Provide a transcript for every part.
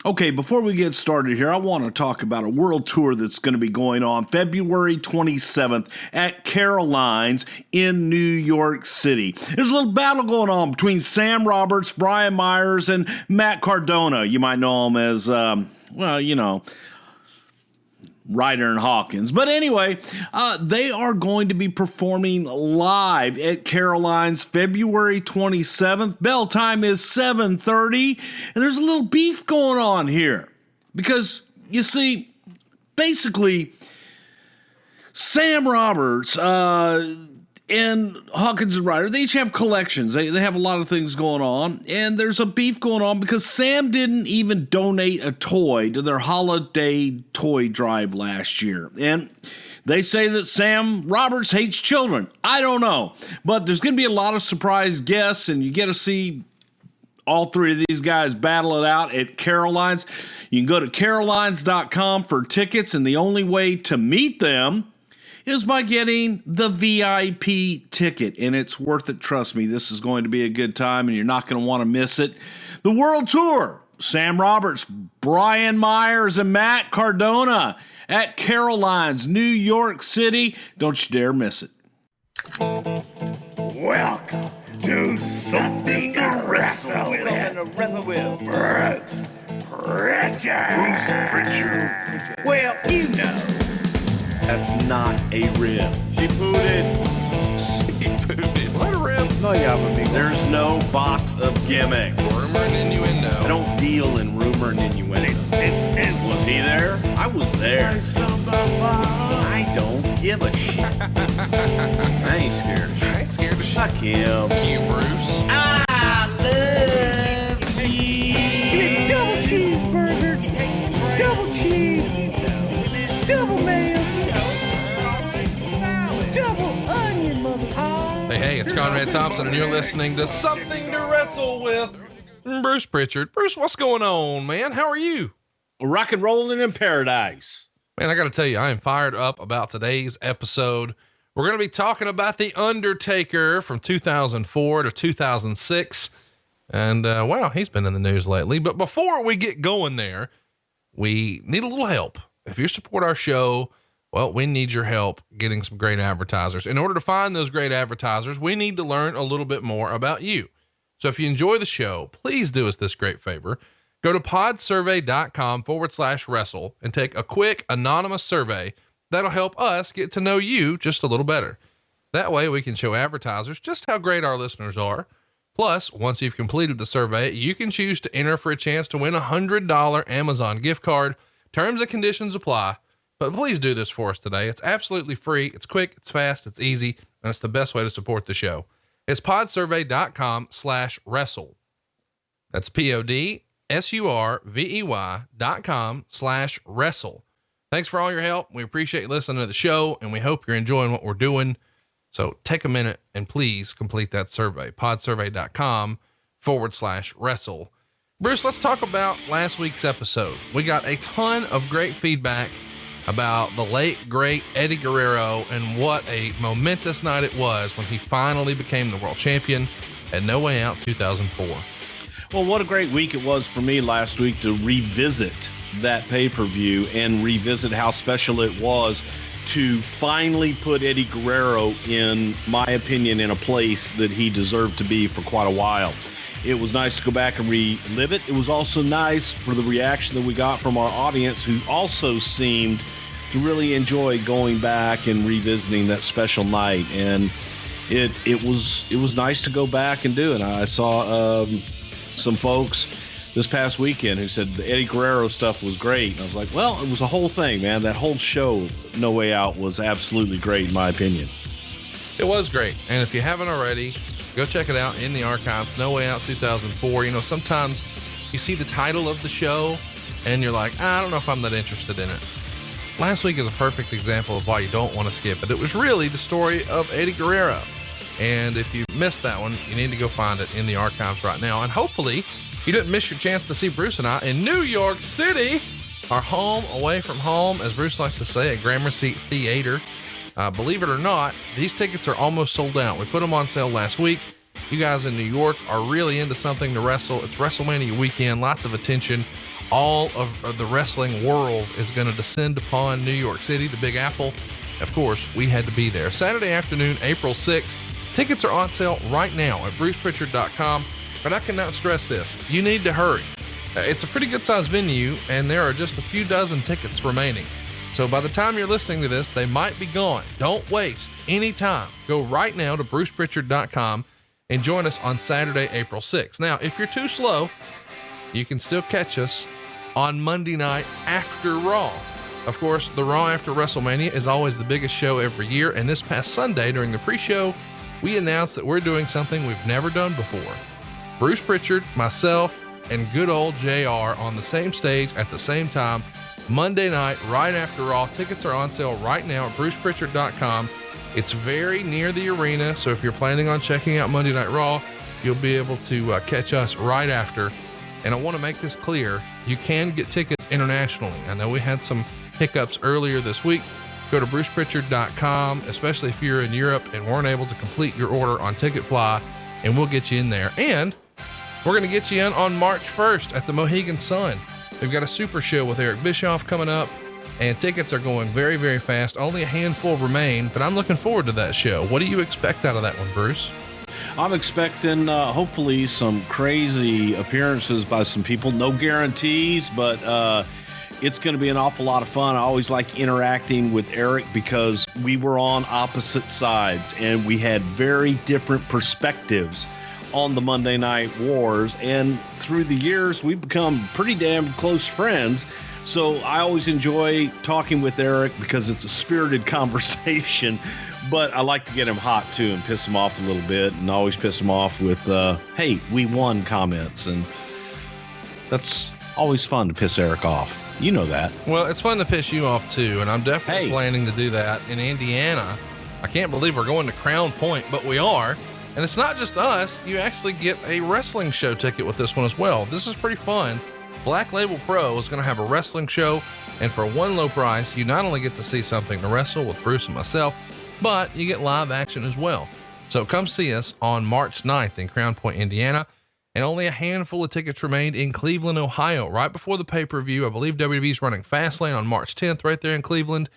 Okay, before we get started here, I want to talk about a world tour that's going to be going on February 27th at Caroline's in New York City. There's a little battle going on between Sam Roberts, Brian Myers, and Matt Cardona. You might know him as, Ryder and Hawkins. But anyway, they are going to be performing live at Caroline's February 27th. Bell time is 7:30, and there's a little beef going on here. Because, you see, basically, Sam Roberts and Hawkins and Ryder, they each have collections. They have a lot of things going on, and there's a beef going on because Sam didn't even donate a toy to their holiday toy drive last year. And they say that Sam Roberts hates children. I don't know. But there's going to be a lot of surprise guests, and you get to see all three of these guys battle it out at Caroline's. You can go to carolines.com for tickets, and the only way to meet them is by getting the VIP ticket, and it's worth it. Trust me, this is going to be a good time, and you're not going to want to miss it. The World Tour, Sam Roberts, Brian Myers, and Matt Cardona at Caroline's, New York City. Don't you dare miss it. Welcome to Something to Wrestle With. Bruce Prichard. Well, you know. That's not a rib. She pooted. What a rib? No, There's no box of gimmicks. Rumor and innuendo. I don't deal in rumor and innuendo. And was he there? I was there. I don't give a shit. I ain't scared of shit. I ain't scared of shit. Fuck him. Fuck you, Bruce. I love you. Give me double cheeseburger, double cheese, double mayo, double onion, mother. Hey, it's Conrad Thompson, and you're listening to Something to Wrestle With Bruce Prichard. Bruce, what's going on, man? How are you? Rock and rolling in paradise. Man, I got to tell you, I am fired up about today's episode. We're going to be talking about The Undertaker from 2004 to 2006. And, well, he's been in the news lately. But before we get going there, we need a little help. If you support our show, well, we need your help getting some great advertisers. In order to find those great advertisers, we need to learn a little bit more about you. So if you enjoy the show, please do us this great favor. Go to podsurvey.com/wrestle and take a quick anonymous survey. That'll help us get to know you just a little better. That way we can show advertisers just how great our listeners are. Plus, once you've completed the survey, you can choose to enter for a chance to win a $100 Amazon gift card. Terms and conditions apply. But please do this for us today. It's absolutely free. It's quick, it's fast, it's easy, and it's the best way to support the show. It's podsurvey.com/wrestle. That's podsurvey.com/wrestle. Thanks for all your help. We appreciate you listening to the show, and we hope you're enjoying what we're doing. So take a minute and please complete that survey. podsurvey.com/wrestle. Bruce, let's talk about last week's episode. We got a ton of great feedback about the late, great Eddie Guerrero and what a momentous night it was when he finally became the world champion at No Way Out 2004. Well, what a great week it was for me last week to revisit that pay-per-view and revisit how special it was to finally put Eddie Guerrero, in my opinion, in a place that he deserved to be for quite a while. It was nice to go back and relive it. It was also nice for the reaction that we got from our audience, who also seemed to really enjoy going back and revisiting that special night. And it was nice to go back and do it. I saw some folks this past weekend who said the Eddie Guerrero stuff was great. And I was like, well, it was a whole thing, man. That whole show, No Way Out, was absolutely great in my opinion. It was great. And if you haven't already, go check it out in the archives. No Way Out 2004. You know, sometimes you see the title of the show and you're like, I don't know if I'm that interested in it. Last week is a perfect example of why you don't want to skip it. It was really the story of Eddie Guerrero. And if you missed that one, you need to go find it in the archives right now. And hopefully you didn't miss your chance to see Bruce and I in New York City, our home away from home, as Bruce likes to say, at Gramercy Theater. Believe it or not, these tickets are almost sold out. We put them on sale last week. You guys in New York are really into something to wrestle. It's Wrestlemania weekend, lots of attention. all of the wrestling world is going to descend upon New York City, the Big Apple. Of course, we had to be there. Saturday afternoon, April 6th. Tickets are on sale right now at brucepritchard.com. But I cannot stress this. You need to hurry. It's a pretty good sized venue, and there are just a few dozen tickets remaining. So by the time you're listening to this, they might be gone. Don't waste any time. Go right now to brucepritchard.com and join us on Saturday, April 6th. Now, if you're too slow, you can still catch us on Monday night after Raw. Of course, the Raw after Wrestlemania is always the biggest show every year. And this past Sunday during the pre-show, we announced that we're doing something we've never done before. Bruce Prichard, myself, and good old JR on the same stage at the same time, Monday night, right after Raw. Tickets are on sale right now at brucepritchard.com. It's very near the arena, so if you're planning on checking out Monday Night Raw, you'll be able to catch us right after. And I want to make this clear, you can get tickets internationally. I know we had some hiccups earlier this week. Go to brucepritchard.com, especially if you're in Europe and weren't able to complete your order on Ticketfly, and we'll get you in there. And we're going to get you in on March 1st at the Mohegan Sun. We've got a super show with Eric Bischoff coming up, and tickets are going very, very fast. Only a handful remain, but I'm looking forward to that show. What do you expect out of that one, Bruce? I'm expecting hopefully some crazy appearances by some people. No guarantees, but it's going to be an awful lot of fun. I always like interacting with Eric because we were on opposite sides and we had very different perspectives on the Monday Night Wars. And through the years, we've become pretty damn close friends. So I always enjoy talking with Eric because it's a spirited conversation. But I like to get him hot too and piss him off a little bit, and always piss him off with, hey, we won comments. And that's always fun to piss Eric off. You know that. Well, it's fun to piss you off too. And I'm definitely planning to do that in Indiana. I can't believe we're going to Crown Point, but we are. And it's not just us. You actually get a wrestling show ticket with this one as well. This is pretty fun. Black Label Pro is going to have a wrestling show. And for one low price, you not only get to see something to wrestle with Bruce and myself, but you get live action as well. So come see us on March 9th in Crown Point, Indiana. And only a handful of tickets remained in Cleveland, Ohio, right before the pay-per-view. I believe WWE's running Fastlane on March 10th right there in Cleveland.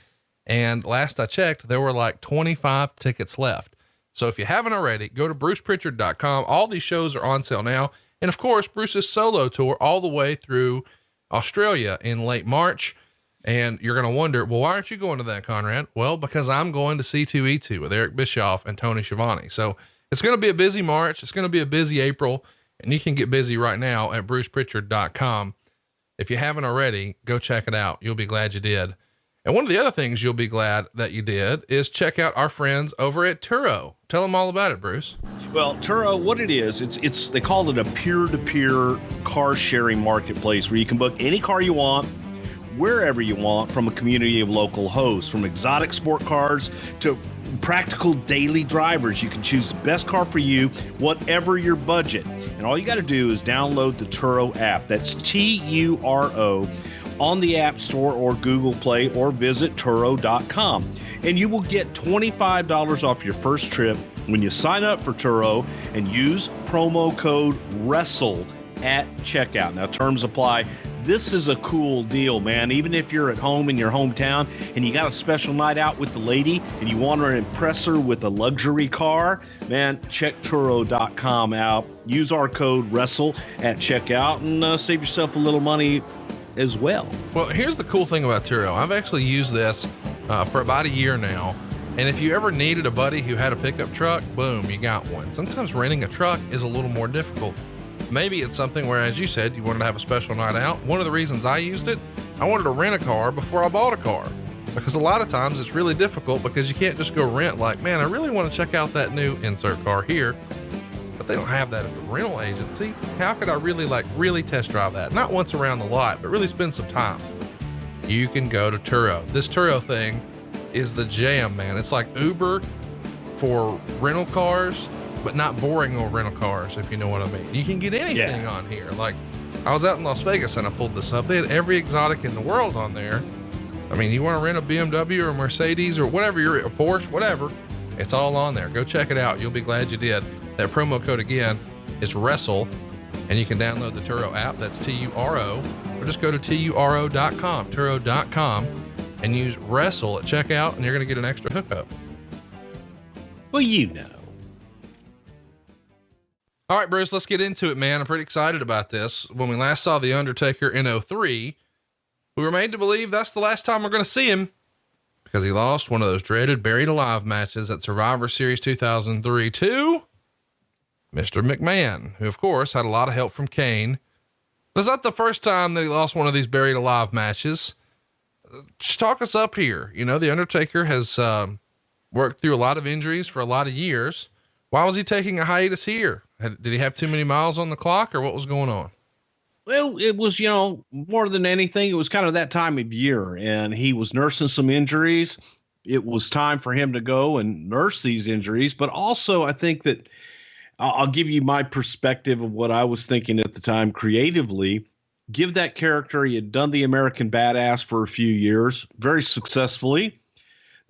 And last I checked, there were like 25 tickets left. So if you haven't already, go to brucepritchard.com. All these shows are on sale now. And of course, Bruce's solo tour all the way through Australia in late March. And you're going to wonder, well, why aren't you going to that, Conrad? Well, because I'm going to C2E2 with Eric Bischoff and Tony Schiavone. So it's going to be a busy March. It's going to be a busy April, and you can get busy right now at brucepritchard.com. If you haven't already, go check it out. You'll be glad you did. And one of the other things you'll be glad that you did is check out our friends over at Turo. Tell them all about it, Bruce. Well, Turo, what it is, it's they call it a peer-to-peer car sharing marketplace where you can book any car you want, wherever you want, from a community of local hosts. From exotic sport cars to practical daily drivers, you can choose the best car for you, whatever your budget. And all you got to do is download the Turo app. That's Turo on the App Store or Google Play, or visit Turo.com. And you will get $25 off your first trip when you sign up for Turo and use promo code WRESTLE at checkout. Now, terms apply. This is a cool deal, man. Even if you're at home in your hometown and you got a special night out with the lady and you want to impress her with a luxury car, man, check Turo.com out. Use our code WRESTLE at checkout and save yourself a little money as well. Well, here's the cool thing about Turo. I've actually used this for about a year now. And if you ever needed a buddy who had a pickup truck, boom, you got one. Sometimes renting a truck is a little more difficult. Maybe it's something where, as you said, you wanted to have a special night out. One of the reasons I used it, I wanted to rent a car before I bought a car, because a lot of times it's really difficult because you can't just go rent like, man, I really want to check out that new insert car here, but they don't have that at the rental agency. How could I really test drive that? Not once around the lot, but really spend some time. You can go to Turo. This Turo thing is the jam, man. It's like Uber for rental cars, but not boring old rental cars, if you know what I mean. You can get anything on here. Like, I was out in Las Vegas and I pulled this up. They had every exotic in the world on there. I mean, you want to rent a BMW or a Mercedes or whatever, a Porsche, whatever, it's all on there. Go check it out. You'll be glad you did. That promo code again is WRESTLE, and you can download the Turo app. That's Turo. or just go to turo.com, and use Wrestle at checkout, and you're going to get an extra hookup. Well, you know. All right, Bruce, let's get into it, man. I'm pretty excited about this. When we last saw The Undertaker in 2003, we were made to believe that's the last time we're going to see him because he lost one of those dreaded Buried Alive matches at Survivor Series 2003 to Mr. McMahon, who of course had a lot of help from Kane. Was that the first time that he lost one of these Buried Alive matches? Just talk us up here. You know, The Undertaker has worked through a lot of injuries for a lot of years. Why was he taking a hiatus here? Did he have too many miles on the clock, or what was going on? Well, it was, more than anything, it was kind of that time of year, and he was nursing some injuries. It was time for him to go and nurse these injuries. But also, I think that I'll give you my perspective of what I was thinking at the time creatively. Give that character, he had done the American Badass for a few years, very successfully.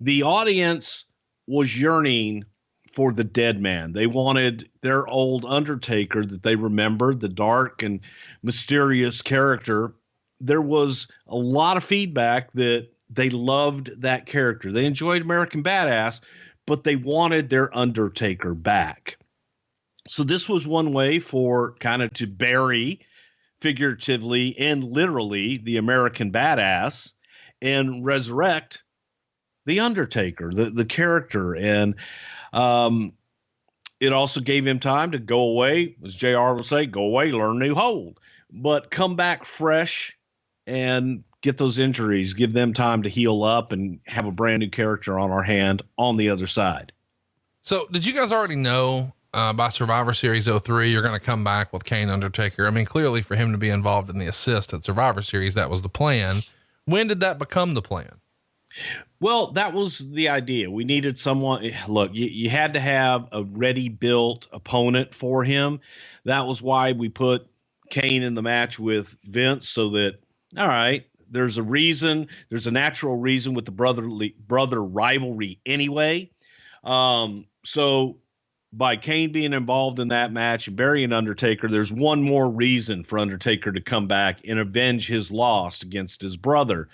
The audience was yearning for the Deadman. They wanted their old Undertaker that they remembered, the dark and mysterious character. There was a lot of feedback that they loved that character. They enjoyed American Badass, but they wanted their Undertaker back. So this was one way for kind of to bury figuratively and literally the American Badass and resurrect the Undertaker, the character. And it also gave him time to go away, as JR would say, go away, learn a new hold, but come back fresh and get those injuries, give them time to heal up and have a brand new character on our hand on the other side. So did you guys already know by Survivor Series 03, you're going to come back with Kane Undertaker? I mean, clearly for him to be involved in the assist at Survivor Series, that was the plan. When did that become the plan? Well, that was the idea. We needed someone. Look, you had to have a ready built opponent for him. That was why we put Kane in the match with Vince, so that, all right, there's a reason, there's a natural reason with the brother rivalry anyway. So by Kane being involved in that match and burying Undertaker, there's one more reason for Undertaker to come back and avenge his loss against his brother.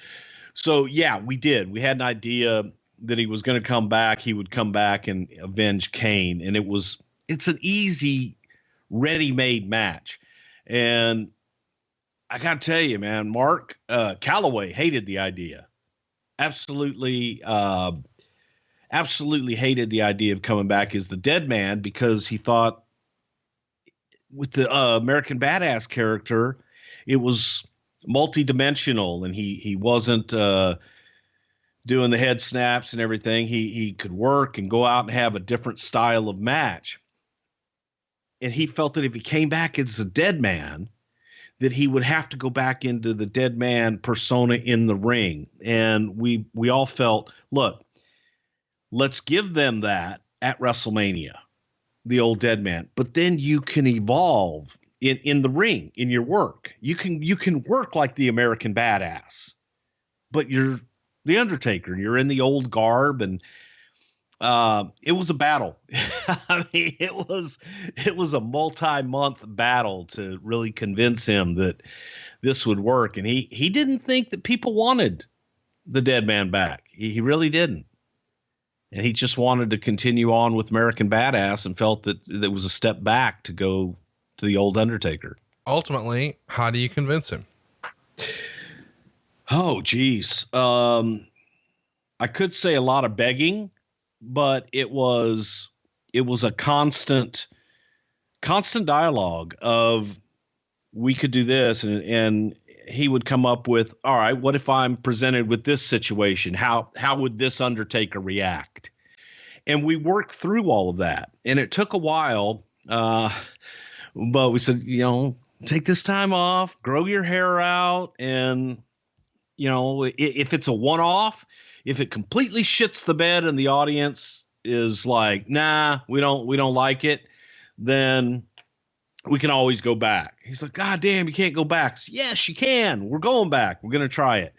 So yeah, we did. We had an idea that he was going to come back. He would come back and avenge Kane. And it's an easy, ready-made match. And I got to tell you, man, Mark Calloway hated the idea. Absolutely hated the idea of coming back as the Deadman, because he thought with the American Badass character, it was multi-dimensional, and he wasn't doing the head snaps and everything. He could work and go out and have a different style of match. And he felt that if he came back as a Deadman, that he would have to go back into the Deadman persona in the ring. And we all felt, look, let's give them that at WrestleMania, the old Deadman, but then you can evolve in the ring, in your work. You can work like the American Badass, but you're the Undertaker, and you're in the old garb. And it was a battle. I mean, it was a multi-month battle to really convince him that this would work. And he didn't think that people wanted the Deadman back. He really didn't. And he just wanted to continue on with American Badass and felt that it was a step back to go to the old Undertaker. Ultimately, how do you convince him? Oh, geez. I could say a lot of begging, but it was a constant dialogue of, we could do this. And he would come up with, all right, what if I'm presented with this situation? How would this Undertaker react? And we worked through all of that. And it took a while. But we said, take this time off, grow your hair out. And, if it's a one-off, if it completely shits the bed and the audience is like, nah, we don't like it, then we can always go back. He's like, God damn, you can't go back. Said, yes, you can. We're going back. We're going to try it.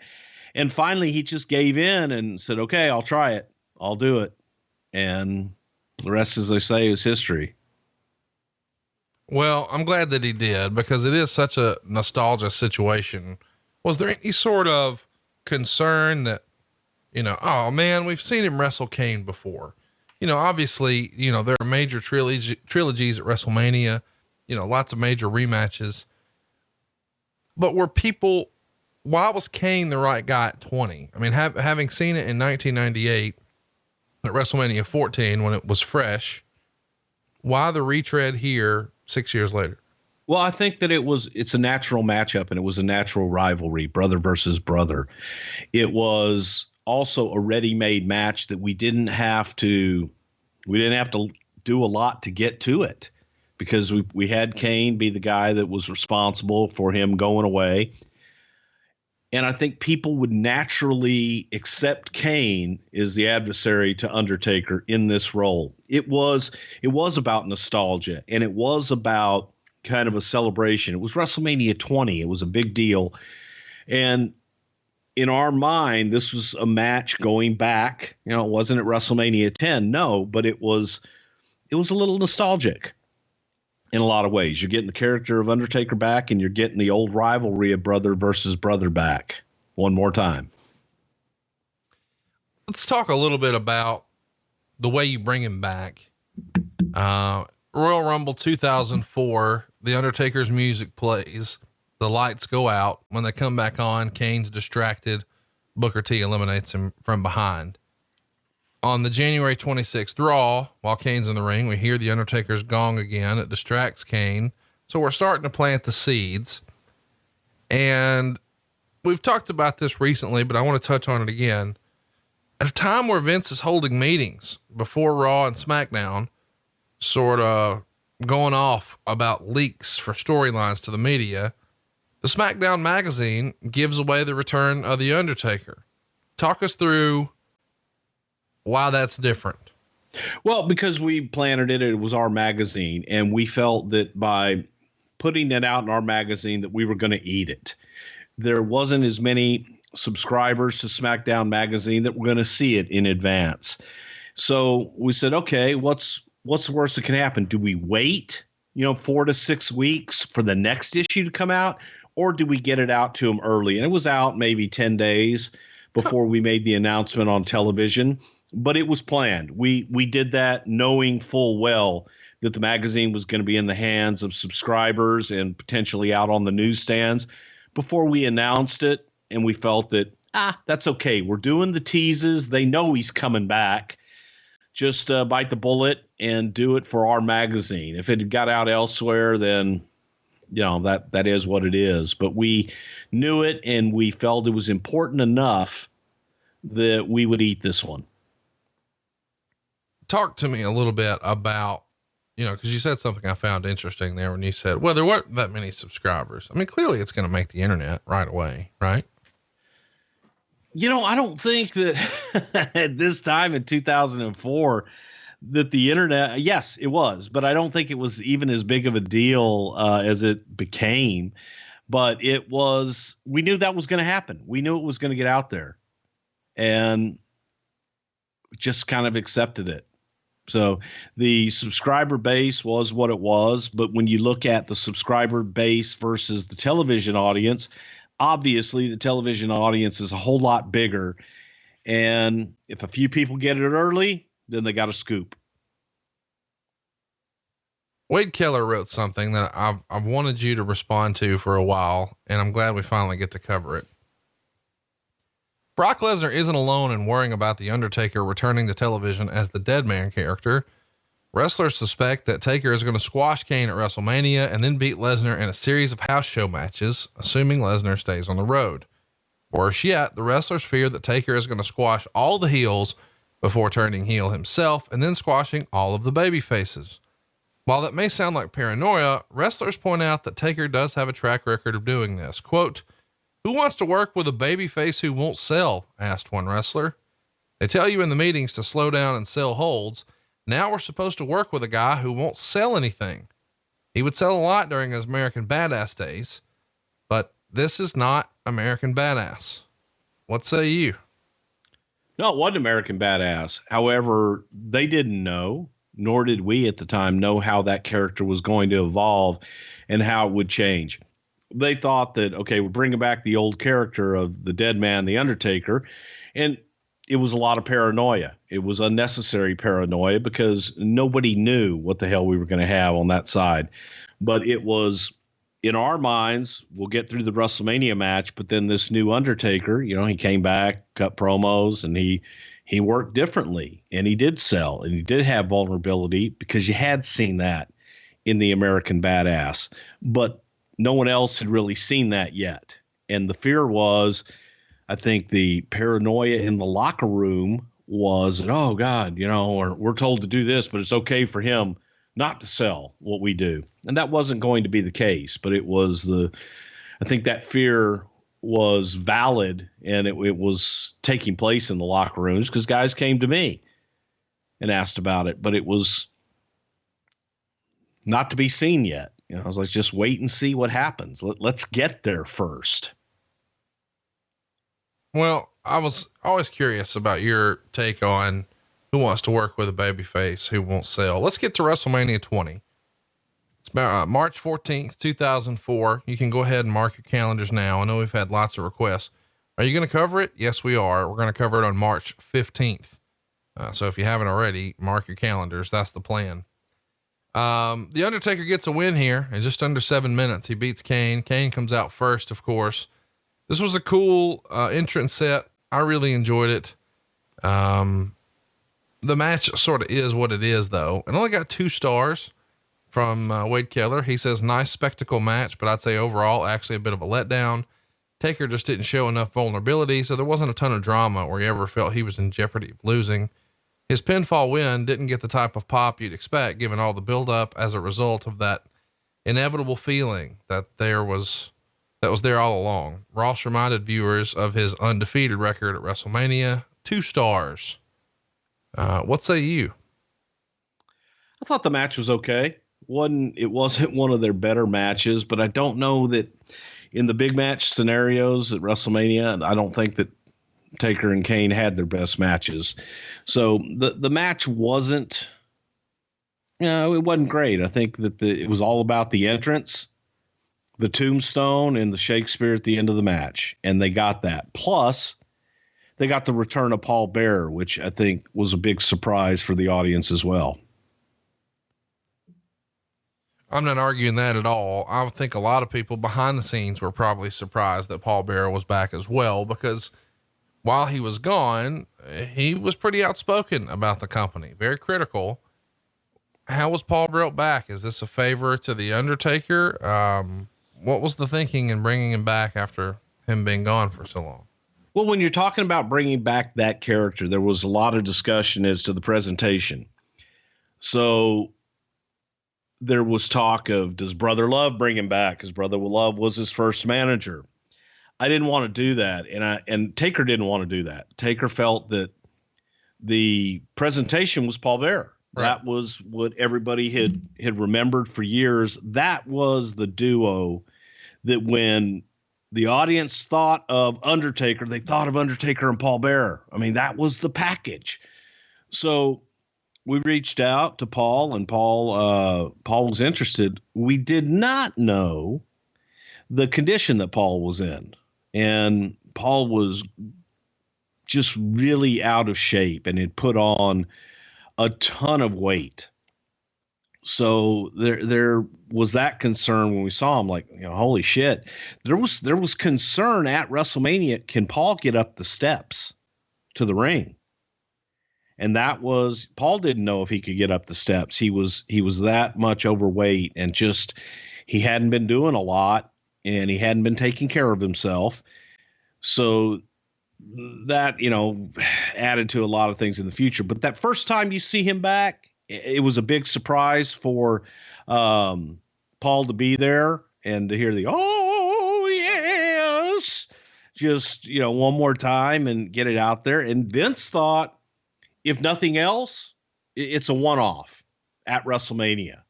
And finally he just gave in and said, okay, I'll try it. I'll do it. And the rest, as they say, is history. Well, I'm glad that he did, because it is such a nostalgia situation Was there any sort of concern that, oh man, we've seen him wrestle Kane before? Obviously, there are major trilogies at WrestleMania, lots of major rematches, but why was Kane the right guy at 20? I mean, having seen it in 1998 at WrestleMania 14, when it was fresh, why the retread here 6 years later? Well, I think that it's a natural matchup, and it was a natural rivalry, brother versus brother. It was also a ready-made match that we didn't have to do a lot to get to it, because we had Kane be the guy that was responsible for him going away. And I think people would naturally accept Kane as the adversary to Undertaker in this role. It was about nostalgia, and it was about kind of a celebration. It was WrestleMania 20. It was a big deal. And in our mind, this was a match going back, it wasn't at WrestleMania 10. No, but it was a little nostalgic in a lot of ways. You're getting the character of Undertaker back, and you're getting the old rivalry of brother versus brother back one more time. Let's talk a little bit about the way you bring him back. Royal Rumble 2004, the Undertaker's music plays, the lights go out. When they come back on, Kane's distracted. Booker T eliminates him from behind. On the January 26th Raw, while Kane's in the ring, we hear the Undertaker's gong again. It distracts Kane. So we're starting to plant the seeds. And we've talked about this recently, but I want to touch on it again. At a time where Vince is holding meetings before Raw and Smackdown, sort of going off about leaks for storylines to the media, the Smackdown magazine gives away the return of the Undertaker. Talk us through why that's different. Well, because we planted it, it was our magazine, and we felt that by putting it out in our magazine that we were going to eat it. There wasn't as many subscribers to Smackdown magazine that were going to see it in advance. So we said, okay, what's the worst that can happen? Do we wait, 4 to 6 weeks for the next issue to come out, or do we get it out to them early? And it was out maybe 10 days before we made the announcement on television, but it was planned. We did that knowing full well that the magazine was going to be in the hands of subscribers and potentially out on the newsstands before we announced it. And we felt that, that's okay. We're doing the teases. They know he's coming back. Just bite the bullet and do it for our magazine. If it had got out elsewhere, then, that is what it is. But we knew it, and we felt it was important enough that we would eat this one. Talk to me a little bit about, because you said something I found interesting there when you said, well, there weren't that many subscribers. I mean, clearly it's going to make the internet right away, right? I don't think that at this time in 2004 that the internet, yes, it was, but I don't think it was even as big of a deal as it became. But we knew that was going to happen. We knew it was going to get out there, and just kind of accepted it. So the subscriber base was what it was. But when you look at the subscriber base versus the television audience, obviously the television audience is a whole lot bigger. And if a few people get it early, then they got a scoop. Wade Keller wrote something that I've wanted you to respond to for a while, and I'm glad we finally get to cover it. Brock Lesnar isn't alone in worrying about The Undertaker returning to television as the Deadman character. Wrestlers suspect that Taker is going to squash Kane at WrestleMania and then beat Lesnar in a series of house show matches, assuming Lesnar stays on the road. Worse yet, the wrestlers fear that Taker is going to squash all the heels before turning heel himself and then squashing all of the baby faces. While that may sound like paranoia, wrestlers point out that Taker does have a track record of doing this. Quote, "Who wants to work with a babyface who won't sell?" asked one wrestler. "They tell you in the meetings to slow down and sell holds. Now we're supposed to work with a guy who won't sell anything. He would sell a lot during his American Badass days, but this is not American Badass. What say you?" No, it wasn't American Badass. However, they didn't know, nor did we at the time know how that character was going to evolve and how it would change. they thought that, okay, we're bringing back the old character of the Deadman, the Undertaker. And it was a lot of paranoia. It was unnecessary paranoia because nobody knew what the hell we were going to have on that side. But it was, in our minds, we'll get through the WrestleMania match, but then this new Undertaker, he came back, cut promos, and he worked differently, and he did sell, and he did have vulnerability because you had seen that in the American Badass, but no one else had really seen that yet. And the fear was, I think the paranoia in the locker room was that, oh God, we're told to do this, but it's okay for him not to sell what we do. And that wasn't going to be the case, but I think that fear was valid, and it was taking place in the locker rooms because guys came to me and asked about it, but it was not to be seen yet. I was like, just wait and see what happens. Let's get there first. Well, I was always curious about your take on who wants to work with a babyface who won't sell. Let's get to WrestleMania 20. It's about March 14th, 2004. You can go ahead and mark your calendars now. I know we've had lots of requests. Are you going to cover it? Yes, we are. We're going to cover it on March 15th. So if you haven't already, mark your calendars. That's the plan. The Undertaker gets a win here in just under 7 minutes. He beats Kane. Kane comes out first, of course. This was a cool entrance set. I really enjoyed it. The match sort of is what it is, though. It only got 2 stars from Wade Keller. He says, nice spectacle match, but I'd say overall, actually a bit of a letdown. Taker just didn't show enough vulnerability, so there wasn't a ton of drama or he ever felt he was in jeopardy of losing. His pinfall win didn't get the type of pop you'd expect given all the buildup as a result of that inevitable feeling that was there all along. Ross reminded viewers of his undefeated record at WrestleMania, 2 stars. What say you? I thought the match was okay. It wasn't one of their better matches, but I don't know that in the big match scenarios at WrestleMania, I don't think that Taker and Kane had their best matches. So the match wasn't, it wasn't great. I think that it was all about the entrance, the tombstone, and the Shakespeare at the end of the match. And they got that. Plus they got the return of Paul Bearer, which I think was a big surprise for the audience as well. I'm not arguing that at all. I think a lot of people behind the scenes were probably surprised that Paul Bearer was back as well, because while he was gone, he was pretty outspoken about the company, very critical. How was Paul brought back? Is this a favor to the Undertaker? What was the thinking in bringing him back after him being gone for so long? Well, when you're talking about bringing back that character, there was a lot of discussion as to the presentation. So there was talk of, does Brother Love bring him back? Because Brother Love was his first manager. I didn't want to do that. And Taker didn't want to do that. Taker felt that the presentation was Paul Bearer. Right. That was what everybody had remembered for years. That was the duo that when the audience thought of Undertaker, they thought of Undertaker and Paul Bearer. I mean, that was the package. So we reached out to Paul, and Paul was interested. We did not know the condition that Paul was in. And Paul was just really out of shape and had put on a ton of weight. So there was that concern when we saw him, like, holy shit. There was concern at WrestleMania. Can Paul get up the steps to the ring? And that was, Paul didn't know if he could get up the steps. He was that much overweight, and just, he hadn't been doing a lot, and he hadn't been taking care of himself. So that, added to a lot of things in the future. But that first time you see him back, it was a big surprise for Paul to be there and to hear the, oh yes, just, one more time and get it out there. And Vince thought, if nothing else, it's a one-off at WrestleMania.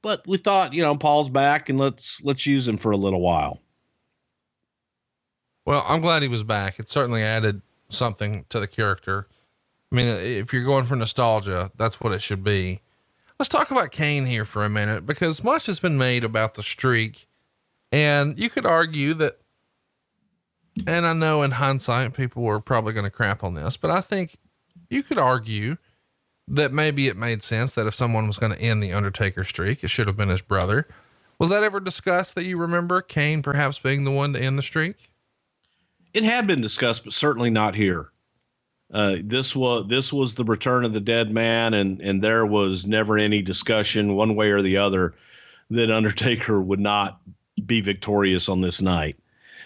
But we thought, Paul's back, and let's use him for a little while. Well, I'm glad he was back. It certainly added something to the character. I mean, if you're going for nostalgia, that's what it should be. Let's talk about Kane here for a minute, because much has been made about the streak And you could argue that, and I know in hindsight, people were probably going to crap on this, but I think you could argue that maybe it made sense that if someone was going to end the Undertaker streak, it should have been his brother. Was that ever discussed that you remember, Kane perhaps being the one to end the streak? It had been discussed, but certainly not here. This was the return of the Deadman, and there was never any discussion one way or the other that Undertaker would not be victorious on this night.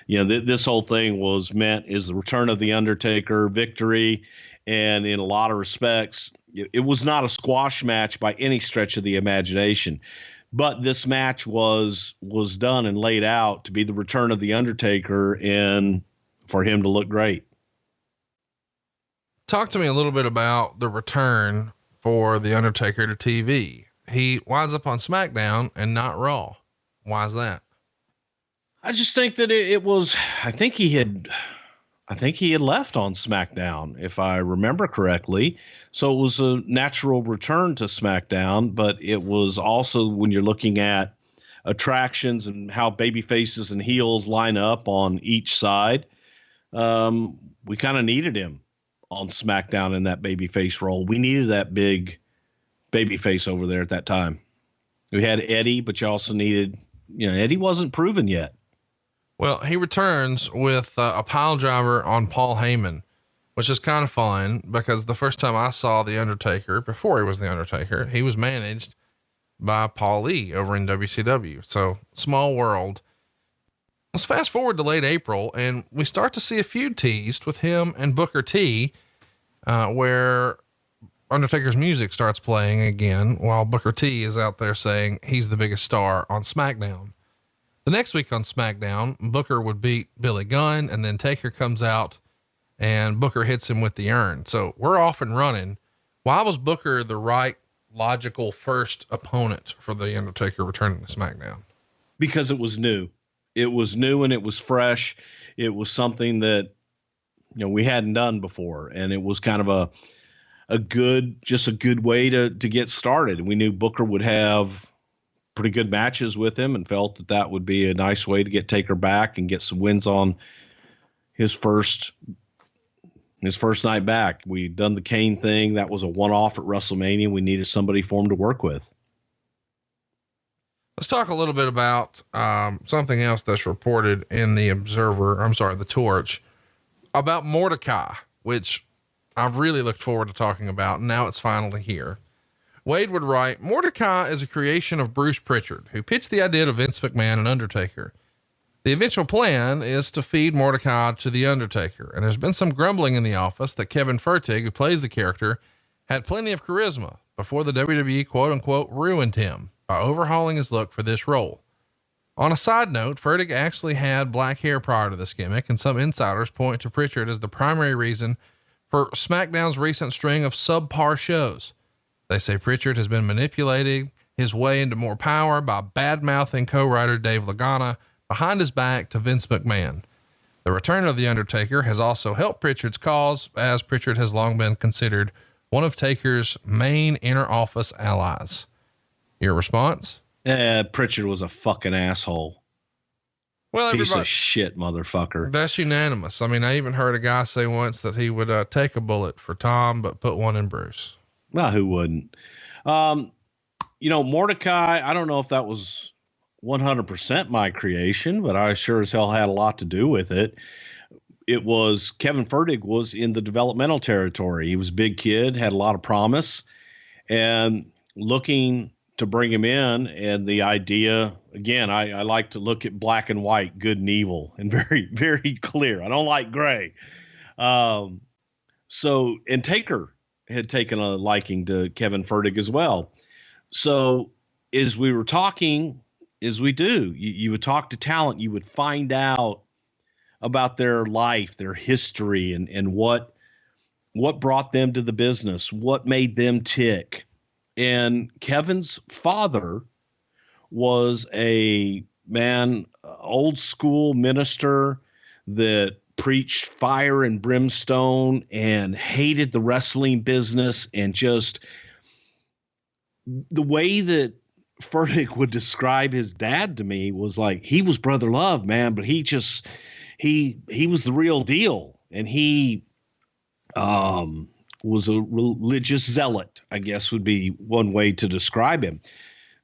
You know, this whole thing was meant as the return of the Undertaker victory. And in a lot of respects, it was not a squash match by any stretch of the imagination, but this match was done and laid out to be the return of the Undertaker and for him to look great. Talk to me a little bit about the return for the Undertaker to TV. He winds up on SmackDown and not Raw. Why is that? I just think that it was, I think he had left on SmackDown, if I remember correctly. So it was a natural return to SmackDown, but it was also, when you're looking at attractions and how baby faces and heels line up on each side, we kind of needed him on SmackDown in that babyface role. We needed that big babyface over there at that time. We had Eddie, but you also needed, Eddie wasn't proven yet. Well, he returns with a pile driver on Paul Heyman, which is kind of fun because the first time I saw the Undertaker, before he was the Undertaker, he was managed by Paul Lee over in WCW. So small world. Let's fast forward to late April and we start to see a feud teased with him and Booker T, where Undertaker's music starts playing again while Booker T is out there saying he's the biggest star on SmackDown. The next week on SmackDown, Booker would beat Billy Gunn, and then Taker comes out and Booker hits him with the urn. So we're off and running. Why was Booker the right logical first opponent for the Undertaker returning to SmackDown? Because it was new. It was new and it was fresh. It was something that, we hadn't done before. And it was kind of a good way to get started. We knew Booker would have pretty good matches with him and felt that would be a nice way to get Taker back and get some wins on his first night back. We'd done the Kane thing. That was a one-off at WrestleMania. We needed somebody for him to work with. Let's talk a little bit about something else that's reported in the Torch, about Mordecai, which I've really looked forward to talking about. Now it's finally here. Wade would write, Mordecai is a creation of Bruce Prichard, who pitched the idea to Vince McMahon and Undertaker. The eventual plan is to feed Mordecai to the Undertaker. And there's been some grumbling in the office that Kevin Fertig, who plays the character, had plenty of charisma before the WWE quote unquote ruined him by overhauling his look for this role. On a side note, Fertig actually had black hair prior to this gimmick, and some insiders point to Prichard as the primary reason for SmackDown's recent string of subpar shows. They say Prichard has been manipulating his way into more power by bad-mouthing co-writer Dave Lagana behind his back to Vince McMahon. The return of The Undertaker has also helped Prichard's cause, as Prichard has long been considered one of Taker's main inner office allies. Your response? Prichard was a fucking asshole. Well, piece of shit motherfucker. That's unanimous. I mean, I even heard a guy say once that he would take a bullet for Tom, but put one in Bruce. Well, who wouldn't? Mordecai, I don't know if that was 100% my creation, but I sure as hell had a lot to do with it. It was Kevin Fertig was in the developmental territory. He was a big kid, had a lot of promise, and looking to bring him in. And the idea, again, I like to look at black and white, good and evil, and very, very clear. I don't like gray. And Taker had taken a liking to Kevin Fertig as well. So as we were talking, as we do, you would talk to talent, you would find out about their life, their history, and what brought them to the business, what made them tick. And Kevin's father was a old school minister that preached fire and brimstone and hated the wrestling business, and just the way that Furtick would describe his dad to me was like, he was brother love, man, but he was the real deal. And he was a religious zealot, I guess would be one way to describe him.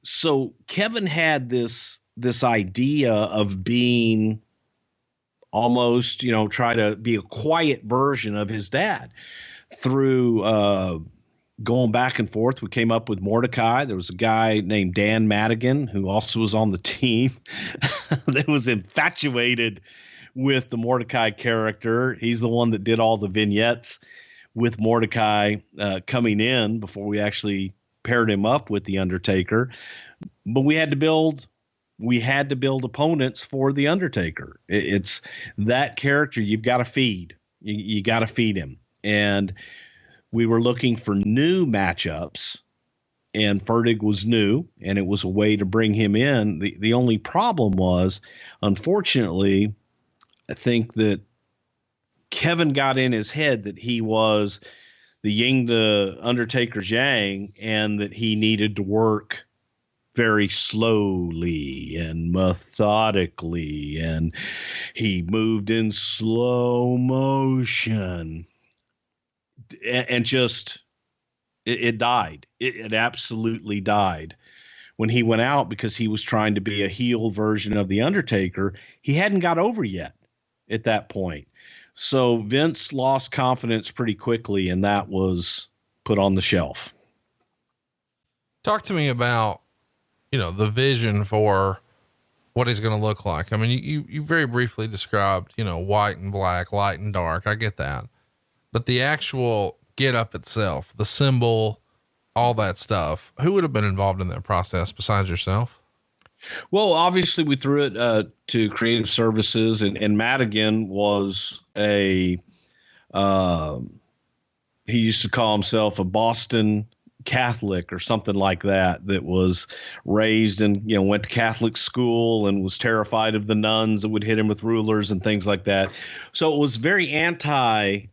So Kevin had this idea of being almost, try to be a quiet version of his dad through going back and forth. We came up with Mordecai. There was a guy named Dan Madigan who also was on the team that was infatuated with the Mordecai character. He's the one that did all the vignettes with Mordecai coming in before we actually paired him up with the Undertaker. But we had to build opponents for the Undertaker. It's that character you've got to feed. You got to feed him. And we were looking for new matchups, and Furtick was new, and it was a way to bring him in. The only problem was, unfortunately, I think that Kevin got in his head that he was the yin to Undertaker's yang, and that he needed to work very slowly and methodically, and he moved in slow motion. And just, it died. It absolutely died when he went out, because he was trying to be a heel version of The Undertaker. He hadn't got over yet at that point. So Vince lost confidence pretty quickly, and that was put on the shelf. Talk to me about, the vision for what he's going to look like. I mean, you very briefly described, white and black, light and dark. I get that. But the actual get up itself, the symbol, all that stuff, who would have been involved in that process besides yourself? Well, obviously we threw it to creative services, and Madigan was he used to call himself a Boston Catholic or something like that was raised and, went to Catholic school and was terrified of the nuns that would hit him with rulers and things like that. So it was very anti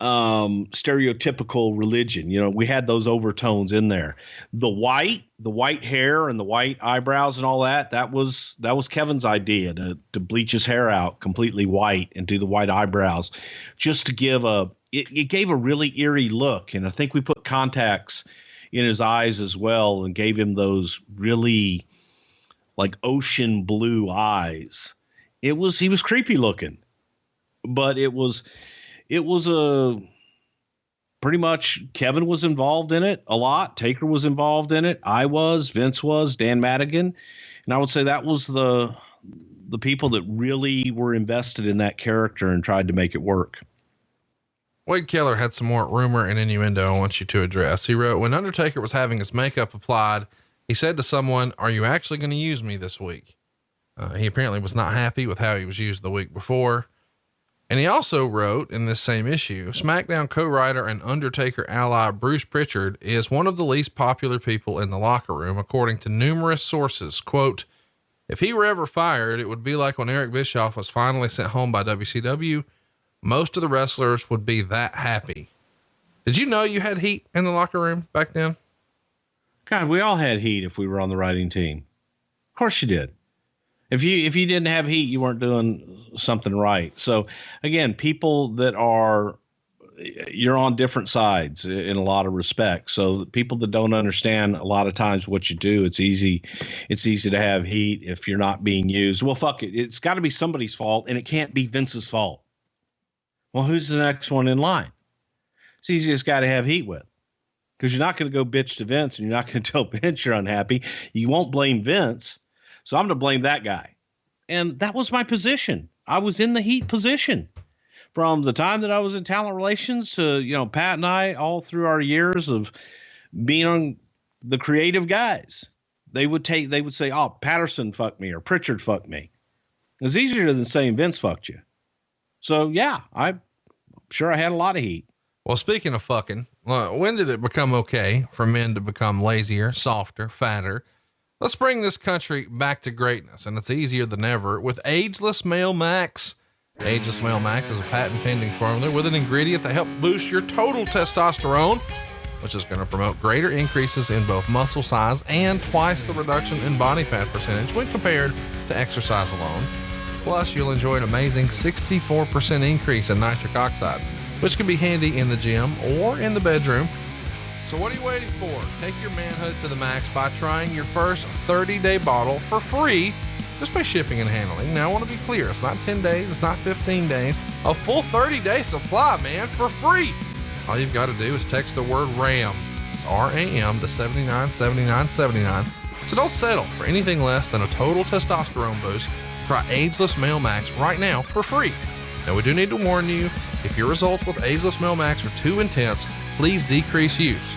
stereotypical religion. We had those overtones in there. The white hair and the white eyebrows and all that was Kevin's idea to bleach his hair out completely white and do the white eyebrows, just to give it gave a really eerie look. And I think we put contacts in his eyes as well and gave him those really like ocean blue eyes. He was creepy looking, but it was pretty much Kevin was involved in it a lot. Taker was involved in it. Vince was, Dan Madigan. And I would say that was the people that really were invested in that character and tried to make it work. Wade Keller had some more rumor and innuendo I want you to address. He wrote, when Undertaker was having his makeup applied, he said to someone, "Are you actually going to use me this week?" He apparently was not happy with how he was used the week before. And he also wrote in this same issue, Smackdown co-writer and Undertaker ally Bruce Prichard is one of the least popular people in the locker room, according to numerous sources. Quote, "If he were ever fired, it would be like when Eric Bischoff was finally sent home by WCW. Most of the wrestlers would be that happy." Did you know you had heat in the locker room back then? God, we all had heat if we were on the writing team. Of course you did. If you didn't have heat, you weren't doing something right. So again, people that you're on different sides in a lot of respects. So people that don't understand a lot of times what you do, it's easy to have heat if you're not being used. Well, fuck it. It's got to be somebody's fault, and it can't be Vince's fault. Well, who's the next one in line? It's the easiest guy to have heat with, because you're not going to go bitch to Vince, and you're not going to tell Vince you're unhappy. You won't blame Vince. So I'm going to blame that guy. And that was my position. I was in the heat position from the time that I was in talent relations to, Pat and I, all through our years of being on the creative guys. They would say, "Oh, Patterson fucked me," or "Prichard fucked me." It was easier than saying Vince fucked you. So yeah, I'm sure I had a lot of heat. Well, speaking of fucking, when did it become okay for men to become lazier, softer, fatter? Let's bring this country back to greatness, and it's easier than ever with Ageless Male Max. Ageless Male Max is a patent pending formula with an ingredient that helps boost your total testosterone. which is going to promote greater increases in both muscle size and twice the reduction in body fat percentage when compared to exercise alone. Plus, you'll enjoy an amazing 64% increase in nitric oxide, which can be handy in the gym or in the bedroom. So what are you waiting for? Take your manhood to the max by trying your first 30-day bottle for free just by shipping and handling. Now, I want to be clear. It's not 10 days. It's not 15 days. A full 30-day supply, man, for free. All you've got to do is text the word RAM. It's RAM to 797979. So don't settle for anything less than a total testosterone boost. Try Ageless Male Max right now for free. Now, we do need to warn you, if your results with Ageless Male Max are too intense, please decrease use.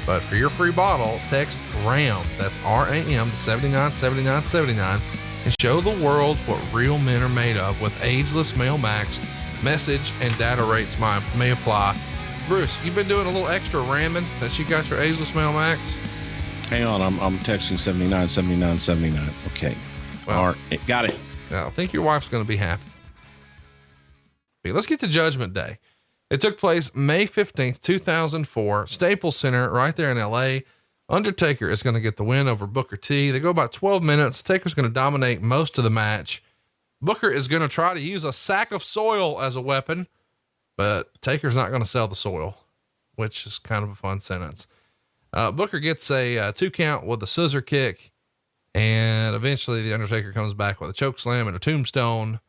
But for your free bottle, text RAM, that's RAM to 797979, and show the world what real men are made of with Ageless Male Max. Message and data rates may apply. Bruce, you've been doing a little extra ramming since you got your Ageless Male Max? Hang on, I'm texting 797979. Okay. Well, all right, got it. I think your wife's going to be happy. Okay, let's get to Judgment Day. It took place May 15th, 2004, Staples Center right there in LA. Undertaker is going to get the win over Booker T. They go about 12 minutes. Taker's going to dominate most of the match. Booker is going to try to use a sack of soil as a weapon, but Taker's not going to sell the soil, which is kind of a fun sentence. Booker gets a 2 count with a scissor kick, and eventually the Undertaker comes back with a choke slam and a tombstone.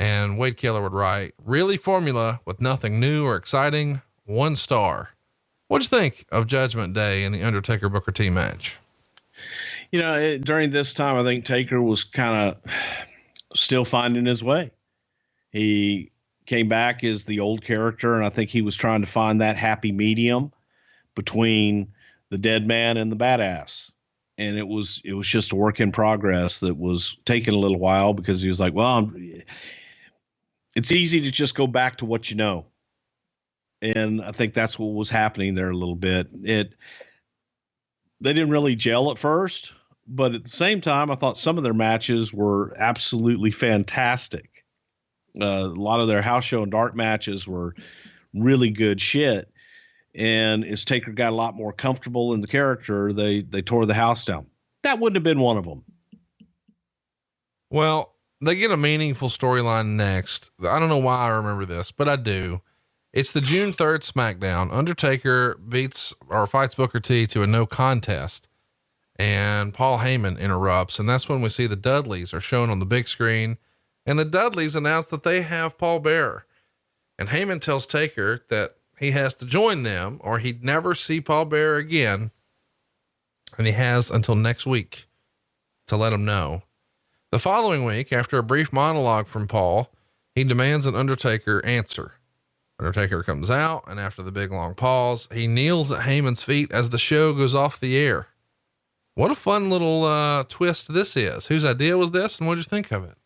And Wade Keller would write, really formula with nothing new or exciting, 1 star. What'd you think of Judgment Day and the Undertaker Booker T match? You know, during this time, I think Taker was kind of still finding his way. He came back as the old character, and I think he was trying to find that happy medium between the Deadman and the Badass. And it was just a work in progress that was taking a little while because he was like, well, it's easy to just go back to what you know. And I think that's what was happening there a little bit. They didn't really gel at first, but at the same time, I thought some of their matches were absolutely fantastic. A lot of their house show and dark matches were really good shit. And as Taker got a lot more comfortable in the character, they tore the house down. That wouldn't have been one of them. Well, they get a meaningful storyline next. I don't know why I remember this, but I do. It's the June 3rd Smackdown. Undertaker fights Booker T to a no contest, and Paul Heyman interrupts. And that's when we see the Dudleys are shown on the big screen, and the Dudleys announce that they have Paul Bearer. And Heyman tells Taker that he has to join them or he'd never see Paul Bearer again. And he has until next week to let him know. The following week, after a brief monologue from Paul, he demands an Undertaker answer. Undertaker comes out, and after the big long pause, he kneels at Heyman's feet as the show goes off the air. What a fun little twist this is. Whose idea was this, and what did you think of it?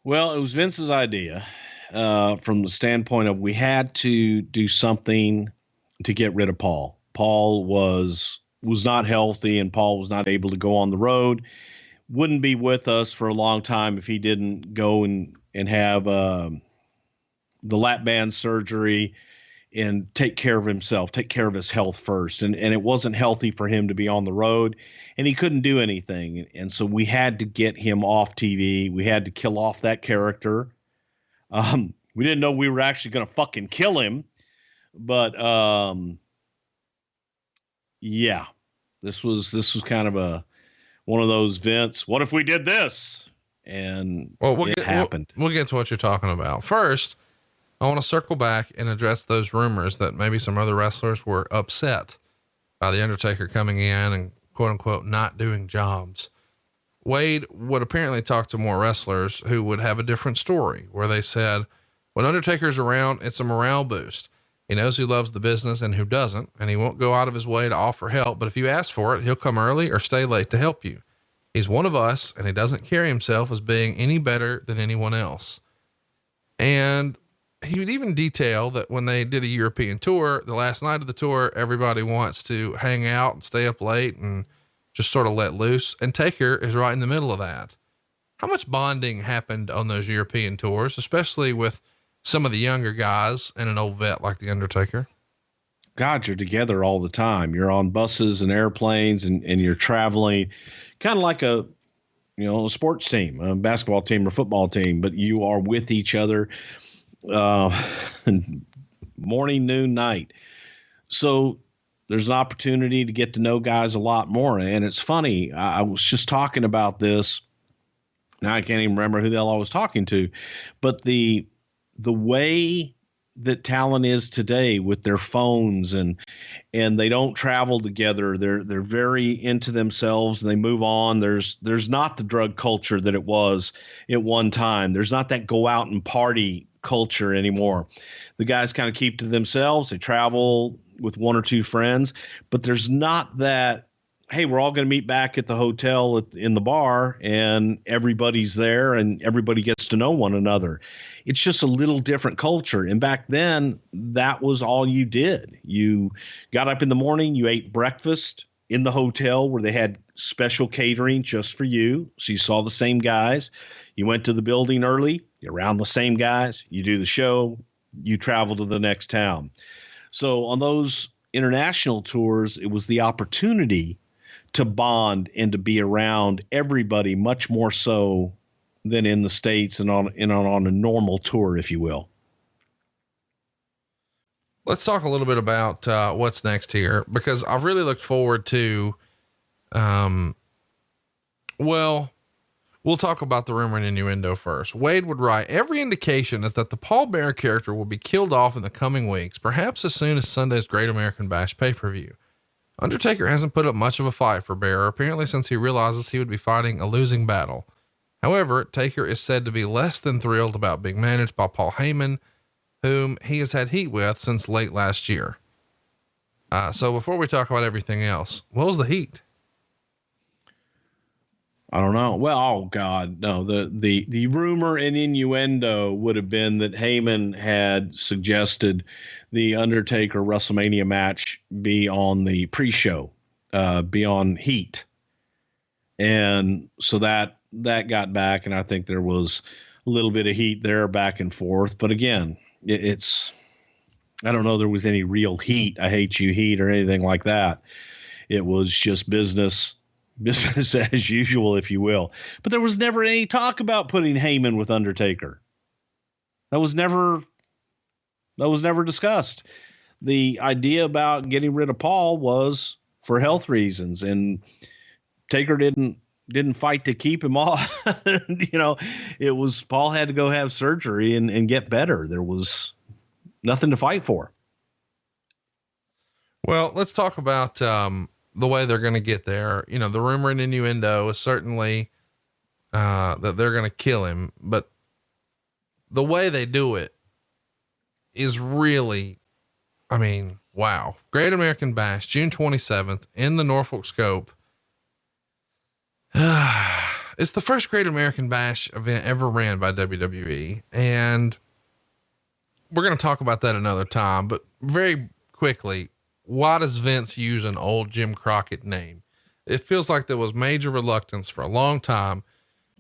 Well, it was Vince's idea from the standpoint of we had to do something to get rid of Paul. Paul was not healthy, and Paul was not able to go on the road. Wouldn't be with us for a long time if he didn't go and have the lap band surgery and take care of himself, take care of his health first. And it wasn't healthy for him to be on the road, and he couldn't do anything. And so we had to get him off TV. We had to kill off that character. We didn't know we were actually going to fucking kill him, but yeah, this was kind of one of those Vince, what if we did this? And it happened. We'll get to what you're talking about. First, I want to circle back and address those rumors that maybe some other wrestlers were upset by the Undertaker coming in and quote unquote, not doing jobs. Wade would apparently talk to more wrestlers who would have a different story where they said, when Undertaker's around, it's a morale boost. He knows who loves the business and who doesn't, and he won't go out of his way to offer help. But if you ask for it, he'll come early or stay late to help you. He's one of us, and he doesn't carry himself as being any better than anyone else. And he would even detail that when they did a European tour, the last night of the tour, everybody wants to hang out and stay up late and just sort of let loose. And Taker is right in the middle of that. How much bonding happened on those European tours, especially with some of the younger guys and an old vet like the Undertaker? God, you're together all the time. You're on buses and airplanes and you're traveling kind of like a sports team, a basketball team or football team, but you are with each other morning, noon, night. So there's an opportunity to get to know guys a lot more. And it's funny. I was just talking about this. Now I can't even remember who the hell I was talking to, but the way that talent is today with their phones and they don't travel together. They're very into themselves and they move on. There's not the drug culture that it was at one time. There's not that go out and party culture anymore. The guys kind of keep to themselves. They travel with one or two friends, but there's not that, hey, we're all going to meet back at the hotel in the bar and everybody's there and everybody gets to know one another. It's just a little different culture. And back then, that was all you did. You got up in the morning, you ate breakfast in the hotel where they had special catering just for you. So you saw the same guys. You went to the building early, you're around the same guys. You do the show, you travel to the next town. So on those international tours, it was the opportunity to bond and to be around everybody much more so than in the States and on a normal tour, if you will. Let's talk a little bit about what's next here, because I've really looked forward to, we'll talk about the rumor and innuendo first. Wade would write, every indication is that the Paul Bearer character will be killed off in the coming weeks, perhaps as soon as Sunday's Great American Bash pay-per-view. Undertaker hasn't put up much of a fight for Bearer, apparently since he realizes he would be fighting a losing battle. However, Taker is said to be less than thrilled about being managed by Paul Heyman, whom he has had heat with since late last year. So before we talk about everything else, what was the heat? I don't know. Well, oh God, no, the rumor and innuendo would have been that Heyman had suggested the Undertaker Wrestlemania match be on the pre-show, be on Heat. And so that got back. And I think there was a little bit of heat there back and forth, but again, I don't know there was any real heat. I hate you heat or anything like that. It was just business as usual, if you will. But there was never any talk about putting Heyman with Undertaker. That was never discussed. The idea about getting rid of Paul was for health reasons, and Taker didn't fight to keep him off. It was Paul had to go have surgery and get better. There was nothing to fight for. Well, let's talk about, the way they're going to get there. The rumor and innuendo is certainly, that they're going to kill him, but the way they do it is really, wow. Great American Bash, June 27th in the Norfolk Scope. It's the first Great American Bash event ever ran by WWE. And we're going to talk about that another time, but very quickly, why does Vince use an old Jim Crockett name? It feels like there was major reluctance for a long time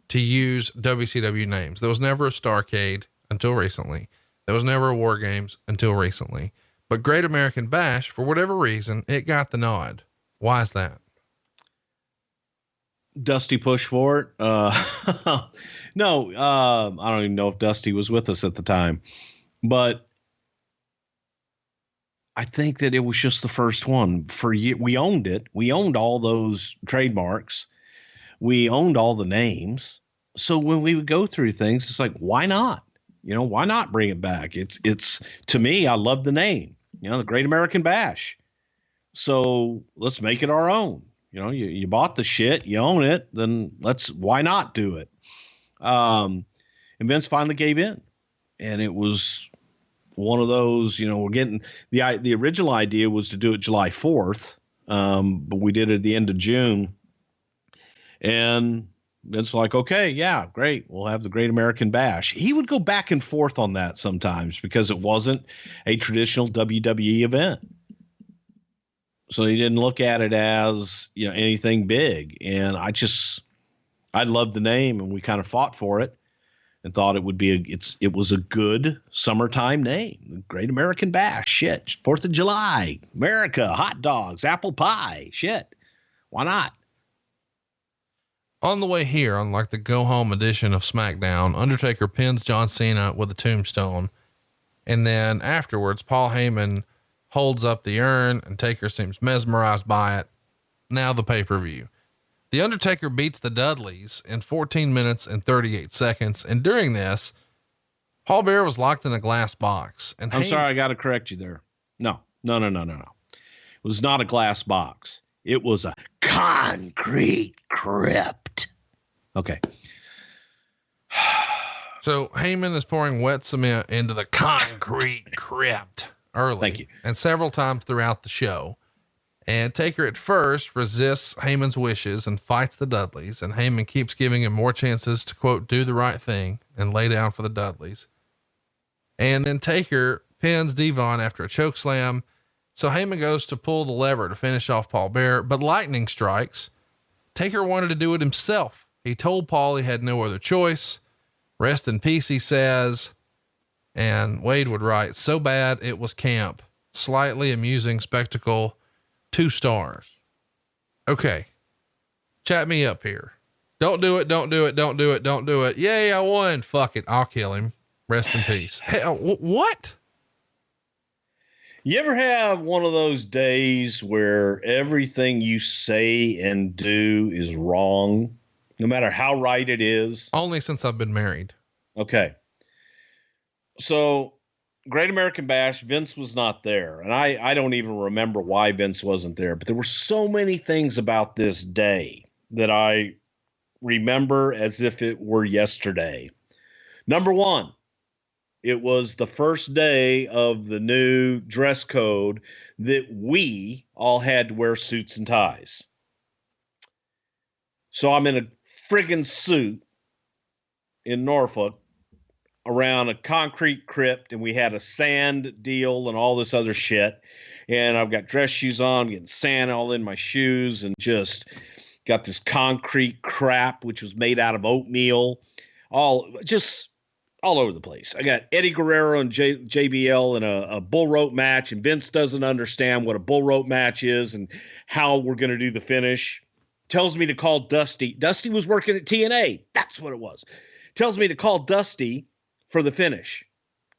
to use WCW names. There was never a Starrcade until recently. There was never a War Games until recently, but Great American Bash, for whatever reason, it got the nod. Why is that? Dusty push for it. No, I don't even know if Dusty was with us at the time, but I think that it was just the first one for you. We owned it. We owned all those trademarks. We owned all the names. So when we would go through things, it's like, why not? Why not bring it back? It's to me, I love the name, the Great American Bash. So let's make it our own. You bought the shit, you own it, then why not do it? And Vince finally gave in, and it was one of those, we're getting the original idea was to do it July 4th. But we did it at the end of June, and it's like, okay, yeah, great. We'll have the Great American Bash. He would go back and forth on that sometimes because it wasn't a traditional WWE event. So he didn't look at it as, anything big. And I loved the name, and we kind of fought for it. and thought it would be it was a good summertime name. The Great American Bash. Shit. 4th of July. America. Hot dogs. Apple pie. Shit. Why not? On the way here, on like the go home edition of SmackDown, Undertaker pins John Cena with a tombstone. And then afterwards, Paul Heyman holds up the urn and Taker seems mesmerized by it. Now the pay-per-view. The Undertaker beats the Dudleys in 14 minutes and 38 seconds. And during this, Paul Bearer was locked in a glass box. And I'm sorry, I got to correct you there. No. It was not a glass box. It was a concrete crypt. Okay. So Heyman is pouring wet cement into the concrete crypt early. Thank you. And several times throughout the show. And Taker at first resists Heyman's wishes and fights the Dudleys. And Heyman keeps giving him more chances to, quote, do the right thing and lay down for the Dudleys. And then Taker pins Devon after a choke slam. So Heyman goes to pull the lever to finish off Paul Bearer, but lightning strikes. Taker wanted to do it himself. He told Paul he had no other choice. Rest in peace, he says. And Wade would write, so bad it was camp. Slightly amusing spectacle. 2 stars. Okay. Chat me up here. Don't do it. Don't do it. Don't do it. Don't do it. Yay, I won. Fuck it. I'll kill him. Rest in peace. Hell, what? You ever have one of those days where everything you say and do is wrong, no matter how right it is? Only since I've been married. Okay. So Great American Bash, Vince was not there. And I don't even remember why Vince wasn't there, but there were so many things about this day that I remember as if it were yesterday. Number one, it was the first day of the new dress code that we all had to wear suits and ties. So I'm in a friggin' suit in Norfolk around a concrete crypt, and we had a sand deal and all this other shit. And I've got dress shoes on, getting sand all in my shoes, and just got this concrete crap, which was made out of oatmeal, all over the place. I got Eddie Guerrero and JBL in a bull rope match, and Vince doesn't understand what a bull rope match is and how we're going to do the finish. Tells me to call Dusty. Dusty was working at TNA. That's what it was. Tells me to call Dusty for the finish.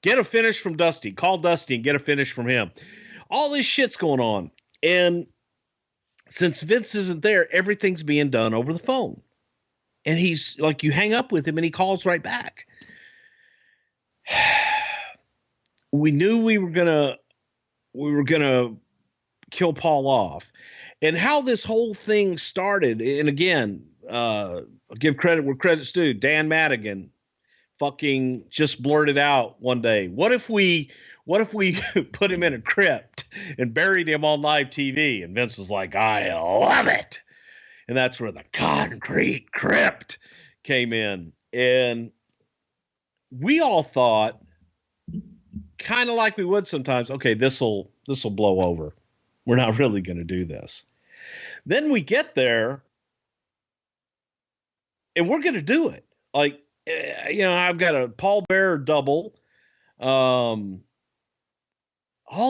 Get a finish from Dusty. Call Dusty and get a finish from him. All this shit's going on. And since Vince isn't there, everything's being done over the phone. And he's like, you hang up with him and he calls right back. We knew we were gonna kill Paul off, and how this whole thing started. And again, I'll give credit where credit's due. Dan Madigan fucking just blurted out one day, what if we put him in a crypt and buried him on live TV? And Vince was like, I love it. And that's where the concrete crypt came in. And we all thought, kind of like we would sometimes, okay, this'll blow over. We're not really going to do this. Then we get there and we're going to do it. Like, I've got a Paul Bearer double, all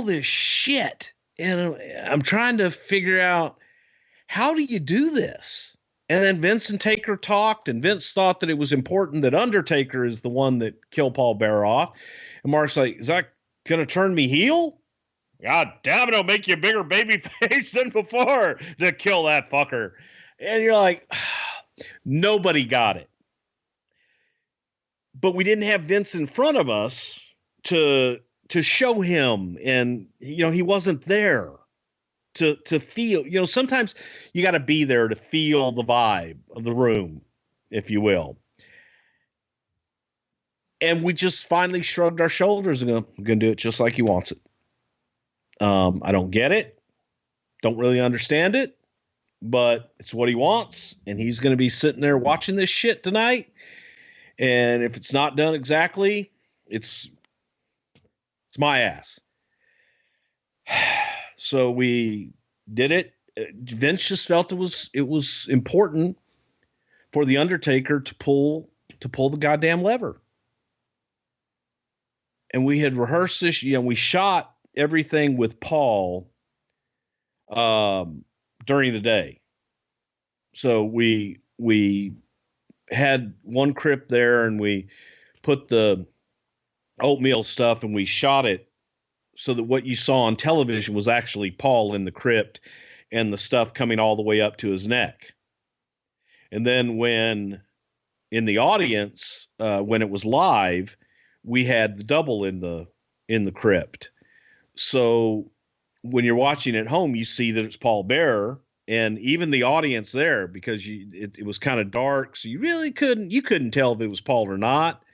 this shit. And I'm trying to figure out, how do you do this? And then Vince and Taker talked, and Vince thought that it was important that Undertaker is the one that killed Paul Bearer off. And Mark's like, is that going to turn me heel? God damn it, it'll make you a bigger baby face than before to kill that fucker. And you're like, nobody got it. But we didn't have Vince in front of us to show him. And, he wasn't there to feel, sometimes you got to be there to feel the vibe of the room, if you will. And we just finally shrugged our shoulders and go, I'm going to do it just like he wants it. I don't get it. Don't really understand it, but it's what he wants. And he's going to be sitting there watching this shit tonight. And if it's not done exactly, it's my ass. So we did it. Vince just felt it was important for the Undertaker to pull the goddamn lever. and we had rehearsed this, we shot everything with Paul during the day. So we had one crypt there, and we put the oatmeal stuff, and we shot it so that what you saw on television was actually Paul in the crypt and the stuff coming all the way up to his neck. And then when in the audience, when it was live, we had the double in the crypt. So when you're watching at home, you see that it's Paul Bearer, and even the audience there, because it was kind of dark, so you really couldn't tell if it was Paul or not.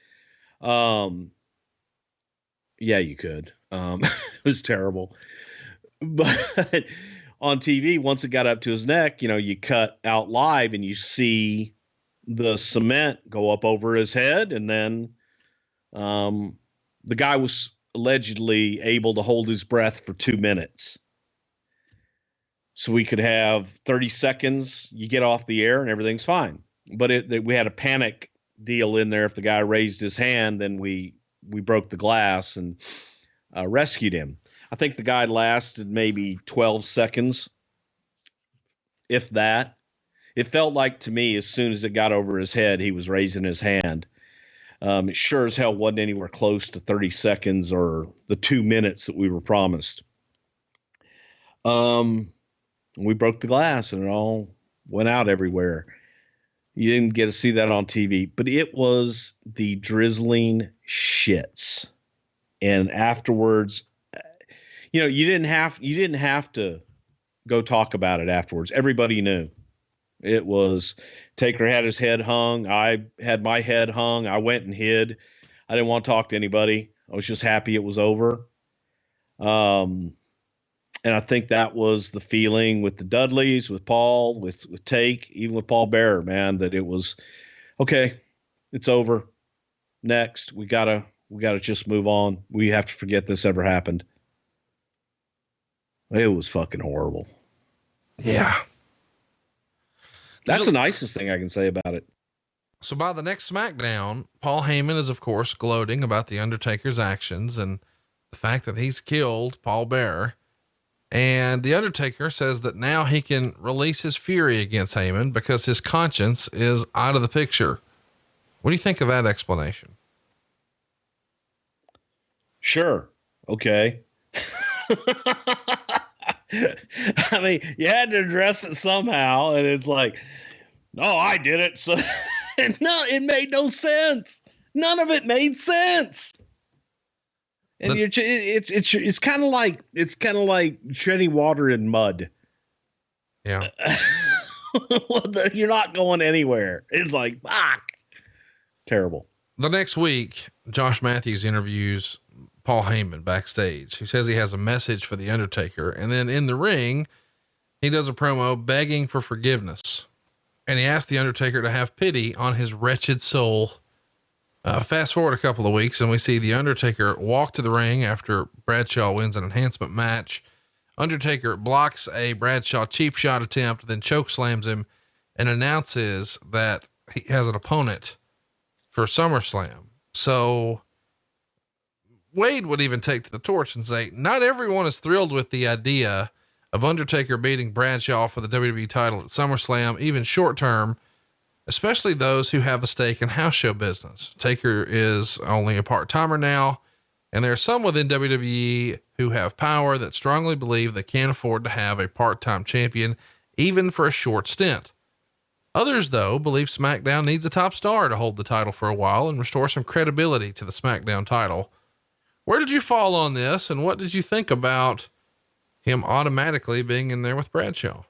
Yeah, you could. It was terrible. But on TV, once it got up to his neck, you cut out live and you see the cement go up over his head. And then the guy was allegedly able to hold his breath for 2 minutes. So we could have 30 seconds, you get off the air and everything's fine. But we had a panic deal in there. If the guy raised his hand, then we broke the glass and rescued him. I think the guy lasted maybe 12 seconds, if that. It felt like to me, as soon as it got over his head, he was raising his hand. It sure as hell wasn't anywhere close to 30 seconds or the 2 minutes that we were promised. We broke the glass and it all went out everywhere. You didn't get to see that on TV, but it was the drizzling shits. And afterwards, you didn't have to go talk about it afterwards. Everybody knew. It was Taker had his head hung. I had my head hung. I went and hid. I didn't want to talk to anybody. I was just happy it was over. And I think that was the feeling with the Dudleys, with Paul, with Take, even with Paul Bearer, man, that it was, okay, it's over. Next, we gotta just move on. We have to forget this ever happened. It was fucking horrible. Yeah. That's the nicest thing I can say about it. So by the next SmackDown, Paul Heyman is of course gloating about the Undertaker's actions and the fact that he's killed Paul Bearer. And the Undertaker says that now he can release his fury against Heyman because his conscience is out of the picture. What do you think of that explanation? Sure. Okay. I mean, you had to address it somehow, and it's like, no, I did it. So no, it made no sense. None of it made sense. And it's kind of like treading water in mud. Yeah. You're not going anywhere. It's like, fuck. Terrible. The next week, Josh Matthews interviews Paul Heyman backstage. He says he has a message for the Undertaker. And then in the ring, he does a promo begging for forgiveness. And he asked the Undertaker to have pity on his wretched soul. Fast forward a couple of weeks and we see the Undertaker walk to the ring after Bradshaw wins an enhancement match. Undertaker blocks a Bradshaw cheap shot attempt, then choke slams him and announces that he has an opponent for SummerSlam. So Wade would even take to the torch and say, not everyone is thrilled with the idea of Undertaker beating Bradshaw for the WWE title at SummerSlam, even short term, especially those who have a stake in house show business. Taker is only a part-timer now, and there are some within WWE who have power that strongly believe they can't afford to have a part-time champion, even for a short stint. Others, though, believe SmackDown needs a top star to hold the title for a while and restore some credibility to the SmackDown title. Where did you fall on this, and what did you think about him automatically being in there with Bradshaw?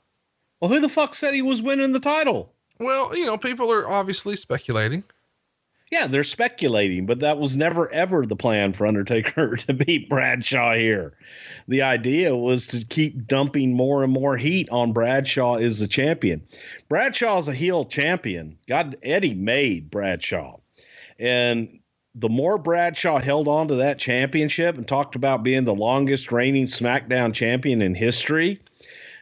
Well, who the fuck said he was winning the title? Well, people are obviously speculating. Yeah, they're speculating, but that was never, ever the plan for Undertaker to beat Bradshaw here. The idea was to keep dumping more and more heat on Bradshaw as the champion. Bradshaw's a heel champion. God, Eddie made Bradshaw. And the more Bradshaw held on to that championship and talked about being the longest reigning SmackDown champion in history,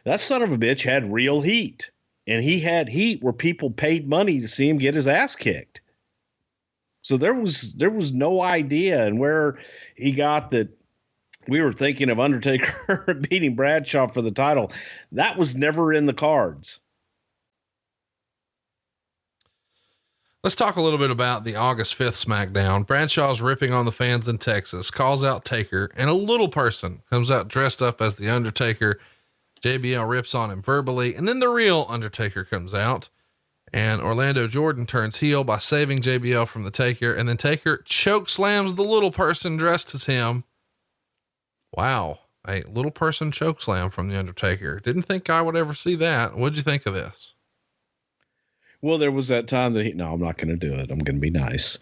that son of a bitch had real heat. And he had heat where people paid money to see him get his ass kicked. So there was no idea, and where he got that we were thinking of Undertaker beating Bradshaw for the title, that was never in the cards. Let's talk a little bit about the August 5th SmackDown. Bradshaw's ripping on the fans in Texas, calls out Taker, and a little person comes out dressed up as the Undertaker. JBL rips on him verbally, and then the real Undertaker comes out, and Orlando Jordan turns heel by saving JBL from the Taker, and then Taker choke slams the little person dressed as him. Wow. A little person choke slam from the Undertaker. Didn't think I would ever see that. What'd you think of this? Well, there was that time that no, I'm not going to do it. I'm going to be nice.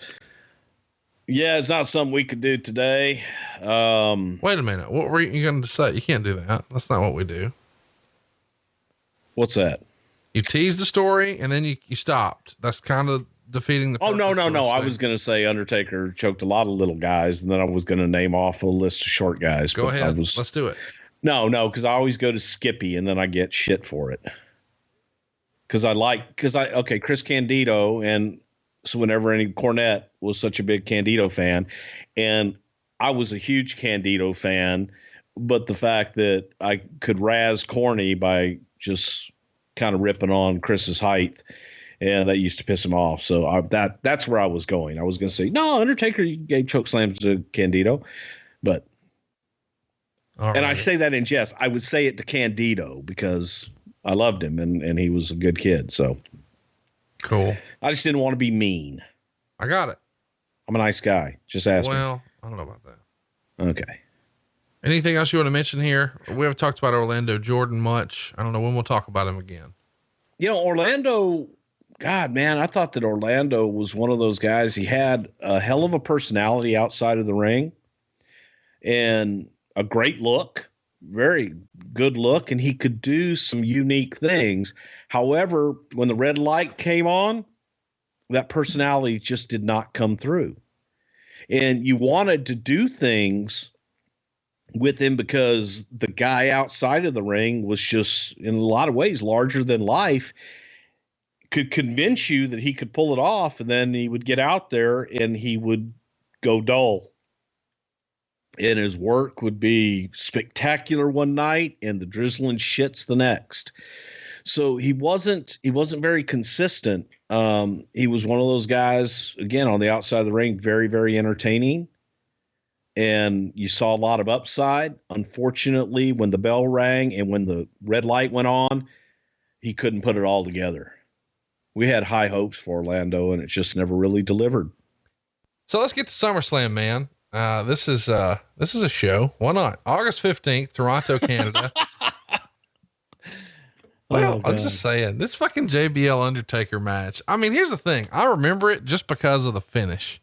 Yeah, it's not something we could do today. Wait a minute. What were you going to say? You can't do that. That's not what we do. What's that? You teased the story and then you stopped. That's kind of defeating the. Oh, no. I was going to say Undertaker choked a lot of little guys, and then I was going to name off a list of short guys. Go ahead. Let's do it. No, because I always go to Skippy and then I get shit for it. Chris Candido, and so whenever Cornette was such a big Candido fan, and I was a huge Candido fan, but the fact that I could razz Corny by just kind of ripping on Chris's height, and that used to piss him off. So that's where I was going. I was going to say, no, Undertaker gave choke slams to Candido, but, and I say that in jest. I would say it to Candido because I loved him and he was a good kid. So cool. I just didn't want to be mean. I got it. I'm a nice guy. Just ask me. Well, I don't know about that. Okay. Anything else you want to mention here? We haven't talked about Orlando Jordan much. I don't know when we'll talk about him again. Orlando, God, man, I thought that Orlando was one of those guys. He had a hell of a personality outside of the ring and a great look, very good look, and he could do some unique things. However, when the red light came on, that personality just did not come through. And you wanted to do things with him because the guy outside of the ring was just, in a lot of ways, larger than life, could convince you that he could pull it off, and then he would get out there and he would go dull. And his work would be spectacular one night and the drizzling shits the next. So he wasn't very consistent. He was one of those guys, again, on the outside of the ring, very, very entertaining. And you saw a lot of upside. Unfortunately, when the bell rang and when the red light went on, he couldn't put it all together. We had high hopes for Orlando, and it just never really delivered. So let's get to SummerSlam, man. This is a show. Why not? August 15th, Toronto, Canada. Well, I'm just saying, this fucking JBL Undertaker match. I mean, here's the thing. I remember it just because of the finish.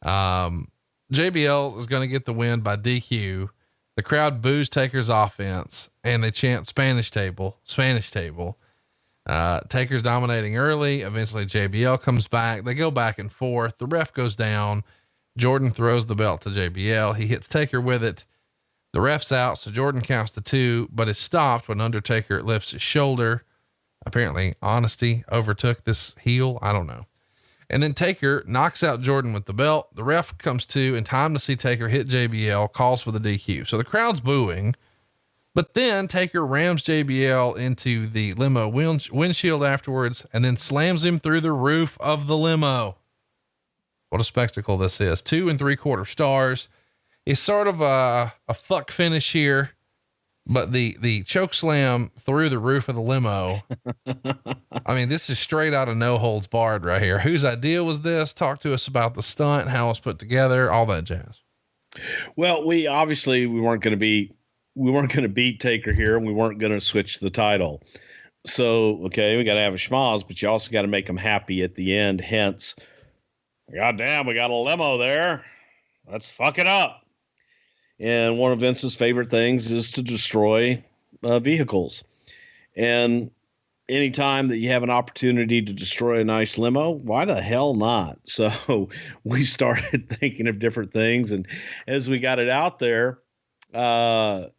JBL is going to get the win by DQ. The crowd boos Taker's offense and they chant Spanish table. Taker's dominating early. Eventually JBL comes back. They go back and forth. The ref goes down. Jordan throws the belt to JBL. He hits Taker with it. The ref's out. So Jordan counts to 2, but it's stopped when Undertaker lifts his shoulder. Apparently honesty overtook this heel. I don't know. And then Taker knocks out Jordan with the belt. The ref comes to in time to see Taker hit JBL, calls for the DQ. So the crowd's booing, but then Taker rams JBL into the limo windshield afterwards and then slams him through the roof of the limo. What a spectacle this is. 2 3/4 stars. It's sort of a fuck finish here, but the choke slam through the roof of the limo. I mean, this is straight out of No Holds Barred right here. Whose idea was this? Talk to us about the stunt, how it was put together, all that jazz. Well, we weren't going to beat Taker here, and we weren't going to switch the title. So, okay, we got to have a schmoz, but you also got to make them happy at the end. Hence, goddamn, we got a limo there. Let's fuck it up. And one of Vince's favorite things is to destroy vehicles. And anytime that you have an opportunity to destroy a nice limo, why the hell not? So we started thinking of different things. And as we got it out there, the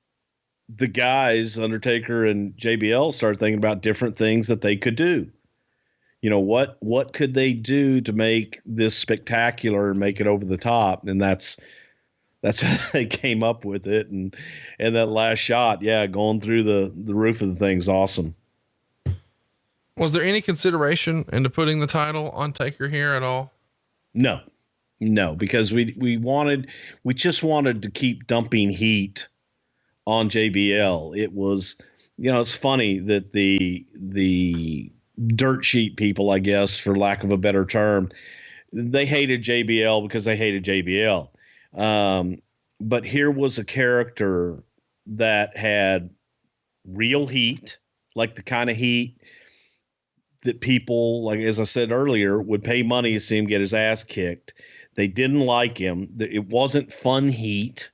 guys, Undertaker and JBL, started thinking about different things that they could do. what could they do to make this spectacular and make it over the top? And that's how they came up with it. And that last shot, going through the roof of the thing's awesome. Was there any consideration into putting the title on Taker here at all? No, because we just wanted to keep dumping heat on JBL. It was, it's funny that the dirt sheet people, I guess, for lack of a better term, they hated JBL because they hated JBL. But here was a character that had real heat, like the kind of heat that people, like, as I said earlier, would pay money to see him get his ass kicked. They didn't like him. It wasn't fun heat.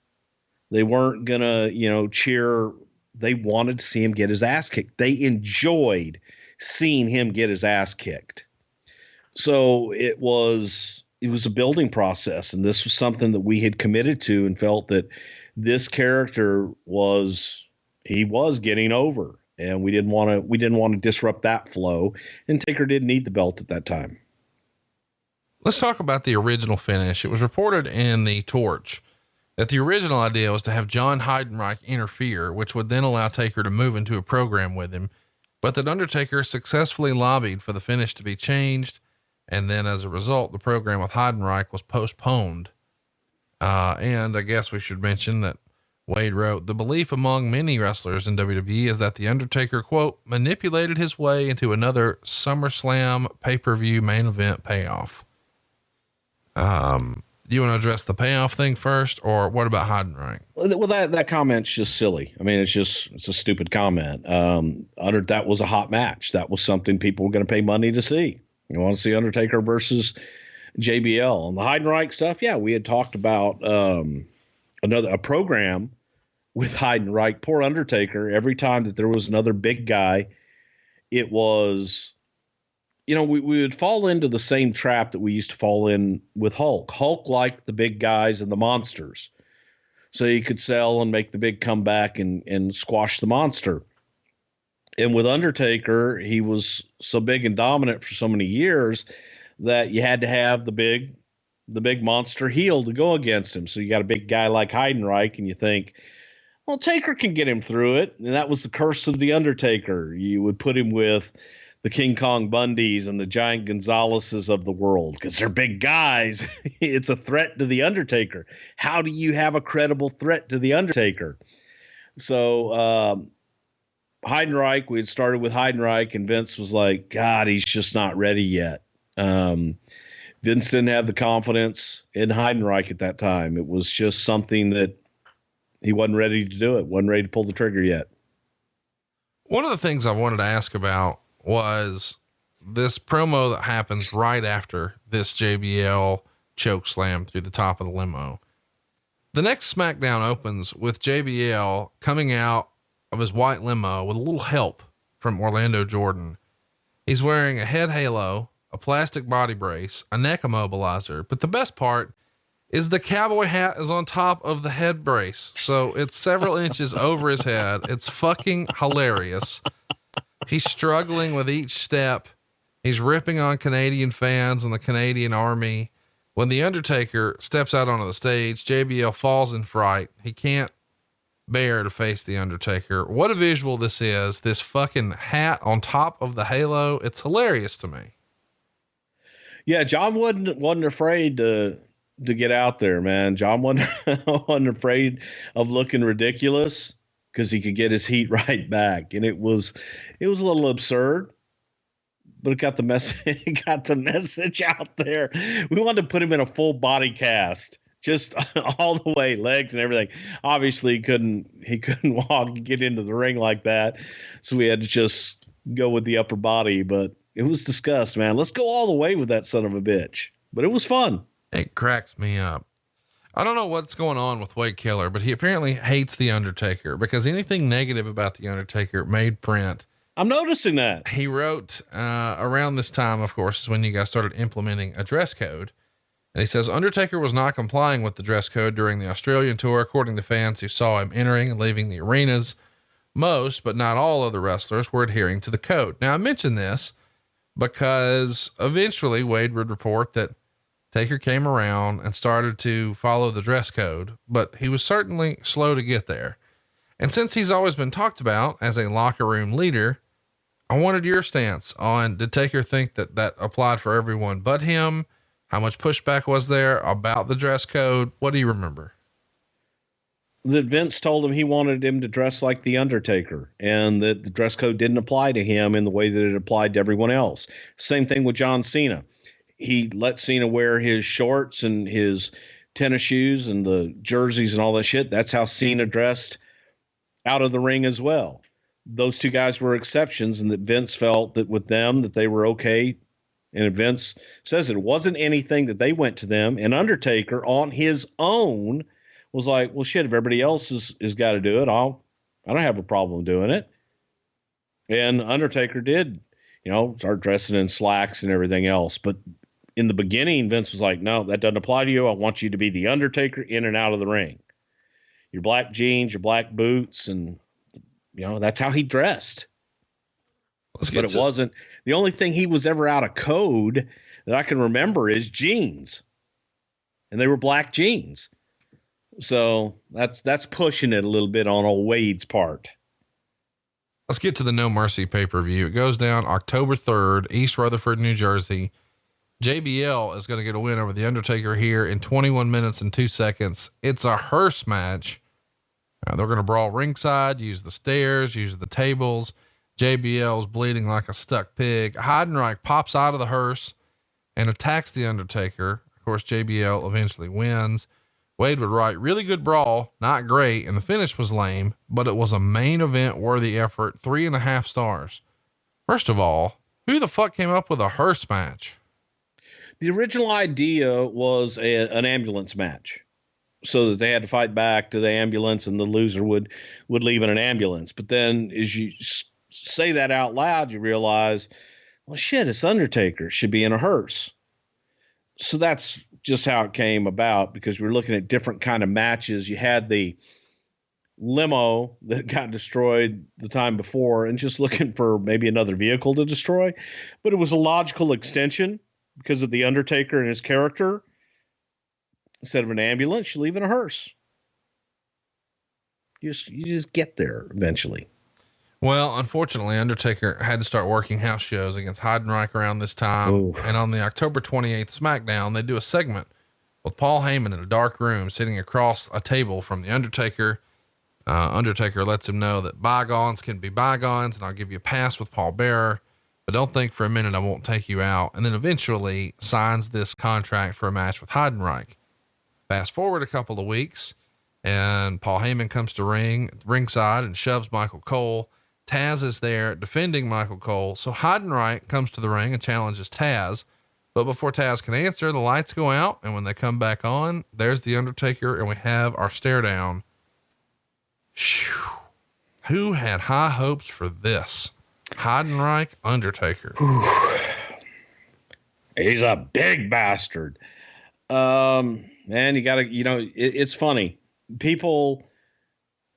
They weren't gonna, cheer. They wanted to see him get his ass kicked. They enjoyed seeing him get his ass kicked. So it was a building process, and this was something that we had committed to and felt that this character was getting over, and we didn't want to disrupt that flow, and Taker didn't need the belt at that time. Let's talk about the original finish. It was reported in the Torch that the original idea was to have John Heidenreich interfere, which would then allow Taker to move into a program with him, but that Undertaker successfully lobbied for the finish to be changed. And then as a result, the program with Heidenreich was postponed. And I guess we should mention that Wade wrote, the belief among many wrestlers in WWE is that the Undertaker, quote, manipulated his way into another SummerSlam pay-per-view main event payoff. Do you want to address the payoff thing first, or what about Heidenreich? Well, that comment's just silly. I mean, it's a stupid comment. That was a hot match. That was something people were going to pay money to see. You want to see Undertaker versus JBL. And the Heidenreich stuff, we had talked about a program with Heidenreich. Poor Undertaker, every time that there was another big guy, it was, we would fall into the same trap that we used to fall in with Hulk. Hulk liked the big guys and the monsters, so he could sell and make the big comeback and squash the monster. And with Undertaker, he was so big and dominant for so many years that you had to have the big monster heel to go against him. So you got a big guy like Heidenreich, and you think, well, Taker can get him through it. And that was the curse of the Undertaker. You would put him with the King Kong Bundys and the Giant Gonzaleses of the world because they're big guys. It's a threat to the Undertaker. How do you have a credible threat to the Undertaker? So, Heidenreich, we had started with Heidenreich, and Vince was like, God, he's just not ready yet. Vince didn't have the confidence in Heidenreich at that time. It was just something that he wasn't ready to do it. Wasn't ready to pull the trigger yet. One of the things I wanted to ask about was this promo that happens right after this JBL choke slam through the top of the limo. The next SmackDown opens with JBL coming out of his white limo with a little help from Orlando Jordan. He's wearing a head halo, a plastic body brace, a neck immobilizer, but the best part is the cowboy hat is on top of the head brace. So it's several inches over his head. It's fucking hilarious. He's struggling with each step. He's ripping on Canadian fans and the Canadian Army. When the Undertaker steps out onto the stage, JBL falls in fright. He can't bear to face the Undertaker. What a visual this is. This fucking hat on top of the halo. It's hilarious to me. Yeah. John wasn't afraid to get out there, man. John wasn't afraid of looking ridiculous because he could get his heat right back. And it was a little absurd, but it got the message out there. We wanted to put him in a full body cast, just all the way, legs and everything. Obviously he couldn't walk and get into the ring like that. So we had to just go with the upper body, but it was discussed, man. Let's go all the way with that son of a bitch. But it was fun. It cracks me up. I don't know what's going on with Wade Keller, but he apparently hates the Undertaker because anything negative about the Undertaker made print. I'm noticing that. He wrote, around this time, of course, is when you guys started implementing a dress code. And he says, Undertaker was not complying with the dress code during the Australian tour, according to fans who saw him entering and leaving the arenas. Most, but not all of the wrestlers were adhering to the code. Now I mentioned this because eventually Wade would report that Taker came around and started to follow the dress code, but he was certainly slow to get there. And since he's always been talked about as a locker room leader, I wanted your stance on, did Taker think that that applied for everyone but him? How much pushback was there about the dress code? What do you remember? That Vince told him he wanted him to dress like the Undertaker, and that the dress code didn't apply to him in the way that it applied to everyone else. Same thing with John Cena. He let Cena wear his shorts and his tennis shoes and the jerseys and all that shit. That's how Cena dressed out of the ring as well. Those two guys were exceptions, and that Vince felt that with them that they were okay. And Vince says it wasn't anything that they went to them, and Undertaker on his own was like, well, shit, if everybody else is got to do it, I don't have a problem doing it. And Undertaker did, start dressing in slacks and everything else. But in the beginning, Vince was like, no, that doesn't apply to you. I want you to be the Undertaker in and out of the ring. Your black jeans, your black boots, and, that's how he dressed. But it wasn't, the only thing he was ever out of code that I can remember is jeans. And they were black jeans. So that's pushing it a little bit on old Wade's part. Let's get to the No Mercy pay-per-view. It goes down October 3rd, East Rutherford, New Jersey. JBL is going to get a win over the Undertaker here in 21 minutes and 2 seconds. It's a hearse match. They're going to brawl ringside, use the stairs, use the tables. JBL's bleeding like a stuck pig. Heidenreich pops out of the hearse and attacks the Undertaker. Of course, JBL eventually wins. Wade would write, really good brawl, not great, and the finish was lame, but it was a main event worthy effort, 3.5 stars. First of all, who the fuck came up with a hearse match? The original idea was an ambulance match, so that they had to fight back to the ambulance and the loser would leave in an ambulance. But then as you say that out loud, you realize, well, shit, it's Undertaker, should be in a hearse. So that's just how it came about, because we were looking at different kind of matches. You had the limo that got destroyed the time before and just looking for maybe another vehicle to destroy, but it was a logical extension because of the Undertaker and his character. Instead of an ambulance, you leave in a hearse. You just get there eventually. Well, unfortunately, Undertaker had to start working house shows against Heidenreich around this time. Ooh. And on the October 28th Smackdown, they do a segment with Paul Heyman in a dark room sitting across a table from the Undertaker. Undertaker lets him know that bygones can be bygones, and I'll give you a pass with Paul Bearer, but don't think for a minute I won't take you out. And then eventually signs this contract for a match with Heidenreich. Fast forward a couple of weeks, and Paul Heyman comes to ringside and shoves Michael Cole. Taz is there defending Michael Cole. So Heidenreich comes to the ring and challenges Taz. But before Taz can answer, the lights go out. And when they come back on, there's the Undertaker, and we have our stare down. Whew. Who had high hopes for this? Heidenreich, Undertaker. He's a big bastard. Man, you gotta, it's funny. People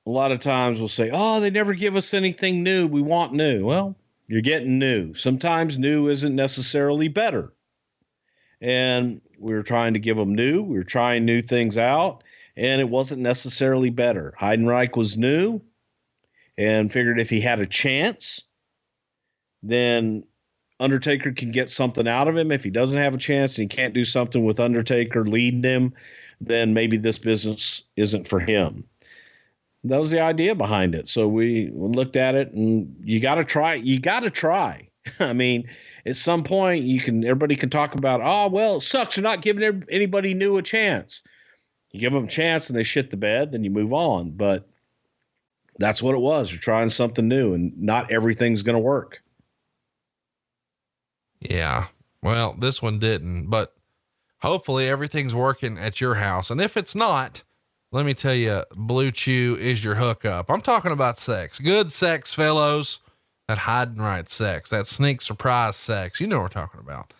a lot of times will say, oh, they never give us anything new. We want new. Well, you're getting new. Sometimes new isn't necessarily better. And we were trying to give them new. We were trying new things out, and it wasn't necessarily better. Heidenreich was new and figured if he had a chance, then Undertaker can get something out of him. If he doesn't have a chance and he can't do something with Undertaker leading him, then maybe this business isn't for him. That was the idea behind it. So we looked at it, and you got to try. You got to try. I mean, at some point everybody can talk about, oh, well, it sucks. You're not giving anybody new a chance. You give them a chance and they shit the bed, then you move on. But that's what it was. You're trying something new, and not everything's going to work. Yeah. Well, this one didn't, but hopefully everything's working at your house. And if it's not, let me tell you, Blue Chew is your hookup. I'm talking about sex, good sex, fellows. That Heidenreich sex, that sneak surprise sex. You know what we're talking about.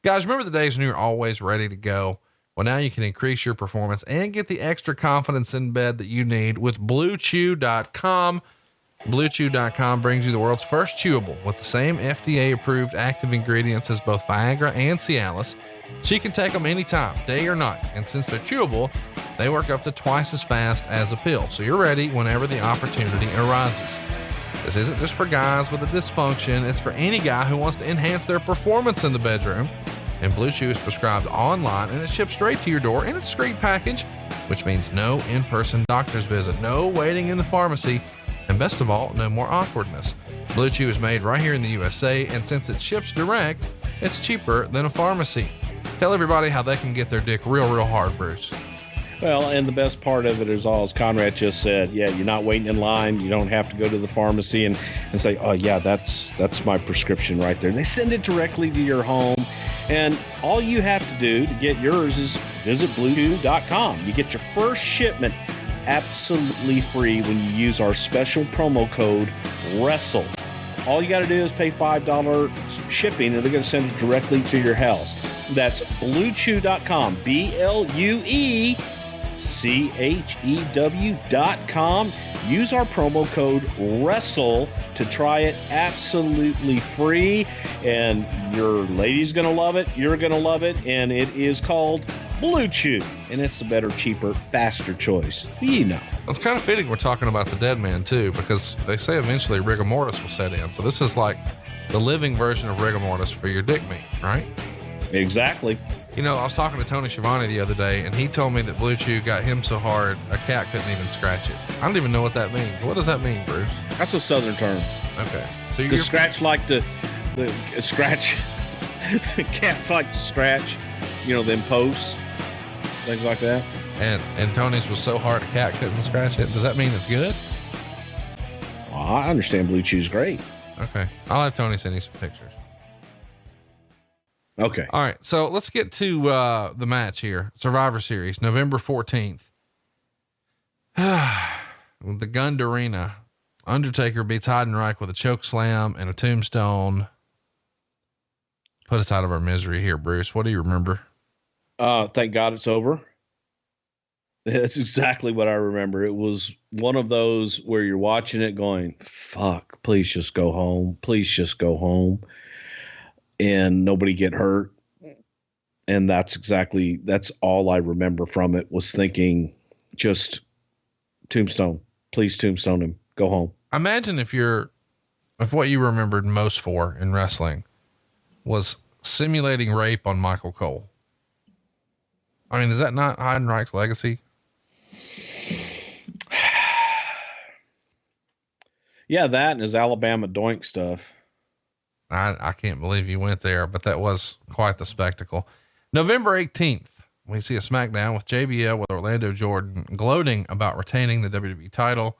Guys, remember the days when you were always ready to go? Well, now you can increase your performance and get the extra confidence in bed that you need with BlueChew.com. BlueChew.com brings you the world's first chewable with the same FDA-approved active ingredients as both Viagra and Cialis, so you can take them anytime, day or night. And since they're chewable, they work up to twice as fast as a pill, so you're ready whenever the opportunity arises. This isn't just for guys with a dysfunction, it's for any guy who wants to enhance their performance in the bedroom. And Blue Chew is prescribed online and it's shipped straight to your door in a discreet package, which means no in-person doctor's visit, no waiting in the pharmacy, and best of all, no more awkwardness. Blue Chew is made right here in the USA, and since it ships direct, it's cheaper than a pharmacy. Tell everybody how they can get their dick real hard, Bruce. Well, and the best part of it is all, as Conrad just said, yeah, you're not waiting in line. You don't have to go to the pharmacy and say, oh yeah, that's my prescription right there. They send it directly to your home. And all you have to do to get yours is visit bluechew.com. You get your first shipment absolutely free when you use our special promo code Wrestle. All you got to do is pay $5 shipping, and they're going to send it directly to your house. That's bluechew.com, BLUECHEW.com. Use our promo code Wrestle to try it absolutely free, and your lady's going to love it. You're going to love it, and it is called Blue Chew, and it's the better, cheaper, faster choice. You know. It's kind of fitting we're talking about the Deadman too, because they say eventually rigor mortis will set in. So this is like the living version of rigor mortis for your dick meat, right? Exactly. You know, I was talking to Tony Schiavone the other day, and he told me that Blue Chew got him so hard a cat couldn't even scratch it. I don't even know what that means. What does that mean, Bruce? That's a Southern term. Okay. So the scratch like the scratch. Cats like to scratch, them posts, things like that. And Tony's was so hard a cat couldn't scratch it. Does that mean it's good? Well, I understand Blue Chew's great. Okay. I'll have Tony send you some pictures. Okay. All right. So let's get to the match here. Survivor Series, November 14th. The Gund Arena. Undertaker beats Heidenreich with a choke slam and a tombstone. Put us out of our misery here, Bruce. What do you remember? Thank God it's over. That's exactly what I remember. It was one of those where you're watching it going, fuck, please just go home. Please just go home. And nobody get hurt. And that's all I remember from it, was thinking, just tombstone, please tombstone him, go home. Imagine if what you remembered most for in wrestling was simulating rape on Michael Cole. I mean, is that not Heidenreich's legacy? Yeah, that and his Alabama doink stuff. I can't believe you went there, but that was quite the spectacle. November 18th, we see a Smackdown with JBL with Orlando Jordan gloating about retaining the WWE title.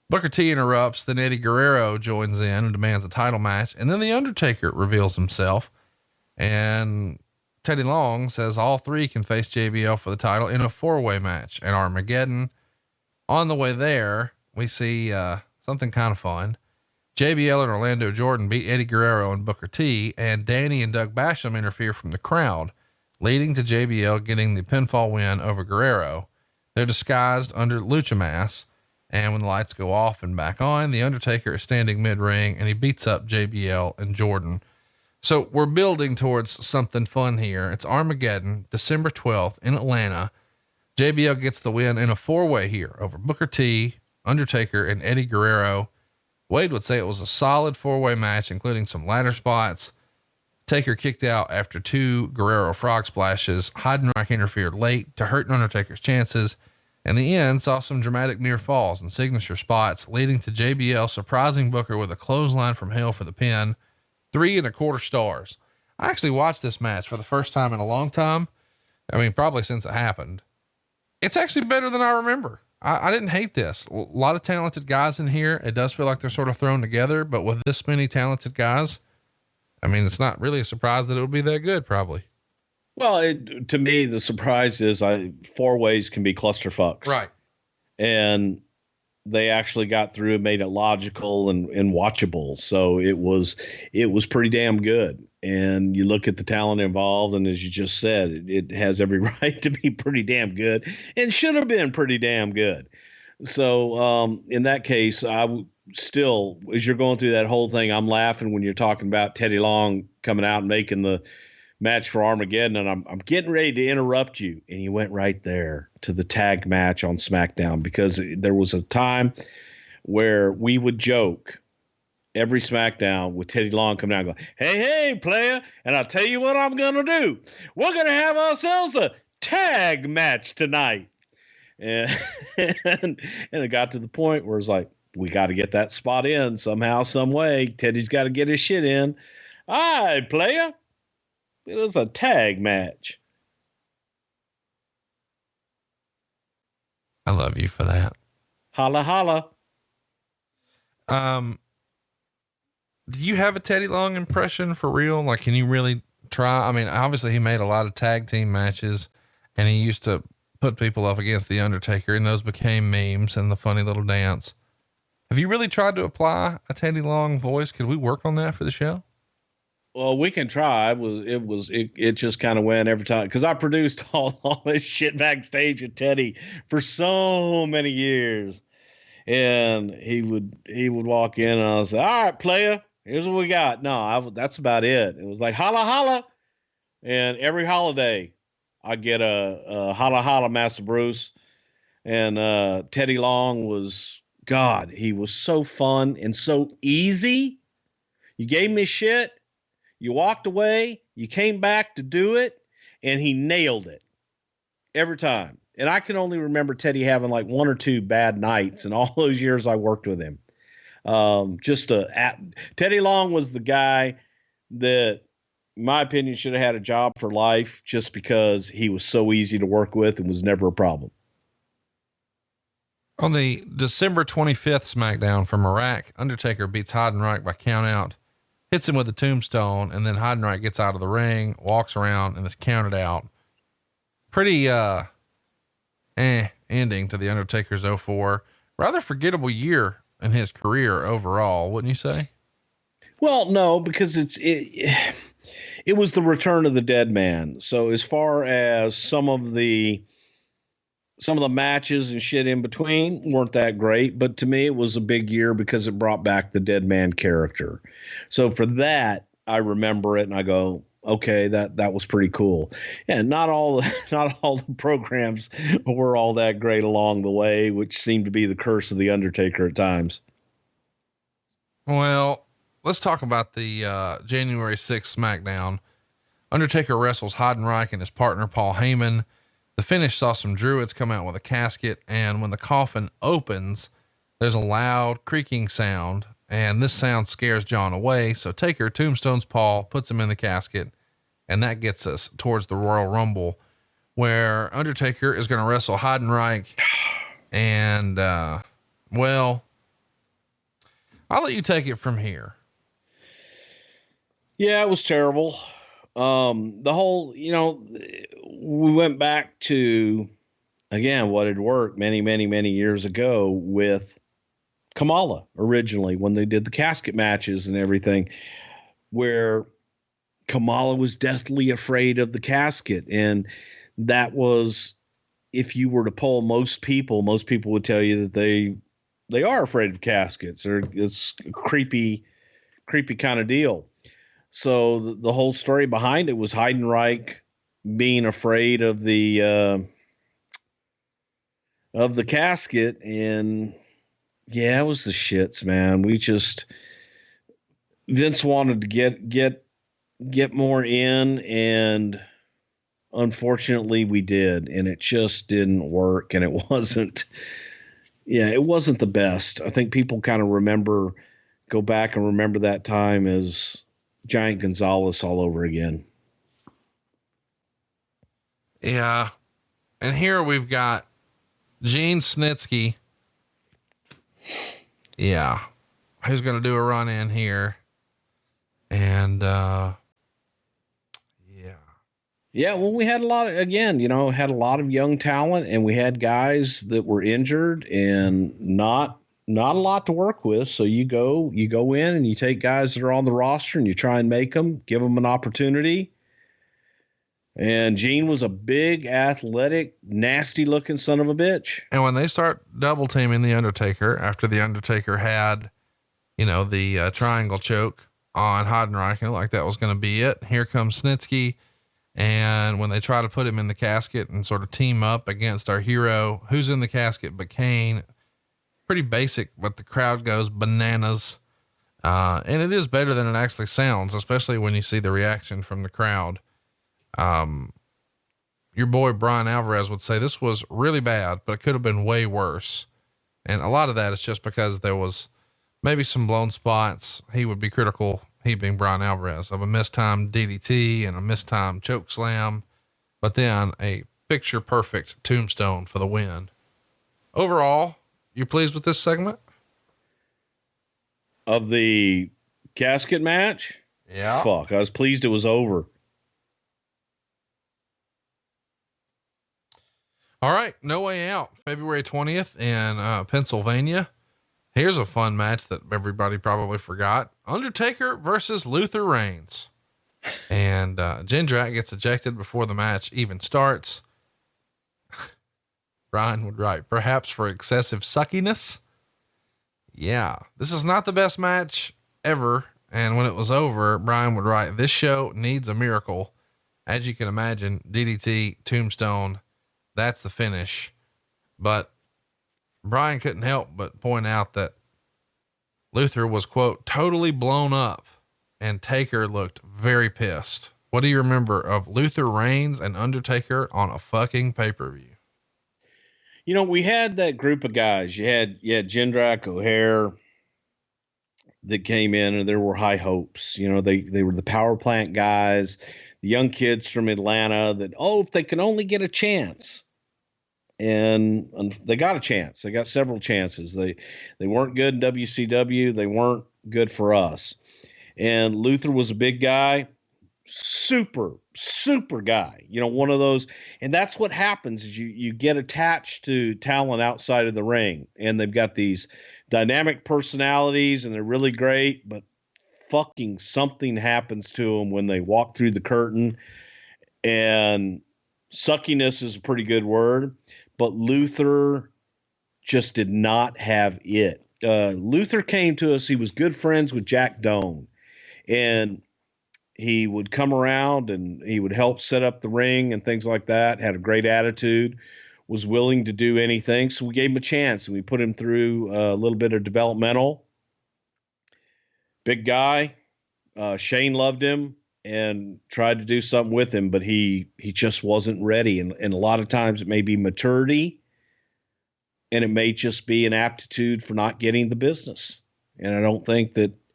Booker T interrupts, then Eddie Guerrero joins in and demands a title match. And then the Undertaker reveals himself, and Teddy Long says all three can face JBL for the title in a 4-way match at Armageddon. On the way there, we see, something kind of fun. JBL and Orlando Jordan beat Eddie Guerrero and Booker T, and Danny and Doug Basham interfere from the crowd, leading to JBL getting the pinfall win over Guerrero. They're disguised under lucha masks, and when the lights go off and back on, the Undertaker is standing mid-ring and he beats up JBL and Jordan. So we're building towards something fun here. It's Armageddon, December 12th in Atlanta. JBL gets the win in a 4-way here over Booker T, Undertaker, and Eddie Guerrero. Wade would say it was a solid 4-way match, including some ladder spots. Taker kicked out after 2 Guerrero frog splashes. Heidenreich interfered late to hurt Undertaker's chances, and the end saw some dramatic near falls and signature spots, leading to JBL surprising Booker with a clothesline from hell for the pin. 3 1/4 stars. I actually watched this match for the first time in a long time. I mean, probably since it happened. It's actually better than I remember. I didn't hate this. A lot of talented guys in here. It does feel like they're sort of thrown together, but with this many talented guys, I mean, it's not really a surprise that it would be that good, probably. Well, to me, the surprise is 4 ways can be clusterfucks. Right. And they actually got through and made it logical and watchable. So it was pretty damn good. And you look at the talent involved, and as you just said, it has every right to be pretty damn good and should have been pretty damn good. So in that case, still, as you're going through that whole thing, I'm laughing when you're talking about Teddy Long coming out and making the match for Armageddon, and I'm getting ready to interrupt you, and you went right there to the tag match on SmackDown, because there was a time where we would joke every SmackDown with Teddy Long coming out and going, hey, player, and I'll tell you what I'm going to do. We're going to have ourselves a tag match tonight. And it got to the point where it's like, we got to get that spot in somehow, some way. Teddy's got to get his shit in. All right, player. It was a tag match. I love you for that. Holla, holla. Do you have a Teddy Long impression for real? Like, can you really try? I mean, obviously he made a lot of tag team matches, and he used to put people up against the Undertaker, and those became memes and the funny little dance. Have you really tried to apply a Teddy Long voice? Could we work on that for the show? Well, we can try. It just kind of went every time, because I produced all this shit backstage with Teddy for so many years, and he would walk in and I was like, all right, player, here's what we got. No, that's about it. It was like, holla, holla. And every holiday I get a holla, holla, Master Bruce. And Teddy Long was, God, he was so fun and so easy. You gave me shit. You walked away, you came back to do it, and he nailed it every time. And I can only remember Teddy having like one or two bad nights in all those years I worked with him. Teddy Long was the guy that, in my opinion, should have had a job for life, just because he was so easy to work with and was never a problem. On the December 25th SmackDown from Iraq, Undertaker beats Heidenreich by count out, hits him with a tombstone, and then Heidenreich gets out of the ring, walks around, and is counted out. Pretty ending to the Undertaker's 04. Rather forgettable year in his career overall, wouldn't you say? Well, no, because it was the return of the Deadman. So as far as some of the matches and shit in between weren't that great, but to me it was a big year because it brought back the Deadman character. So for that, I remember it and I go, okay, that was pretty cool. And not all the programs were all that great along the way, which seemed to be the curse of the Undertaker at times. Well, let's talk about the January 6th SmackDown. Undertaker wrestles Heidenreich and his partner Paul Heyman. The finish saw some Druids come out with a casket, and when the coffin opens, there's a loud creaking sound, and this sound scares John away. So Taker tombstones Paul, puts him in the casket, and that gets us towards the Royal Rumble, where Undertaker is going to wrestle Heidenreich. And, well, I'll let you take it from here. Yeah, it was terrible. The whole, we went back to, again, what had worked many, many, many years ago with Kamala originally, when they did the casket matches and everything, where Kamala was deathly afraid of the casket. And that was, if you were to poll most people would tell you that they are afraid of caskets, or it's a creepy kind of deal. So the whole story behind it was Heidenreich being afraid of the casket. And yeah, it was the shits, man. Vince wanted to get more in, and unfortunately we did, and it just didn't work. And it wasn't the best. I think people kind of go back and remember that time as Giant Gonzalez all over again. Yeah. And here we've got Gene Snitzke. Yeah. Who's going to do a run in here. And, yeah. Well, we had a lot of young talent, and we had guys that were injured and not a lot to work with. So you go in and you take guys that are on the roster and you try and make them, give them an opportunity. And Gene was a big, athletic, nasty-looking son of a bitch. And when they start double teaming the Undertaker after the Undertaker had, the triangle choke on Heidenreich, like that was going to be it. Here comes Snitzke. And when they try to put him in the casket and sort of team up against our hero, who's in the casket but Kane, pretty basic, but the crowd goes bananas. And it is better than it actually sounds, especially when you see the reaction from the crowd. Your boy Brian Alvarez would say this was really bad, but it could have been way worse. And a lot of that is just because there was maybe some blown spots. He would be critical, he being Brian Alvarez, of a mistimed DDT and a mistimed choke slam, but then a picture perfect tombstone for the win. Overall, you pleased with this segment of the casket match? Yeah. Fuck. I was pleased it was over. All right. No Way Out, February 20th in Pennsylvania. Here's a fun match that everybody probably forgot. Undertaker versus Luther Reigns. And Jindrak gets ejected before the match even starts. Brian would write, perhaps for excessive suckiness. Yeah, this is not the best match ever. And when it was over, Brian would write, this show needs a miracle. As you can imagine, DDT, tombstone, that's the finish. But Brian couldn't help but point out that Luther was, quote, totally blown up, and Taker looked very pissed. What do you remember of Luther Reigns and Undertaker on a fucking pay-per-view? We had that group of guys. You had Jindrak, O'Hare that came in, and there were high hopes. They were the power plant guys, the young kids from Atlanta that, if they can only get a chance. And they got a chance. They got several chances. They weren't good in WCW. They weren't good for us. And Luther was a big guy, super guy, one of those. And that's what happens is you get attached to talent outside of the ring, and they've got these dynamic personalities and they're really great, but fucking something happens to them when they walk through the curtain. And suckiness is a pretty good word, but Luther just did not have it. Luther came to us. He was good friends with Jack Doan, and he would come around and he would help set up the ring and things like that. Had a great attitude, was willing to do anything. So we gave him a chance, and we put him through a little bit of developmental. Big guy. Shane loved him and tried to do something with him, but he just wasn't ready. And a lot of times it may be maturity, and it may just be an aptitude for not getting the business. And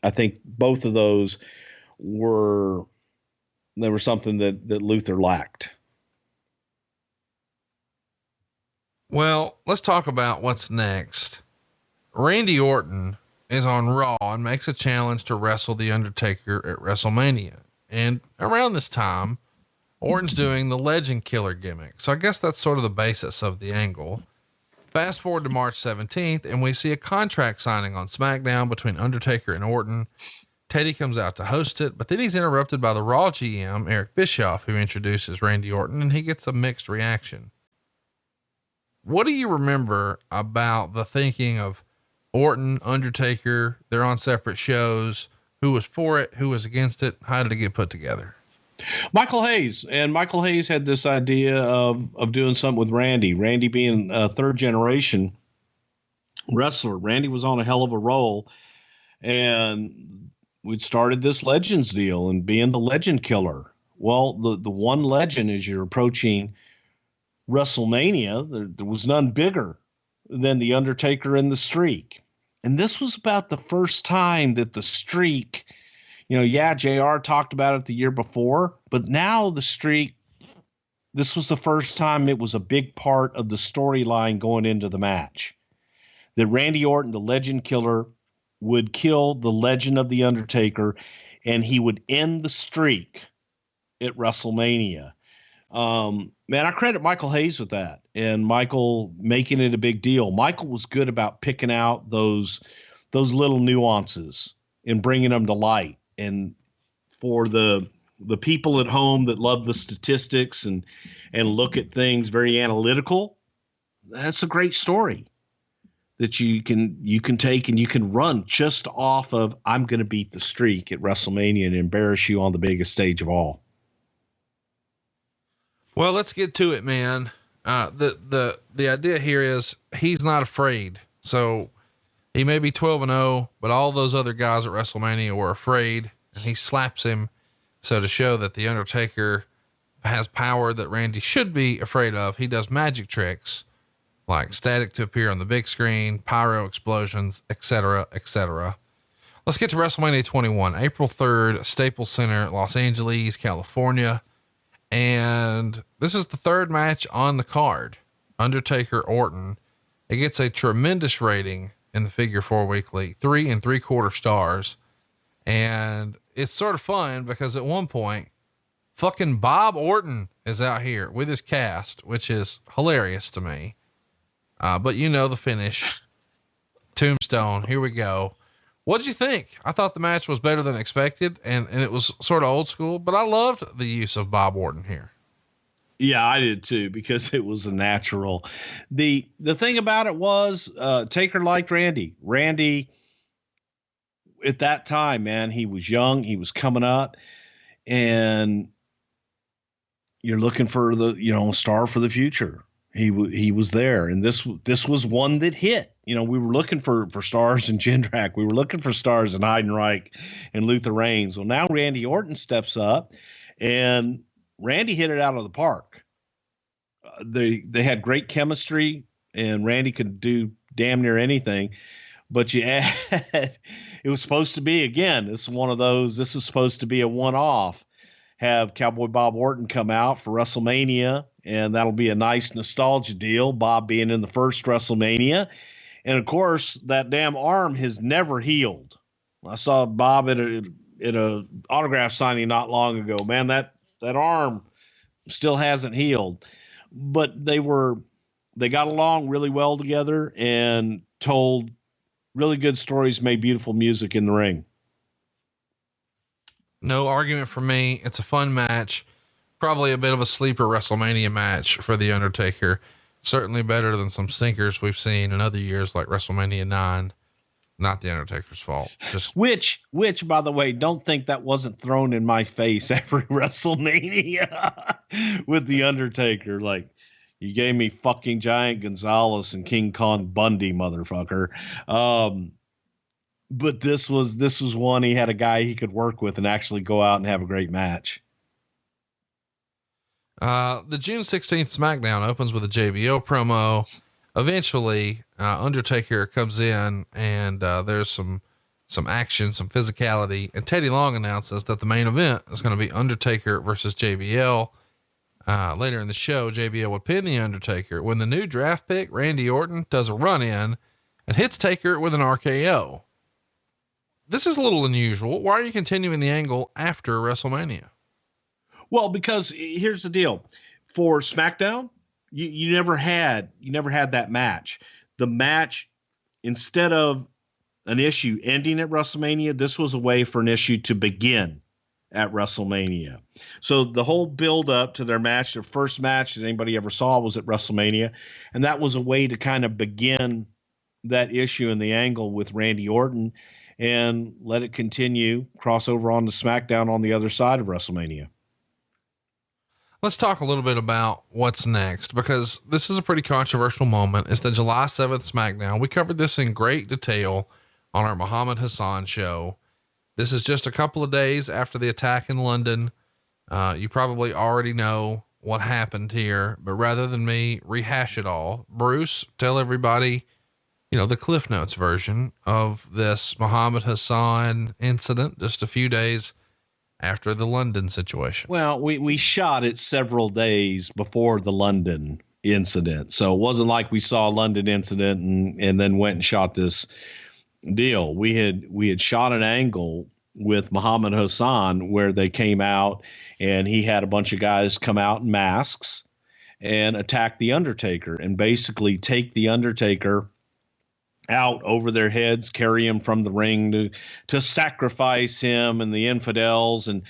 I think both of those were something that Luther lacked. Well, let's talk about what's next. Randy Orton is on Raw and makes a challenge to wrestle The Undertaker at WrestleMania. And around this time, Orton's doing the Legend Killer gimmick. So I guess that's sort of the basis of the angle. Fast forward to March 17th, and we see a contract signing on SmackDown between Undertaker and Orton. Teddy comes out to host it, but then he's interrupted by the Raw GM, Eric Bischoff, who introduces Randy Orton, and he gets a mixed reaction. What do you remember about the thinking of Orton, Undertaker? They're on separate shows. Who was for it? Who was against it? How did it get put together? Michael Hayes had this idea of doing something with Randy. Randy being a third generation wrestler. Randy was on a hell of a roll, and we'd started this Legends deal and being the Legend Killer. Well, the one legend as you're approaching WrestleMania, there was none bigger than the Undertaker and the Streak. And this was about the first time that the Streak, JR talked about it the year before, but now the Streak, this was the first time it was a big part of the storyline going into the match. That Randy Orton, the Legend Killer, would kill the legend of the Undertaker, and he would end the streak at WrestleMania. Man, I credit Michael Hayes with that, and Michael making it a big deal. Michael was good about picking out those little nuances and bringing them to light. And for the the people at home that love the statistics and look at things very analytical, that's a great story that you can take and you can run just off of, I'm going to beat the streak at WrestleMania and embarrass you on the biggest stage of all. Well, let's get to it, man. The idea here is he's not afraid. So he may be 12-0, but all those other guys at WrestleMania were afraid, and he slaps him. So to show that the Undertaker has power that Randy should be afraid of, he does magic tricks like static to appear on the big screen, pyro explosions, etc., etc. Let's get to WrestleMania 21, April 3rd, Staples Center, Los Angeles, California. And this is the third match on the card, Undertaker Orton. It gets a tremendous rating in the Figure 4 Weekly, 3 3/4 stars. And it's sort of fun because at one point, fucking Bob Orton is out here with his cast, which is hilarious to me. But you know, the finish, Tombstone, here we go. What'd you think? I thought the match was better than expected, and it was sort of old school, but I loved the use of Bob Orton here. Yeah, I did too, because it was a natural. The thing about it was, Taker liked Randy. Randy, at that time, man, he was young, he was coming up, and you're looking for the, star for the future. He was there, and this was one that hit. We were looking for stars in Jindrak. We were looking for stars in Heidenreich and Luther Reigns. Well, now Randy Orton steps up, and Randy hit it out of the park. They had great chemistry, and Randy could do damn near anything. But it was supposed to be, again, this is one of those. This is supposed to be a one-off. Have Cowboy Bob Orton come out for WrestleMania, and that'll be a nice nostalgia deal, Bob being in the first WrestleMania. And of course, that damn arm has never healed. I saw Bob at a autograph signing not long ago. Man, that arm still hasn't healed. But they got along really well together and told really good stories, made beautiful music in the ring. No argument for me. It's a fun match. Probably a bit of a sleeper WrestleMania match for The Undertaker. Certainly better than some stinkers we've seen in other years, like WrestleMania 9. Not The Undertaker's fault. Just which, by the way, don't think that wasn't thrown in my face every WrestleMania with The Undertaker. Like, you gave me fucking Giant Gonzalez and King Kong Bundy, motherfucker. But this was one he had a guy he could work with and actually go out and have a great match. The June 16th Smackdown opens with a JBL promo. Eventually, Undertaker comes in and, there's some action, some physicality, and Teddy Long announces that the main event is going to be Undertaker versus JBL. Later in the show, JBL would pin the Undertaker when the new draft pick, Randy Orton, does a run in and hits Taker with an RKO. This is a little unusual. Why are you continuing the angle after WrestleMania? Well, because here's the deal. For SmackDown, you never had that match. The match, instead of an issue ending at WrestleMania, this was a way for an issue to begin at WrestleMania. So the whole build up to their match, their first match that anybody ever saw, was at WrestleMania. And that was a way to kind of begin that issue and the angle with Randy Orton and let it continue, cross over on to SmackDown on the other side of WrestleMania. Let's talk a little bit about what's next, because this is a pretty controversial moment. It's the July 7th Smackdown. We covered this in great detail on our Muhammad Hassan show. This is just a couple of days after the attack in London. You probably already know what happened here, but rather than me rehash it all, Bruce, tell everybody, the Cliff Notes version of this Muhammad Hassan incident just a few days after the London situation. Well, we shot it several days before the London incident. So it wasn't like we saw a London incident and then went and shot this deal. We had shot an angle with Muhammad Hassan where they came out and he had a bunch of guys come out in masks and attack the Undertaker and basically take the Undertaker out over their heads, carry him from the ring to sacrifice him and the infidels. And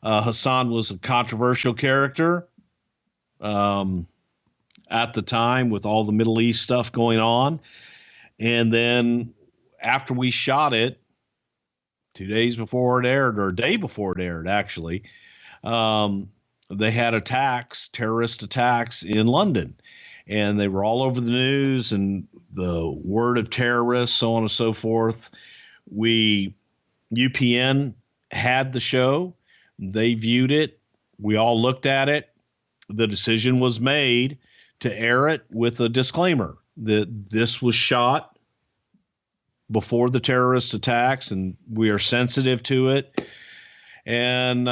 Hassan was a controversial character at the time with all the Middle East stuff going on. And then after we shot it, 2 days before it aired, or a day before it aired, actually, they had terrorist attacks in London. And they were all over the news and the word of terrorists, so on and so forth. UPN had the show. They viewed it. We all looked at it. The decision was made to air it with a disclaimer that this was shot before the terrorist attacks and we are sensitive to it. And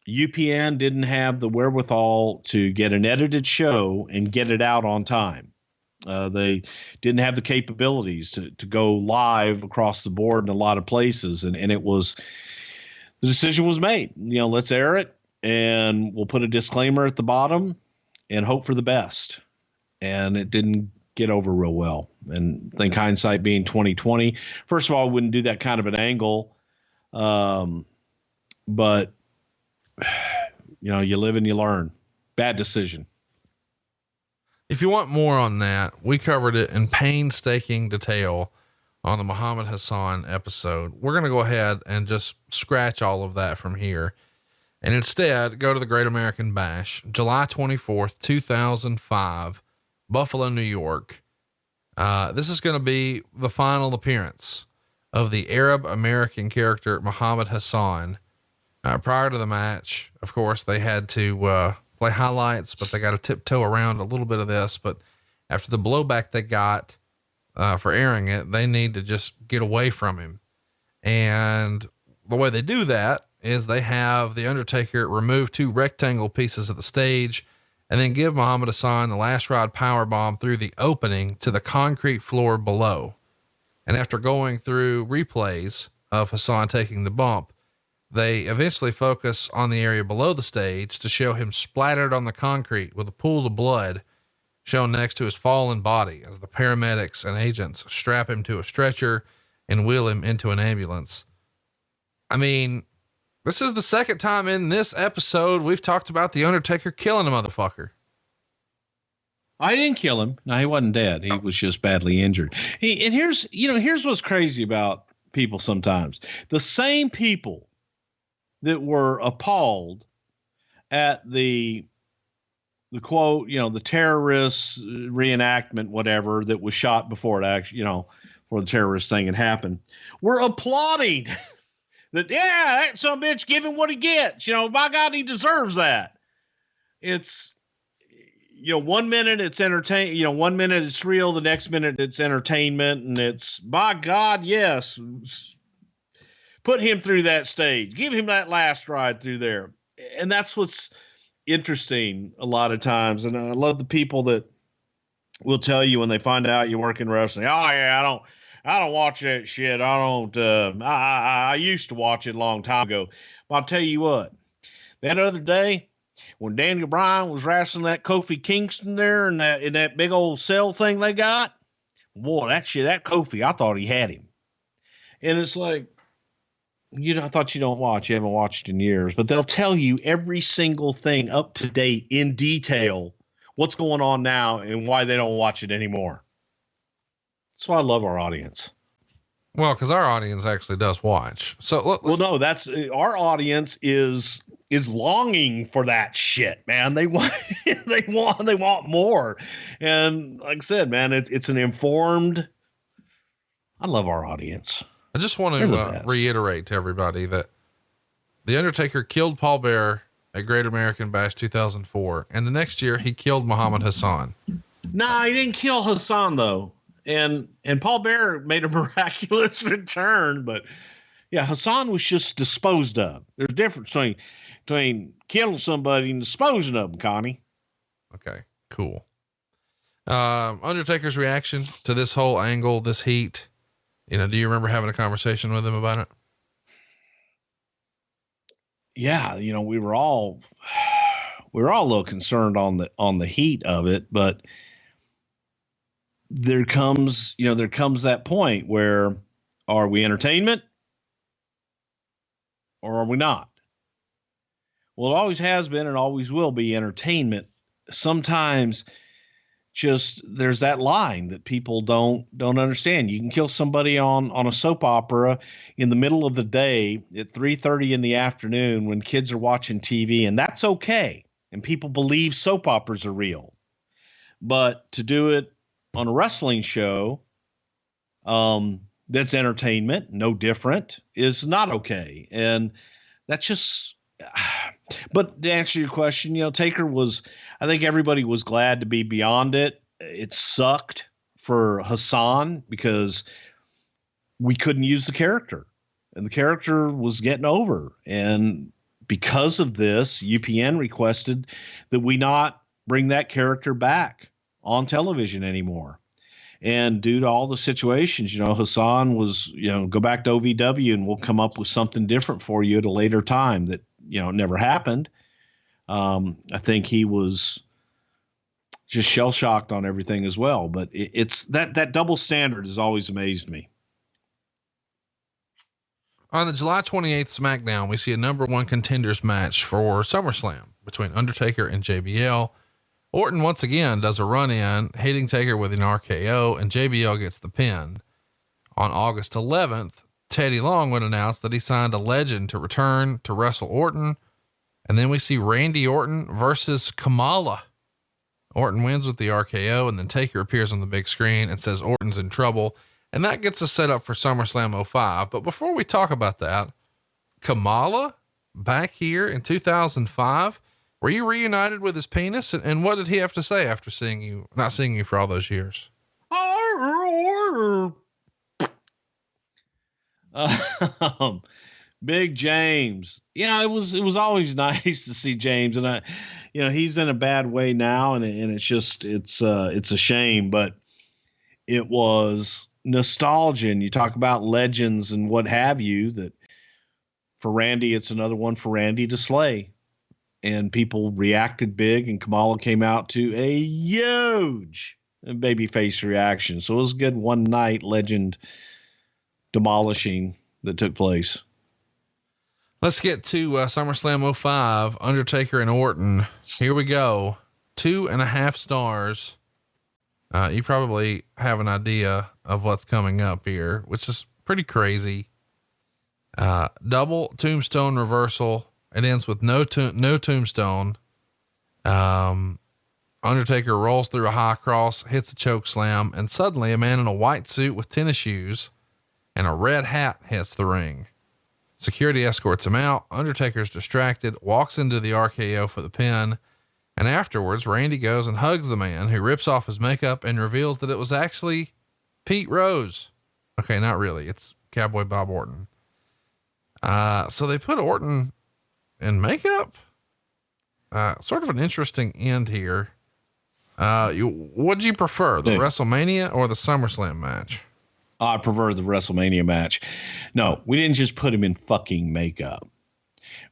UPN didn't have the wherewithal to get an edited show and get it out on time. They didn't have the capabilities to go live across the board in a lot of places. And the decision was made, let's air it and we'll put a disclaimer at the bottom and hope for the best. And it didn't get over real well. And I think hindsight being 2020, first of all, I wouldn't do that kind of an angle. But you live and you learn. Bad decision. If you want more on that, we covered it in painstaking detail on the Muhammad Hassan episode. We're going to go ahead and just scratch all of that from here and instead go to the Great American Bash, July 24th, 2005, Buffalo, New York. This is going to be the final appearance of the Arab American character, Muhammad Hassan. Prior to the match, of course, they had to play highlights, but they got to tiptoe around a little bit of this. But after the blowback they got for airing it, they need to just get away from him. And the way they do that is they have the Undertaker remove 2 rectangle pieces of the stage and then give Muhammad Hassan the last ride powerbomb through the opening to the concrete floor below. And after going through replays of Hassan taking the bump, they eventually focus on the area below the stage to show him splattered on the concrete with a pool of blood shown next to his fallen body as the paramedics and agents strap him to a stretcher and wheel him into an ambulance. I mean, this is the second time in this episode we've talked about the Undertaker killing a motherfucker. I didn't kill him. No, he wasn't dead. He was just badly injured. Here's what's crazy about people sometimes. The same people that were appalled at the quote, the terrorist reenactment, whatever, that was shot before it actually, before the terrorist thing had happened, were applauding that. Yeah, that some bitch, give him what he gets. By God, he deserves that. It's, 1 minute it's entertain, 1 minute it's real. The next minute it's entertainment, and it's, by God, yes, put him through that stage. Give him that last ride through there. And that's what's interesting a lot of times. And I love the people that will tell you when they find out you work in wrestling, oh yeah, I don't watch that shit. I used to watch it a long time ago. But I'll tell you what, that other day when Daniel Bryan was wrestling that Kofi Kingston there in that big old cell thing they got, boy, that Kofi, I thought he had him. And it's like, I thought you don't watch. You haven't watched in years, but they'll tell you every single thing up to date in detail, what's going on now and why they don't watch it anymore. That's why I love our audience. Well, because our audience actually does watch. So, no, that's our audience is longing for that shit, man. They want, they want more. And like I said, man, it's an informed. I love our audience. I just want to reiterate to everybody that the Undertaker killed Paul Bearer at Great American Bash 2004. And the next year he killed Muhammad Hassan. Nah, he didn't kill Hassan though. And Paul Bearer made a miraculous return, but yeah, Hassan was just disposed of. There's a difference between killing somebody and disposing of them, Connie. Okay, cool. Undertaker's reaction to this whole angle, this heat, do you remember having a conversation with him about it? Yeah. We were all a little concerned on the heat of it, but there comes that point where, are we entertainment or are we not? Well, it always has been and always will be entertainment. Sometimes just there's that line that people don't understand. You can kill somebody on a soap opera in the middle of the day at 3:30 in the afternoon when kids are watching TV, and that's okay. And people believe soap operas are real. But to do it on a wrestling show, that's entertainment, no different, is not okay. And that's just, but to answer your question, Taker I think everybody was glad to be beyond it. It sucked for Hassan because we couldn't use the character, and the character was getting over. And because of this, UPN requested that we not bring that character back on television anymore. And due to all the situations, Hassan was, go back to OVW and we'll come up with something different for you at a later time that, never happened. I think he was just shell shocked on everything as well. But it's that double standard has always amazed me. On the July 28th SmackDown, we see a number one contenders match for SummerSlam between Undertaker and JBL. Orton once again does a run in, hitting Taker with an RKO, and JBL gets the pin. On August 11th, Teddy Long would announce that he signed a legend to return to wrestle Orton. And then we see Randy Orton versus Kamala. Orton wins with the RKO, and then Taker appears on the big screen and says Orton's in trouble. And that gets us set up for SummerSlam 05. But before we talk about that, Kamala back here in 2005, were you reunited with his penis? And what did he have to say after not seeing you for all those years? Big James. It was always nice to see James, and he's in a bad way now, and it's just, it's a shame, but it was nostalgia. And you talk about legends and what have you, that for Randy, it's another one for Randy to slay. And people reacted big, and Kamala came out to a huge babyface reaction. So it was a good one night legend demolishing that took place. Let's get to SummerSlam 05, Undertaker and Orton. Here we go. 2.5 stars. You probably have an idea of what's coming up here, which is pretty crazy. Double tombstone reversal. It ends with no tombstone. Undertaker rolls through a high cross, hits a choke slam, and suddenly a man in a white suit with tennis shoes and a red hat hits the ring. Security escorts him out. Undertaker's distracted, walks into the RKO for the pin. And afterwards, Randy goes and hugs the man, who rips off his makeup and reveals that it was actually Pete Rose. Okay. Not really. It's Cowboy Bob Orton. So they put Orton in makeup. Sort of an interesting end here. What'd you prefer, the WrestleMania or the SummerSlam match? I prefer the WrestleMania match. No, we didn't just put him in fucking makeup.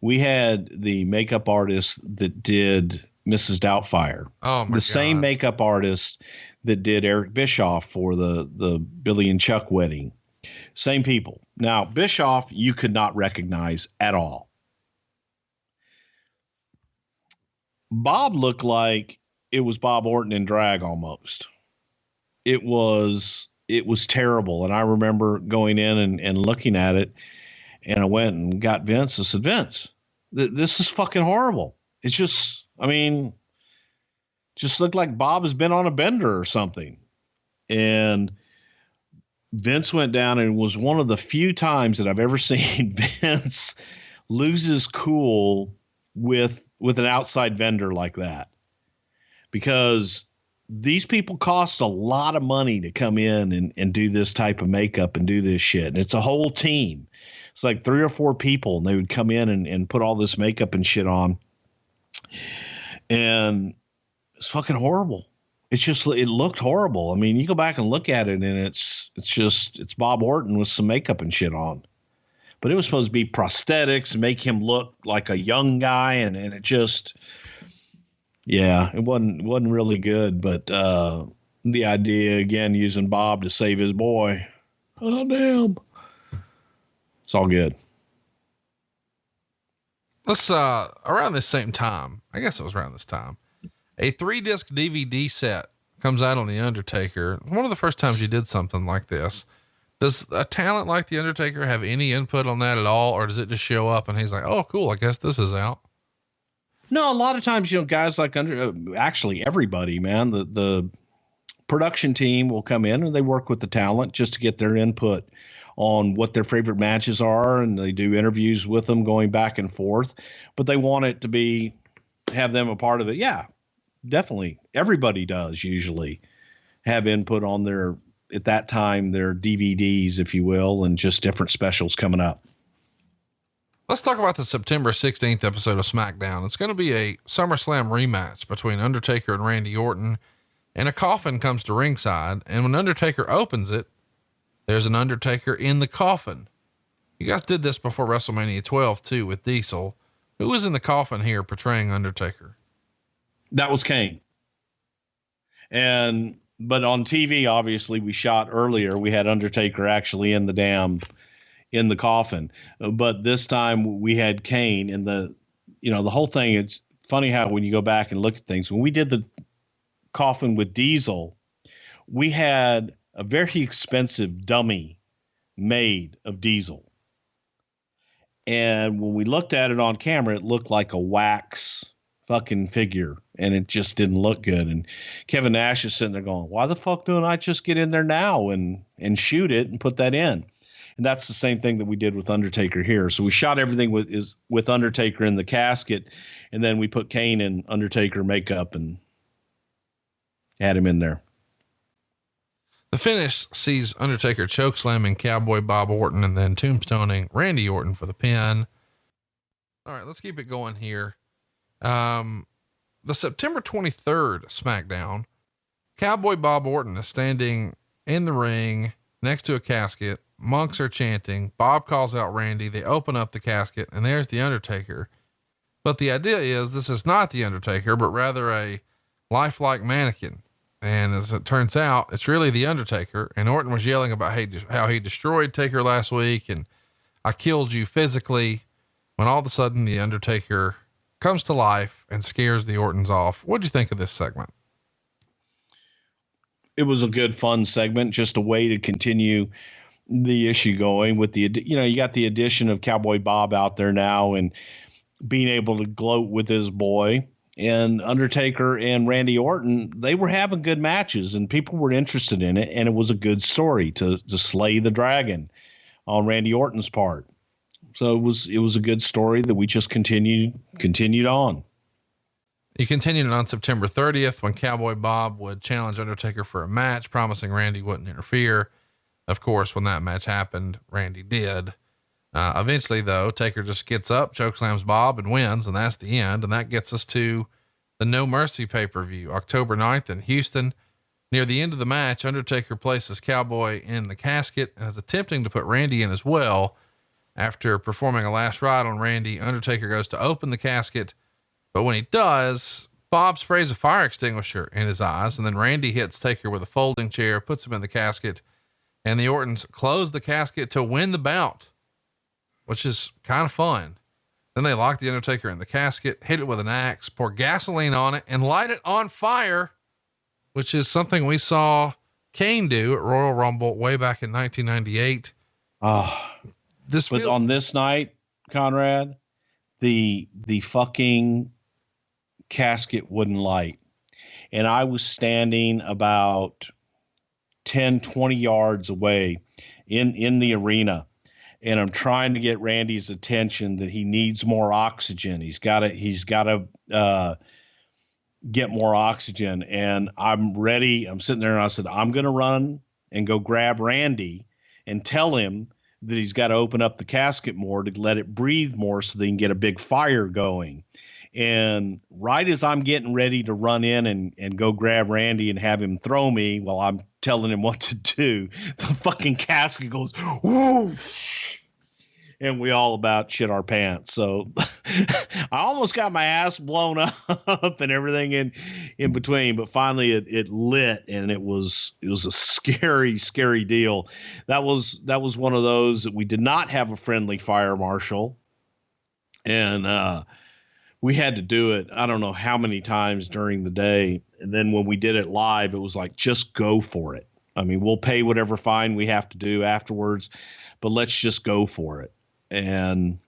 We had the makeup artist that did Mrs. Doubtfire. Oh my God. Same makeup artist that did Eric Bischoff for the Billy and Chuck wedding. Same people. Now, Bischoff, you could not recognize at all. Bob looked like it was Bob Orton in drag almost. It was terrible. And I remember going in and looking at it, and I went and got Vince and said, Vince, this is fucking horrible. It's just looked like Bob has been on a bender or something. And Vince went down, and it was one of the few times that I've ever seen Vince lose his cool with an outside vendor like that, because these people cost a lot of money to come in and do this type of makeup and do this shit. And it's a whole team. It's like 3 or 4 people, and they would come in and put all this makeup and shit on. And it's fucking horrible. It looked horrible. I mean, you go back and look at it, and it's Bob Orton with some makeup and shit on. But it was supposed to be prosthetics and make him look like a young guy. And it just, yeah, it wasn't really good. But the idea, again, using Bob to save his boy. Oh, damn. It's all good. Let's, around this same time, I guess it was around this time, a 3-disc DVD set comes out on The Undertaker. One of the first times you did something like this. Does a talent like The Undertaker have any input on that at all? Or does it just show up and he's like, oh, cool, I guess this is out? No, a lot of times, guys like actually everybody, man, the production team will come in and they work with the talent just to get their input on what their favorite matches are. And they do interviews with them going back and forth, but they want it to have them a part of it. Yeah, definitely. Everybody does usually have input on at that time, their DVDs, if you will, and just different specials coming up. Let's talk about the September 16th episode of Smackdown. It's going to be a SummerSlam rematch between Undertaker and Randy Orton, and a coffin comes to ringside. And when Undertaker opens it, there's an Undertaker in the coffin. You guys did this before WrestleMania 12 too, with Diesel. Who was in the coffin here portraying Undertaker? That was Kane. But on TV, obviously we shot earlier. We had Undertaker actually in the coffin, but this time we had Kane in the whole thing. It's funny how when you go back and look at things, when we did the coffin with Diesel, we had a very expensive dummy made of Diesel. And when we looked at it on camera, it looked like a wax fucking figure, and it just didn't look good. And Kevin Nash is sitting there going, why the fuck don't I just get in there now and shoot it and put that in? And that's the same thing that we did with Undertaker here. So we shot everything with Undertaker in the casket, and then we put Kane in Undertaker makeup and had him in there. The finish sees Undertaker chokeslamming Cowboy Bob Orton and then tombstoning Randy Orton for the pin. All right, let's keep it going here. The September 23rd Smackdown, Cowboy Bob Orton is standing in the ring next to a casket. Monks are chanting. Bob calls out Randy. They open up the casket and there's the Undertaker. But the idea is this is not the Undertaker, but rather a lifelike mannequin. And as it turns out, it's really the Undertaker. And Orton was yelling about how he destroyed Taker last week. And I killed you physically, when all of a sudden the Undertaker comes to life and scares the Ortons off. What'd you think of this segment? It was a good, fun segment, just a way to continue the issue going with you got the addition of Cowboy Bob out there now and being able to gloat with his boy. And Undertaker and Randy Orton, they were having good matches and people were interested in it. And it was a good story to slay the dragon on Randy Orton's part. So it was a good story that we just continued on. You continued it on September 30th when Cowboy Bob would challenge Undertaker for a match, promising Randy wouldn't interfere. Of course, when that match happened, Randy did. Eventually though, Taker just gets up, chokeslams Bob and wins. And that's the end. And that gets us to the No Mercy pay-per-view, October 9th in Houston. Near the end of the match, Undertaker places Cowboy in the casket and is attempting to put Randy in as well. After performing a last ride on Randy, Undertaker goes to open the casket, but when he does, Bob sprays a fire extinguisher in his eyes, and then Randy hits Taker with a folding chair, puts him in the casket, and the Ortons close the casket to win the bout, which is kind of fun. Then they lock the Undertaker in the casket, hit it with an axe, pour gasoline on it, and light it on fire, which is something we saw Kane do at Royal Rumble way back in 1998. On this night, Conrad, the fucking casket wouldn't light. And I was standing about 10, 20 yards away in the arena. And I'm trying to get Randy's attention that he needs more oxygen. He's got to get more oxygen. And I'm ready. I'm sitting there and I said, I'm going to run and go grab Randy and tell him that he's got to open up the casket more to let it breathe more so they can get a big fire going. And right as I'm getting ready to run in and go grab Randy and have him throw me while I'm telling him what to do, the fucking casket goes, whoosh, and we all about shit our pants. So I almost got my ass blown up and everything in between, but finally it lit, and it was a scary, scary deal. That was one of those that we did not have a friendly fire marshal. And we had to do it, I don't know how many times during the day. And then when we did it live, it was like, just go for it. I mean, we'll pay whatever fine we have to do afterwards, but let's just go for it. And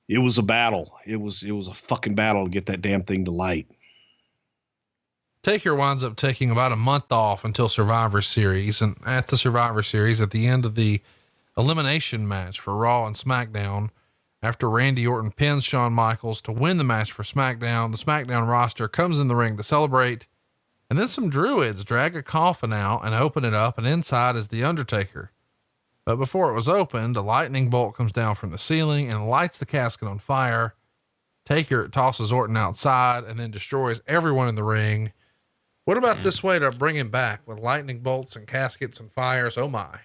it was a battle. It was a fucking battle to get that damn thing to light. Taker winds up taking about a month off until Survivor Series. And at the Survivor Series, at the end of the elimination match for Raw and SmackDown, after Randy Orton pins Shawn Michaels to win the match for SmackDown, the SmackDown roster comes in the ring to celebrate. And then some druids drag a coffin out and open it up, and inside is the Undertaker. But before it was opened, a lightning bolt comes down from the ceiling and lights the casket on fire. Taker tosses Orton outside and then destroys everyone in the ring. What about this way to bring him back with lightning bolts and caskets and fires? Oh my.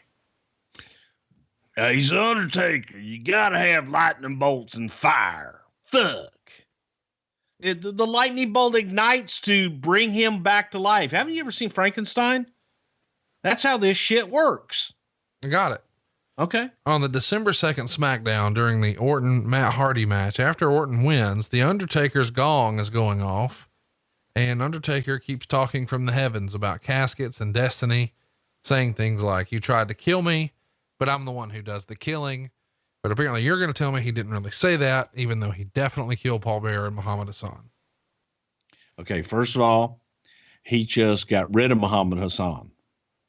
He's the Undertaker. You gotta have lightning bolts and fire. Fuck. The lightning bolt ignites to bring him back to life. Haven't you ever seen Frankenstein? That's how this shit works. I got it. Okay. On the December 2nd SmackDown during the Orton Matt Hardy match, after Orton wins, the Undertaker's gong is going off, and Undertaker keeps talking from the heavens about caskets and destiny, saying things like, "You tried to kill me, but I'm the one who does the killing." But apparently you're going to tell me he didn't really say that, even though he definitely killed Paul Bearer and Muhammad Hassan. Okay. First of all, he just got rid of Muhammad Hassan,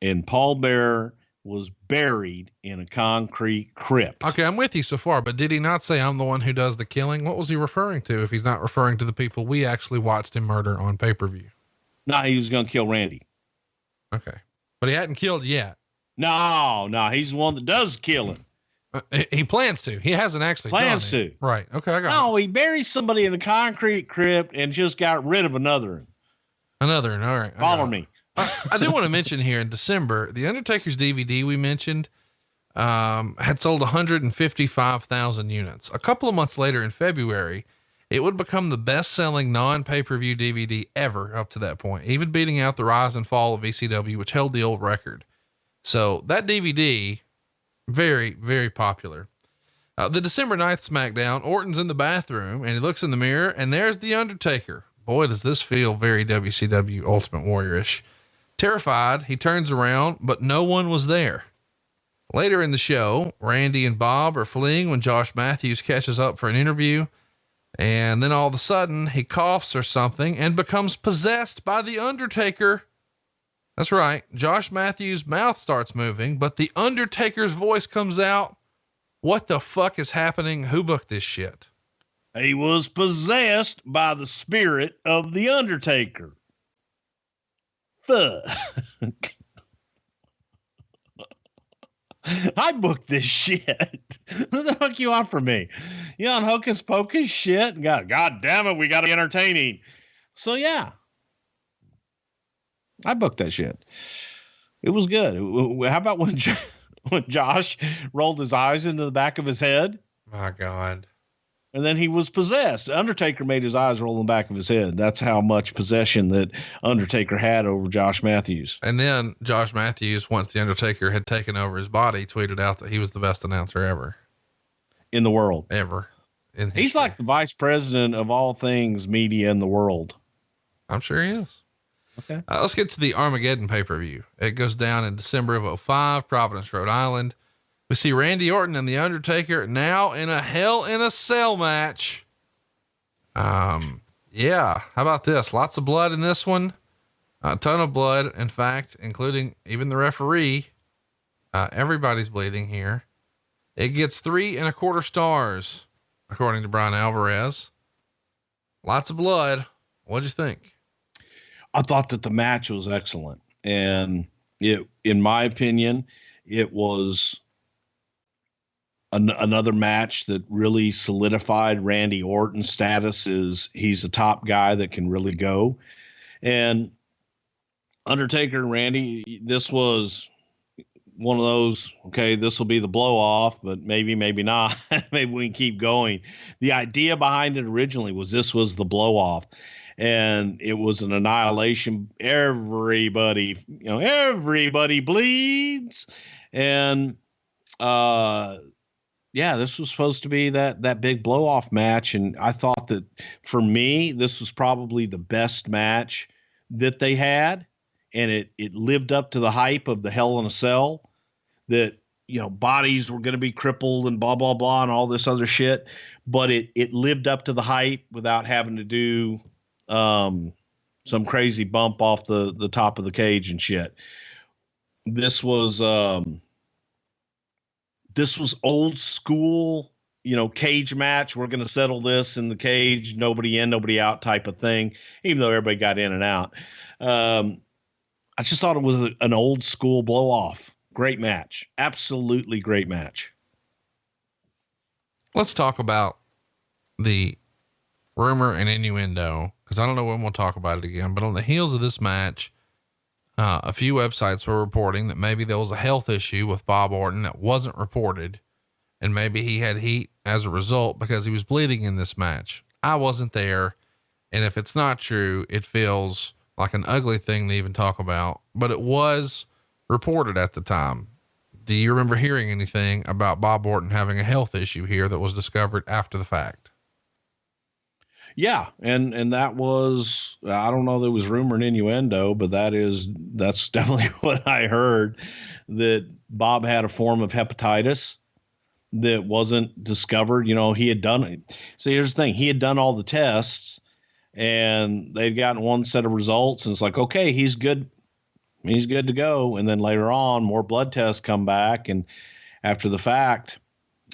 and Paul Bearer was buried in a concrete crypt. Okay. I'm with you so far, but did he not say I'm the one who does the killing? What was he referring to if he's not referring to the people we actually watched him murder on pay-per-view? No, he was going to kill Randy. Okay. But he hadn't killed yet. No, he's the one that does killing. He plans to. He hasn't actually Plans done it. to. Right. Okay. I got it. No, he buried somebody in a concrete crypt and just got rid of another. Another. All right. Follow me. I do want to mention here in December, the Undertaker's DVD we mentioned, had sold 155,000 units. A couple of months later in February, it would become the best selling non-pay-per-view DVD ever up to that point, even beating out the rise and fall of ECW, which held the old record. So that DVD, very, very popular. The December 9th SmackDown, Orton's in the bathroom and he looks in the mirror and there's the Undertaker. Boy, does this feel very WCW Ultimate Warrior-ish. Terrified, he turns around, but no one was there. Later in the show, Randy and Bob are fleeing when Josh Matthews catches up for an interview. And then all of a sudden he coughs or something and becomes possessed by the Undertaker. That's right. Josh Matthews' mouth starts moving, but the Undertaker's voice comes out. What the fuck is happening? Who booked this shit? He was possessed by the spirit of the Undertaker. Fuck. I booked this shit. What the fuck you want from me? You on hocus pocus shit? God damn it, we got to be entertaining. So yeah, I booked that shit. It was good. How about when Josh rolled his eyes into the back of his head? My God. And then he was possessed. Undertaker made his eyes roll in the back of his head. That's how much possession that Undertaker had over Josh Matthews. And then Josh Matthews, once the Undertaker had taken over his body, tweeted out that he was the best announcer ever. In the world. Ever. He's like the vice president of all things media in the world. I'm sure he is. Okay. Let's get to the Armageddon pay-per-view. It goes down in December of 2005, Providence, Rhode Island. We see Randy Orton and the Undertaker now in a Hell in a Cell match. Yeah. How about this? Lots of blood in this one. A ton of blood. In fact, including even the referee, everybody's bleeding here. It gets 3.25 stars, according to Brian Alvarez. Lots of blood. What'd you think? I thought that the match was excellent. And it, in my opinion, it was another match that really solidified Randy Orton's status as he's a top guy that can really go. And Undertaker and Randy, this was one of those, okay, this will be the blow off, but maybe not. Maybe we can keep going. The idea behind it originally was this was the blow off, and it was an annihilation. Everybody bleeds. And, yeah, this was supposed to be that big blow off match. And I thought that for me, this was probably the best match that they had. And it lived up to the hype of the Hell in a Cell, that, you know, bodies were going to be crippled and blah, blah, blah, and all this other shit. But it lived up to the hype without having to do some crazy bump off the top of the cage and shit. This was old school, you know, cage match. We're going to settle this in the cage, nobody in, nobody out type of thing, even though everybody got in and out. I just thought it was an old school blow off. Great match. Absolutely great match. Let's talk about the rumor and innuendo, because I don't know when we'll talk about it again, but on the heels of this match, a few websites were reporting that maybe there was a health issue with Bob Orton that wasn't reported, and maybe he had heat as a result because he was bleeding in this match. I wasn't there, and if it's not true, it feels like an ugly thing to even talk about, but it was reported at the time. Do you remember hearing anything about Bob Orton having a health issue here that was discovered after the fact? Yeah. And that was, I don't know, there was rumor and innuendo, but that's definitely what I heard, that Bob had a form of hepatitis that wasn't discovered. You know, he had done it. So here's the thing. He had done all the tests, and they'd gotten one set of results, and it's like, okay, he's good. He's good to go. And then later on, more blood tests come back. And after the fact,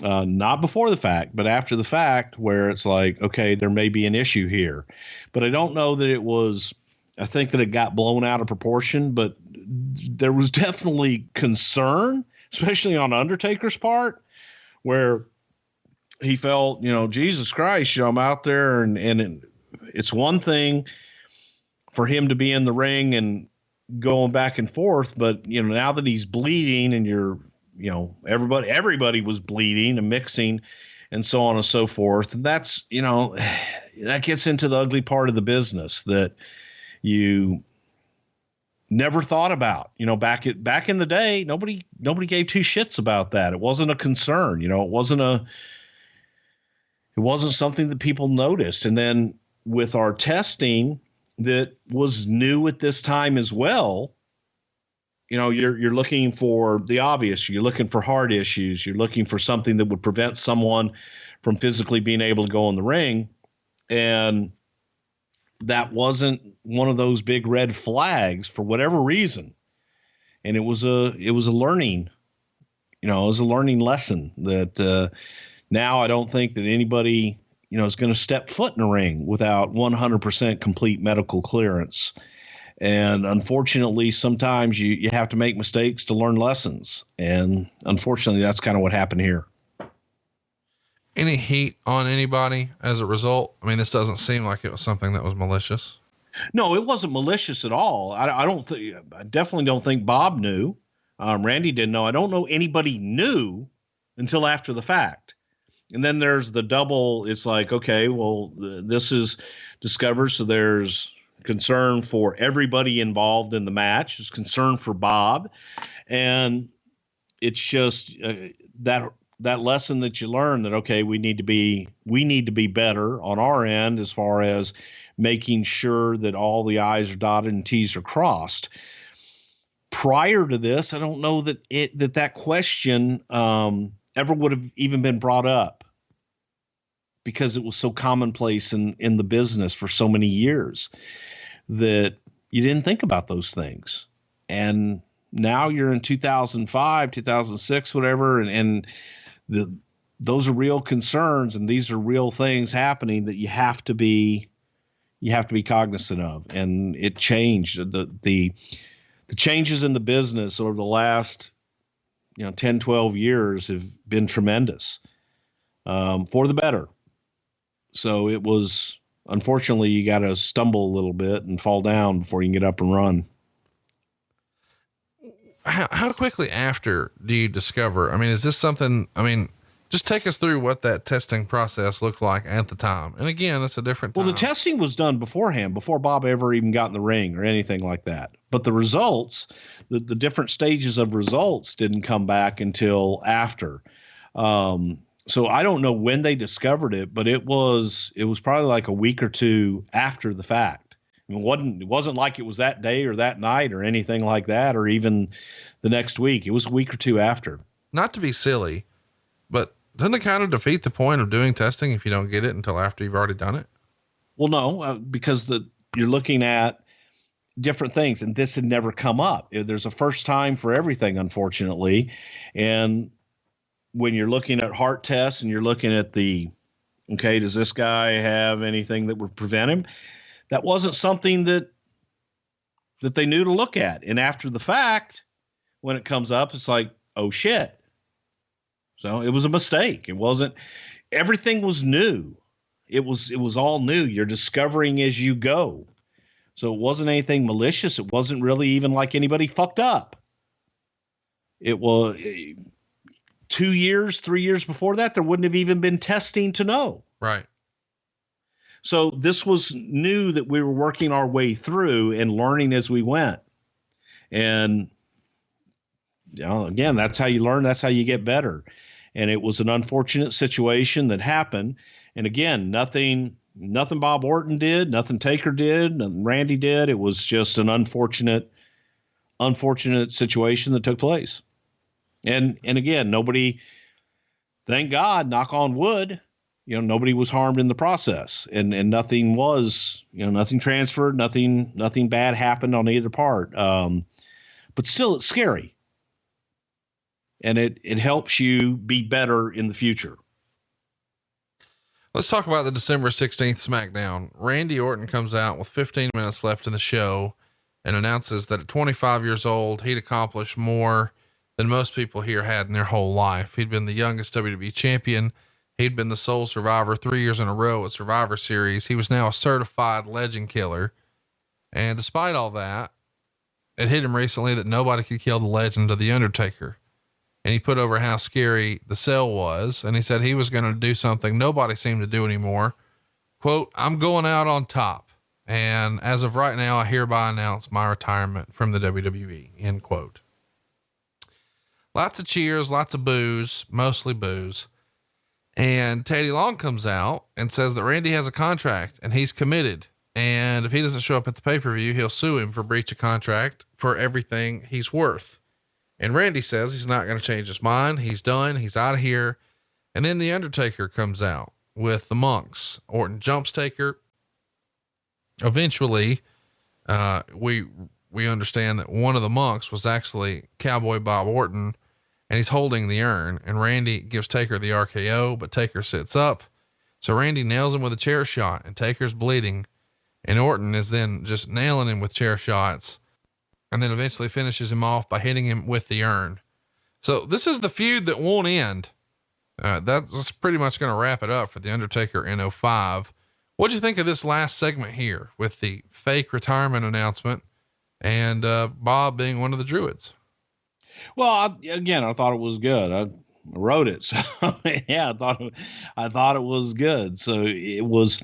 not before the fact, but after the fact, where it's like, okay, there may be an issue here, but I don't know that it was, I think that it got blown out of proportion, but there was definitely concern, especially on Undertaker's part, where he felt, you know, Jesus Christ, you know, I'm out there, and it's one thing for him to be in the ring and going back and forth, but, you know, now that he's bleeding and you're, you know, everybody was bleeding and mixing and so on and so forth. And that's, you know, that gets into the ugly part of the business that you never thought about. You know, back in the day, nobody gave two shits about that. It wasn't a concern, you know, it wasn't something that people noticed. And then with our testing that was new at this time as well, you know, you're looking for the obvious. You're looking for heart issues. You're looking for something that would prevent someone from physically being able to go in the ring. And that wasn't one of those big red flags for whatever reason. And it was a learning, you know, it was a learning lesson that now I don't think that anybody, you know, is going to step foot in a ring without 100% complete medical clearance. And unfortunately, sometimes you have to make mistakes to learn lessons. And unfortunately, that's kind of what happened here. Any heat on anybody as a result? I mean, this doesn't seem like it was something that was malicious. No, it wasn't malicious at all. I definitely don't think Bob knew. Randy didn't know. I don't know anybody knew until after the fact. And then there's the double. It's like, okay, well, this is discovered. So there's concern for everybody involved in the match. There's concern for Bob. And it's just that lesson that you learn that, okay, we need to be better on our end as far as making sure that all the I's are dotted and T's are crossed. Prior to this, I don't know that that question ever would have even been brought up, because it was so commonplace in the business for so many years that you didn't think about those things. And now you're in 2005, 2006, whatever. And those are real concerns, and these are real things happening that you have to be cognizant of. And it changed. The changes in the business over the last, 10, 12 years have been tremendous, for the better. So it was, unfortunately, you got to stumble a little bit and fall down before you can get up and run. How quickly after do you discover? I mean, is this something, just take us through what that testing process looked like at the time. And again, it's a different time. Well, the testing was done beforehand, before Bob ever even got in the ring or anything like that. But the results, the different stages of results didn't come back until after. So I don't know when they discovered it, but it was probably like a week or two after the fact. I mean, it wasn't like it was that day or that night or anything like that, or even the next week. It was a week or two after. Not to be silly, but doesn't it kind of defeat the point of doing testing if you don't get it until after you've already done it? Well, no, because you're looking at different things, and this had never come up. There's a first time for everything, unfortunately. And when you're looking at heart tests and you're looking at okay, does this guy have anything that would prevent him? That wasn't something that they knew to look at. And after the fact, when it comes up, it's like, oh shit. So it was a mistake. It wasn't, everything was new. It was all new. You're discovering as you go. So it wasn't anything malicious. It wasn't really even like anybody fucked up. It was 2 years, 3 years before that, there wouldn't have even been testing to know. Right. So this was new that we were working our way through and learning as we went. And, again, that's how you learn. That's how you get better. And it was an unfortunate situation that happened. And again, nothing Bob Orton did, nothing Taker did, nothing Randy did. It was just an unfortunate situation that took place. And again, nobody, thank God, knock on wood, nobody was harmed in the process, and nothing was, nothing transferred, nothing bad happened on either part. But still, it's scary, and it helps you be better in the future. Let's talk about the December 16th Smackdown. Randy Orton comes out with 15 minutes left in the show and announces that at 25 years old, he'd accomplished more than most people here had in their whole life. He'd been the youngest WWE champion. He'd been the sole survivor 3 years in a row at Survivor Series. He was now a certified legend killer. And despite all that, it hit him recently that nobody could kill the legend of the Undertaker. And he put over how scary the cell was. And he said he was going to do something nobody seemed to do anymore. Quote, "I'm going out on top. And as of right now, I hereby announce my retirement from the WWE," end quote. Lots of cheers, lots of boos, mostly boos. And Teddy Long comes out and says that Randy has a contract and he's committed. And if he doesn't show up at the pay-per-view, he'll sue him for breach of contract for everything he's worth. And Randy says he's not going to change his mind. He's done. He's out of here. And then the Undertaker comes out with the monks. Orton jumps Taker. Eventually, we understand that one of the monks was actually Cowboy Bob Orton, and he's holding the urn, and Randy gives Taker the RKO, but Taker sits up. So Randy nails him with a chair shot, and Taker's bleeding, and Orton is then just nailing him with chair shots, and then eventually finishes him off by hitting him with the urn. So this is the feud that won't end. That's pretty much going to wrap it up for the Undertaker in 05. What'd you think of this last segment here with the fake retirement announcement and Bob being one of the Druids? Well, I thought it was good. I wrote it. So yeah, I thought it was good. So it was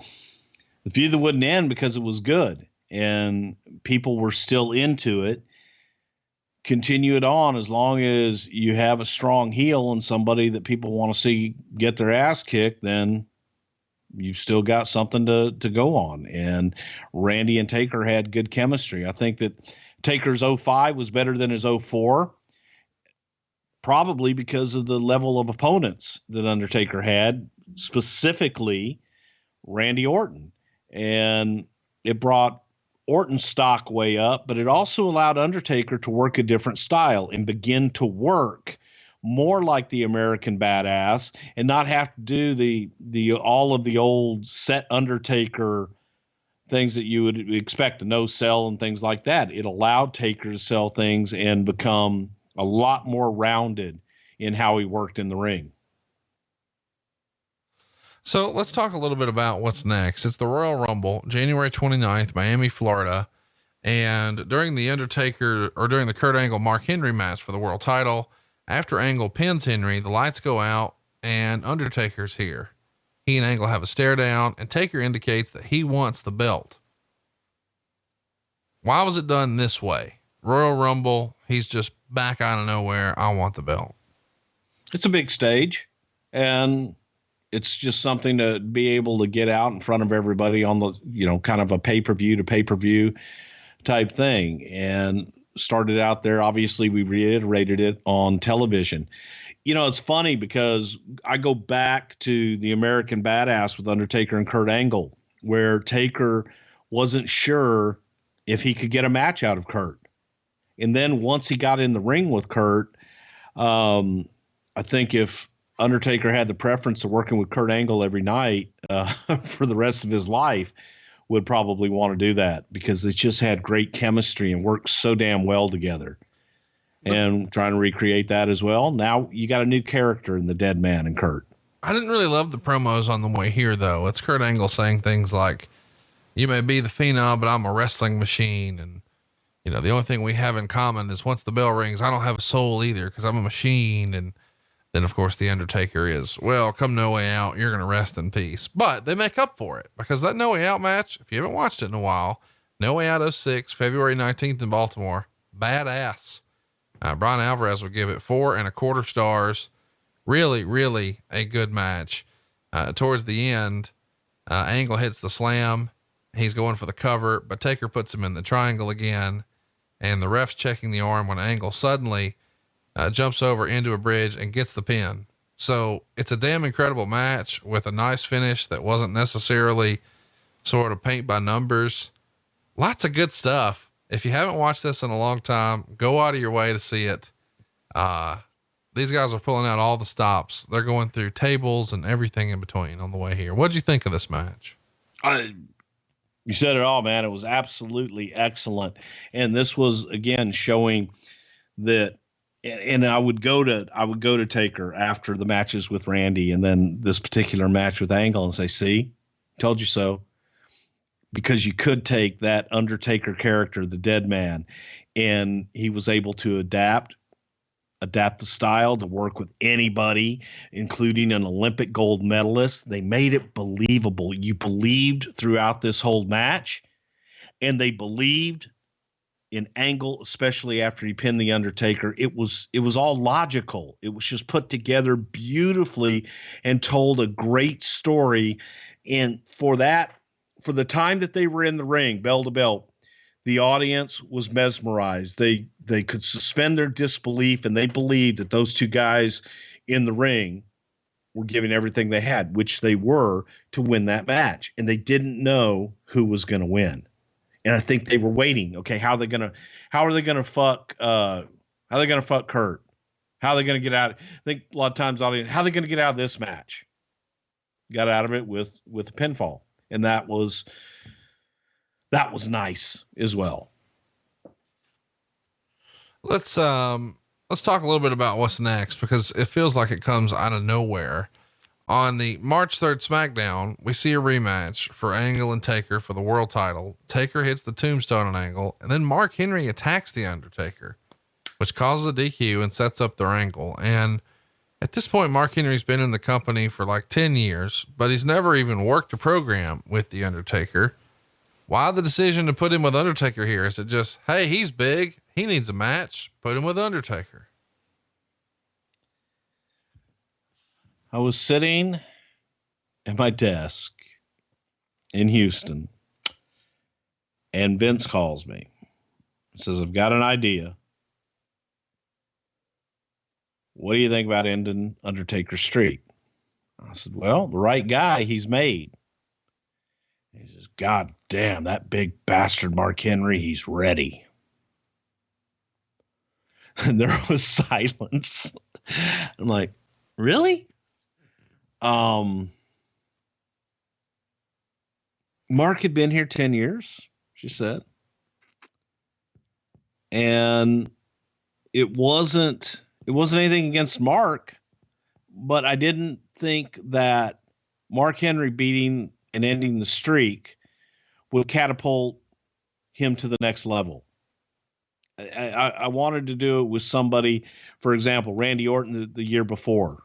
the feud that wouldn't end because it was good and people were still into it. Continue it on as long as you have a strong heel and somebody that people want to see get their ass kicked, then you've still got something to go on. And Randy and Taker had good chemistry. I think that Taker's 05 was better than his 04. Probably because of the level of opponents that Undertaker had, specifically Randy Orton. And it brought Orton's stock way up, but it also allowed Undertaker to work a different style and begin to work more like the American Badass and not have to do the all of the old set Undertaker things that you would expect, the no sell and things like that. It allowed Taker to sell things and become a lot more rounded in how he worked in the ring. So let's talk a little bit about what's next. It's the Royal Rumble, January 29th, Miami, Florida. And during the Kurt Angle, Mark Henry match for the world title, after Angle pins Henry, the lights go out and Undertaker's here. He and Angle have a stare down and Taker indicates that he wants the belt. Why was it done this way? Royal Rumble, he's just back out of nowhere. I want the belt. It's a big stage. And it's just something to be able to get out in front of everybody on the, kind of a pay-per-view to pay-per-view type thing. And started out there. Obviously, we reiterated it on television. It's funny because I go back to the American Badass with Undertaker and Kurt Angle, where Taker wasn't sure if he could get a match out of Kurt. And then once he got in the ring with Kurt, I think if Undertaker had the preference of working with Kurt Angle every night for the rest of his life, would probably want to do that because they just had great chemistry and worked so damn well together. And trying to recreate that as well. Now you got a new character in the Deadman and Kurt. I didn't really love the promos on the way here, though. It's Kurt Angle saying things like, "You may be the Phenom, but I'm a wrestling machine." And, the only thing we have in common is once the bell rings, I don't have a soul either because I'm a machine. And then, of course, the Undertaker is, "Well, come No Way Out, you're going to rest in peace." But they make up for it because that No Way Out match, if you haven't watched it in a while, No Way Out 06, February 19th in Baltimore, badass. Brian Alvarez would give it 4.25 stars. Really, really a good match. Towards the end, Angle hits the slam. He's going for the cover, but Taker puts him in the triangle again. And the ref's checking the arm when Angle suddenly jumps over into a bridge and gets the pin. So it's a damn incredible match with a nice finish that wasn't necessarily sort of paint by numbers. Lots of good stuff. If you haven't watched this in a long time, go out of your way to see it. These guys are pulling out all the stops. They're going through tables and everything in between on the way here. What'd you think of this match? You said it all, man. It was absolutely excellent. And this was again showing that, and I would go to Taker after the matches with Randy and then this particular match with Angle and say, "See, told you so." Because you could take that Undertaker character, the Deadman, and he was able to adapt the style to work with anybody, including an Olympic gold medalist. They made it believable. You believed throughout this whole match, and they believed in Angle, especially after he pinned the Undertaker. It was all logical. It was just put together beautifully and told a great story. And for the time that they were in the ring, bell to bell, the audience was mesmerized. They could suspend their disbelief, and they believed that those two guys in the ring were giving everything they had, which they were, to win that match. And they didn't know who was going to win. And I think they were waiting. Okay, how are they gonna fuck Kurt? How are they gonna get out? I think a lot of times audience, how are they gonna get out of this match? Got out of it with a pinfall. And that was nice as well. Let's talk a little bit about what's next, because it feels like it comes out of nowhere. On the March 3rd SmackDown, we see a rematch for Angle and Taker for the world title. Taker hits the tombstone on Angle, and then Mark Henry attacks the Undertaker, which causes a DQ and sets up their angle. And at this point, Mark Henry's been in the company for like 10 years, but he's never even worked a program with the Undertaker. Why the decision to put him with Undertaker here? Is it just, hey, he's big, he needs a match, put him with Undertaker? I was sitting at my desk in Houston, and Vince calls me and says, "I've got an idea. What do you think about ending Undertaker's streak?" I said, "Well, the right guy, he's made." He says, "God damn, that big bastard Mark Henry, he's ready." And there was silence. I'm like, really? Mark had been here 10 years, she said. And it wasn't anything against Mark, but I didn't think that Mark Henry beating and ending the streak would catapult him to the next level. I wanted to do it with somebody, for example, Randy Orton the year before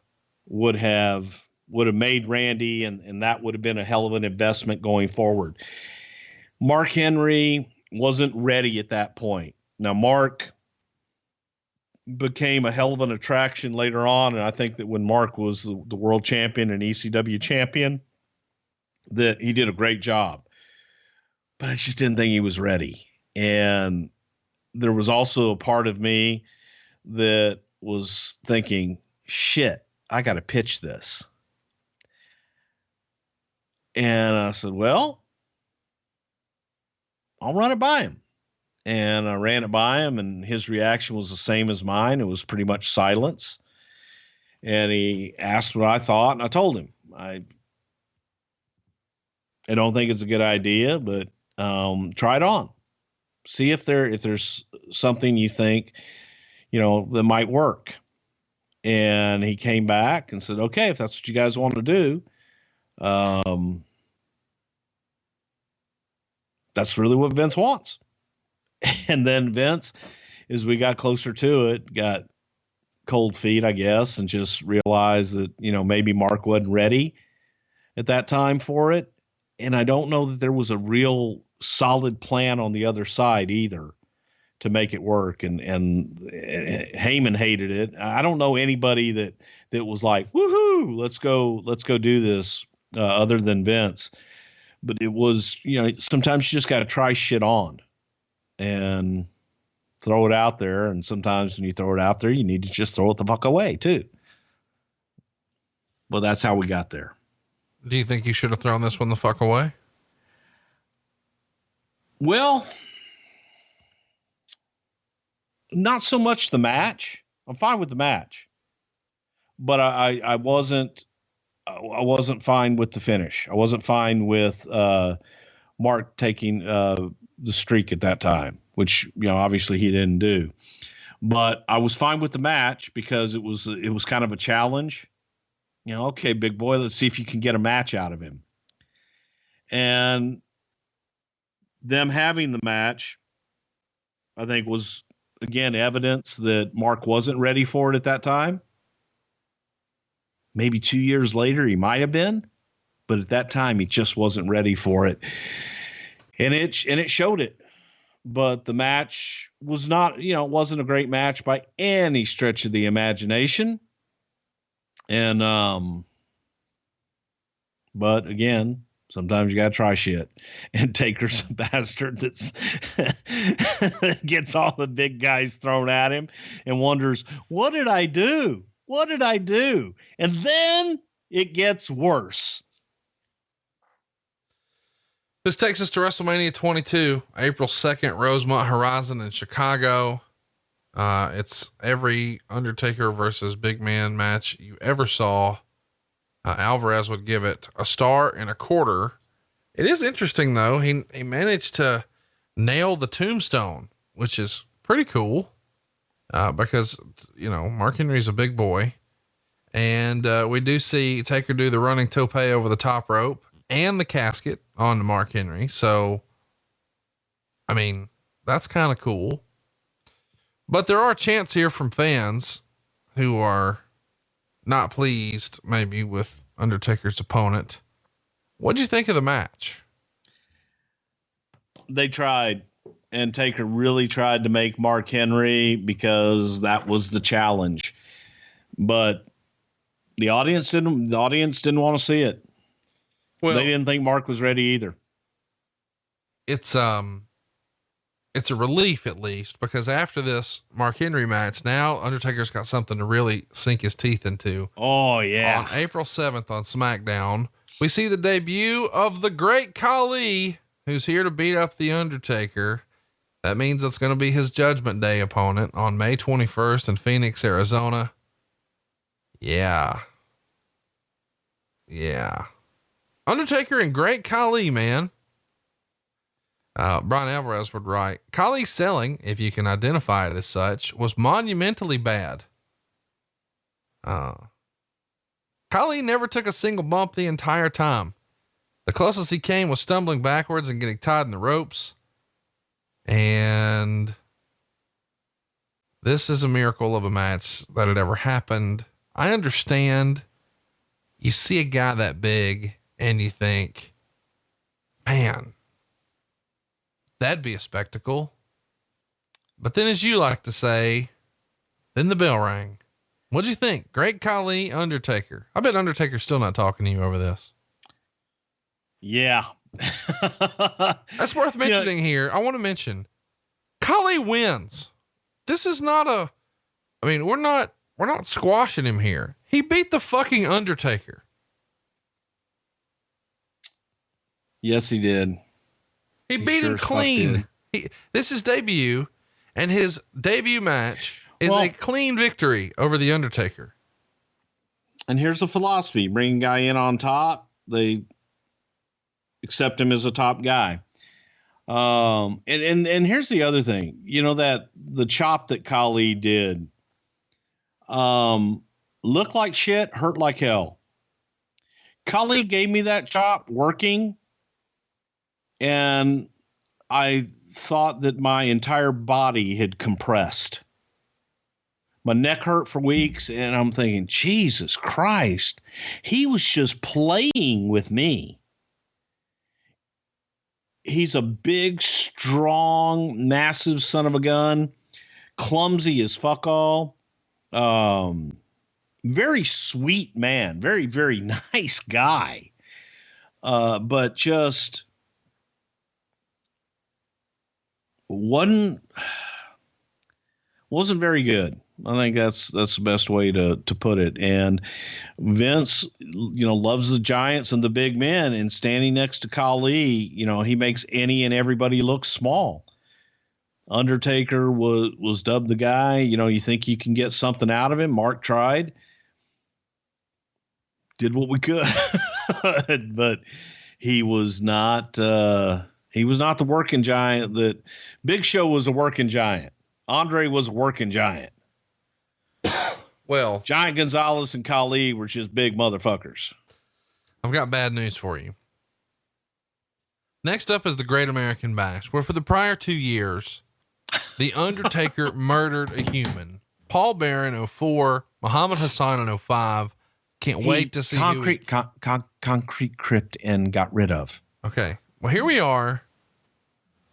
would have made Randy, and that would have been a hell of an investment going forward. Mark Henry wasn't ready at that point. Now, Mark became a hell of an attraction later on. And I think that when Mark was the world champion and ECW champion, that he did a great job. But I just didn't think he was ready. And there was also a part of me that was thinking, shit, I got to pitch this. And I said, well, I'll run it by him. And I ran it by him, and his reaction was the same as mine. It was pretty much silence. And he asked what I thought, and I told him, I don't think it's a good idea, but try it on. See if there's something you think, that might work. And he came back and said, okay, if that's what you guys want to do, that's really what Vince wants. And then Vince, as we got closer to it, got cold feet, I guess, and just realized that, maybe Mark wasn't ready at that time for it. And I don't know that there was a real solid plan on the other side either to make it work. And Heyman hated it. I don't know anybody that was like, woohoo, let's go do this, other than Vince. But it was, sometimes you just got to try shit on and throw it out there. And sometimes when you throw it out there, you need to just throw it the fuck away too. Well, that's how we got there. Do you think you should have thrown this one the fuck away? Well, not so much the match. I'm fine with the match, but I wasn't fine with the finish. I wasn't fine with Mark taking the streak at that time, which obviously he didn't do. But I was fine with the match because it was kind of a challenge. Okay, big boy, let's see if you can get a match out of him. And them having the match, I think, was again evidence that Mark wasn't ready for it at that time. Maybe 2 years later, he might have been, but at that time, he just wasn't ready for it. And it showed it. But the match was not, it wasn't a great match by any stretch of the imagination. And, but again, sometimes you got to try shit. And Taker's a bastard that's gets all the big guys thrown at him and wonders, what did I do? What did I do? And then it gets worse. This takes us to WrestleMania 22, April 2nd, Rosemont Horizon in Chicago. It's every Undertaker versus Big Man match you ever saw. Alvarez would give it a 1.25 stars. It is interesting though. He managed to nail the tombstone, which is pretty cool. Because Mark Henry's a big boy, and we do see Taker do the running tope over the top rope and the casket on Mark Henry. So, I mean, that's kind of cool, but there are chants here from fans who are not pleased maybe with Undertaker's opponent. What'd you think of the match? They tried. And Taker really tried to make Mark Henry because that was the challenge, but the audience didn't want to see it. Well, they didn't think Mark was ready either. It's a relief at least, because after this Mark Henry match, now Undertaker's got something to really sink his teeth into. Oh yeah. On April 7th on SmackDown, we see the debut of the Great Khali, who's here to beat up the Undertaker. That means it's going to be his Judgment Day opponent on May 21st in Phoenix, Arizona. Yeah. Undertaker and Great Khali, man. Brian Alvarez would write, Khali's selling, if you can identify it as such, was monumentally bad. Khali never took a single bump the entire time. The closest he came was stumbling backwards and getting tied in the ropes. And this is a miracle of a match that had ever happened. I understand. You see a guy that big and you think, man, that'd be a spectacle. But then, as you like to say, Then the bell rang. What'd you think? Great Khali, Undertaker. I bet Undertaker's still not talking to you over this. Yeah. That's worth mentioning here. I want to mention Khali wins. This is not we're not squashing him here. He beat the fucking Undertaker. Yes, he did. He beat him clean. This is debut, and his debut match is a clean victory over the Undertaker. And here's the philosophy: bring a guy in on top, they accept him as a top guy. And here's the other thing, that the chop that Khali did, looked like shit, hurt like hell. Khali gave me that chop working, and I thought that my entire body had compressed. My neck hurt for weeks, and I'm thinking, Jesus Christ, he was just playing with me. He's a big, strong, massive son of a gun, clumsy as fuck all. Very sweet man, very, very nice guy. But just wasn't very good. I think that's the best way to put it. And Vince, loves the giants and the big men, and standing next to Khali, he makes any and everybody look small. Undertaker was dubbed the guy. You think you can get something out of him. Mark tried, did what we could, but he was not the working giant that Big Show was a working giant. Andre was a working giant. Well, Giant Gonzalez and Khali were just big motherfuckers. I've got bad news for you. Next up is the Great American Bash, where for the prior 2 years, the Undertaker murdered a human. Paul Bearer in 04, Muhammad Hassan in 05. Can't wait to see concrete crypt and got rid of. Okay. Well, here we are.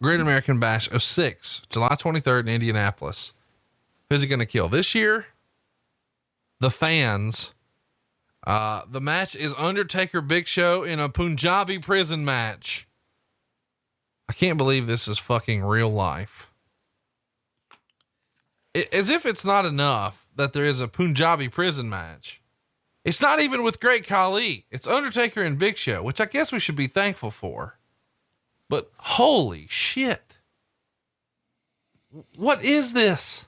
Great American Bash 06, July 23rd in Indianapolis. Who's he going to kill this year? The fans. The match is Undertaker Big Show in a Punjabi prison match. I can't believe this is fucking real life. As if it's not enough that there is a Punjabi prison match. It's not even with Great Khali. It's Undertaker and Big Show, which I guess we should be thankful for. But holy shit. What is this?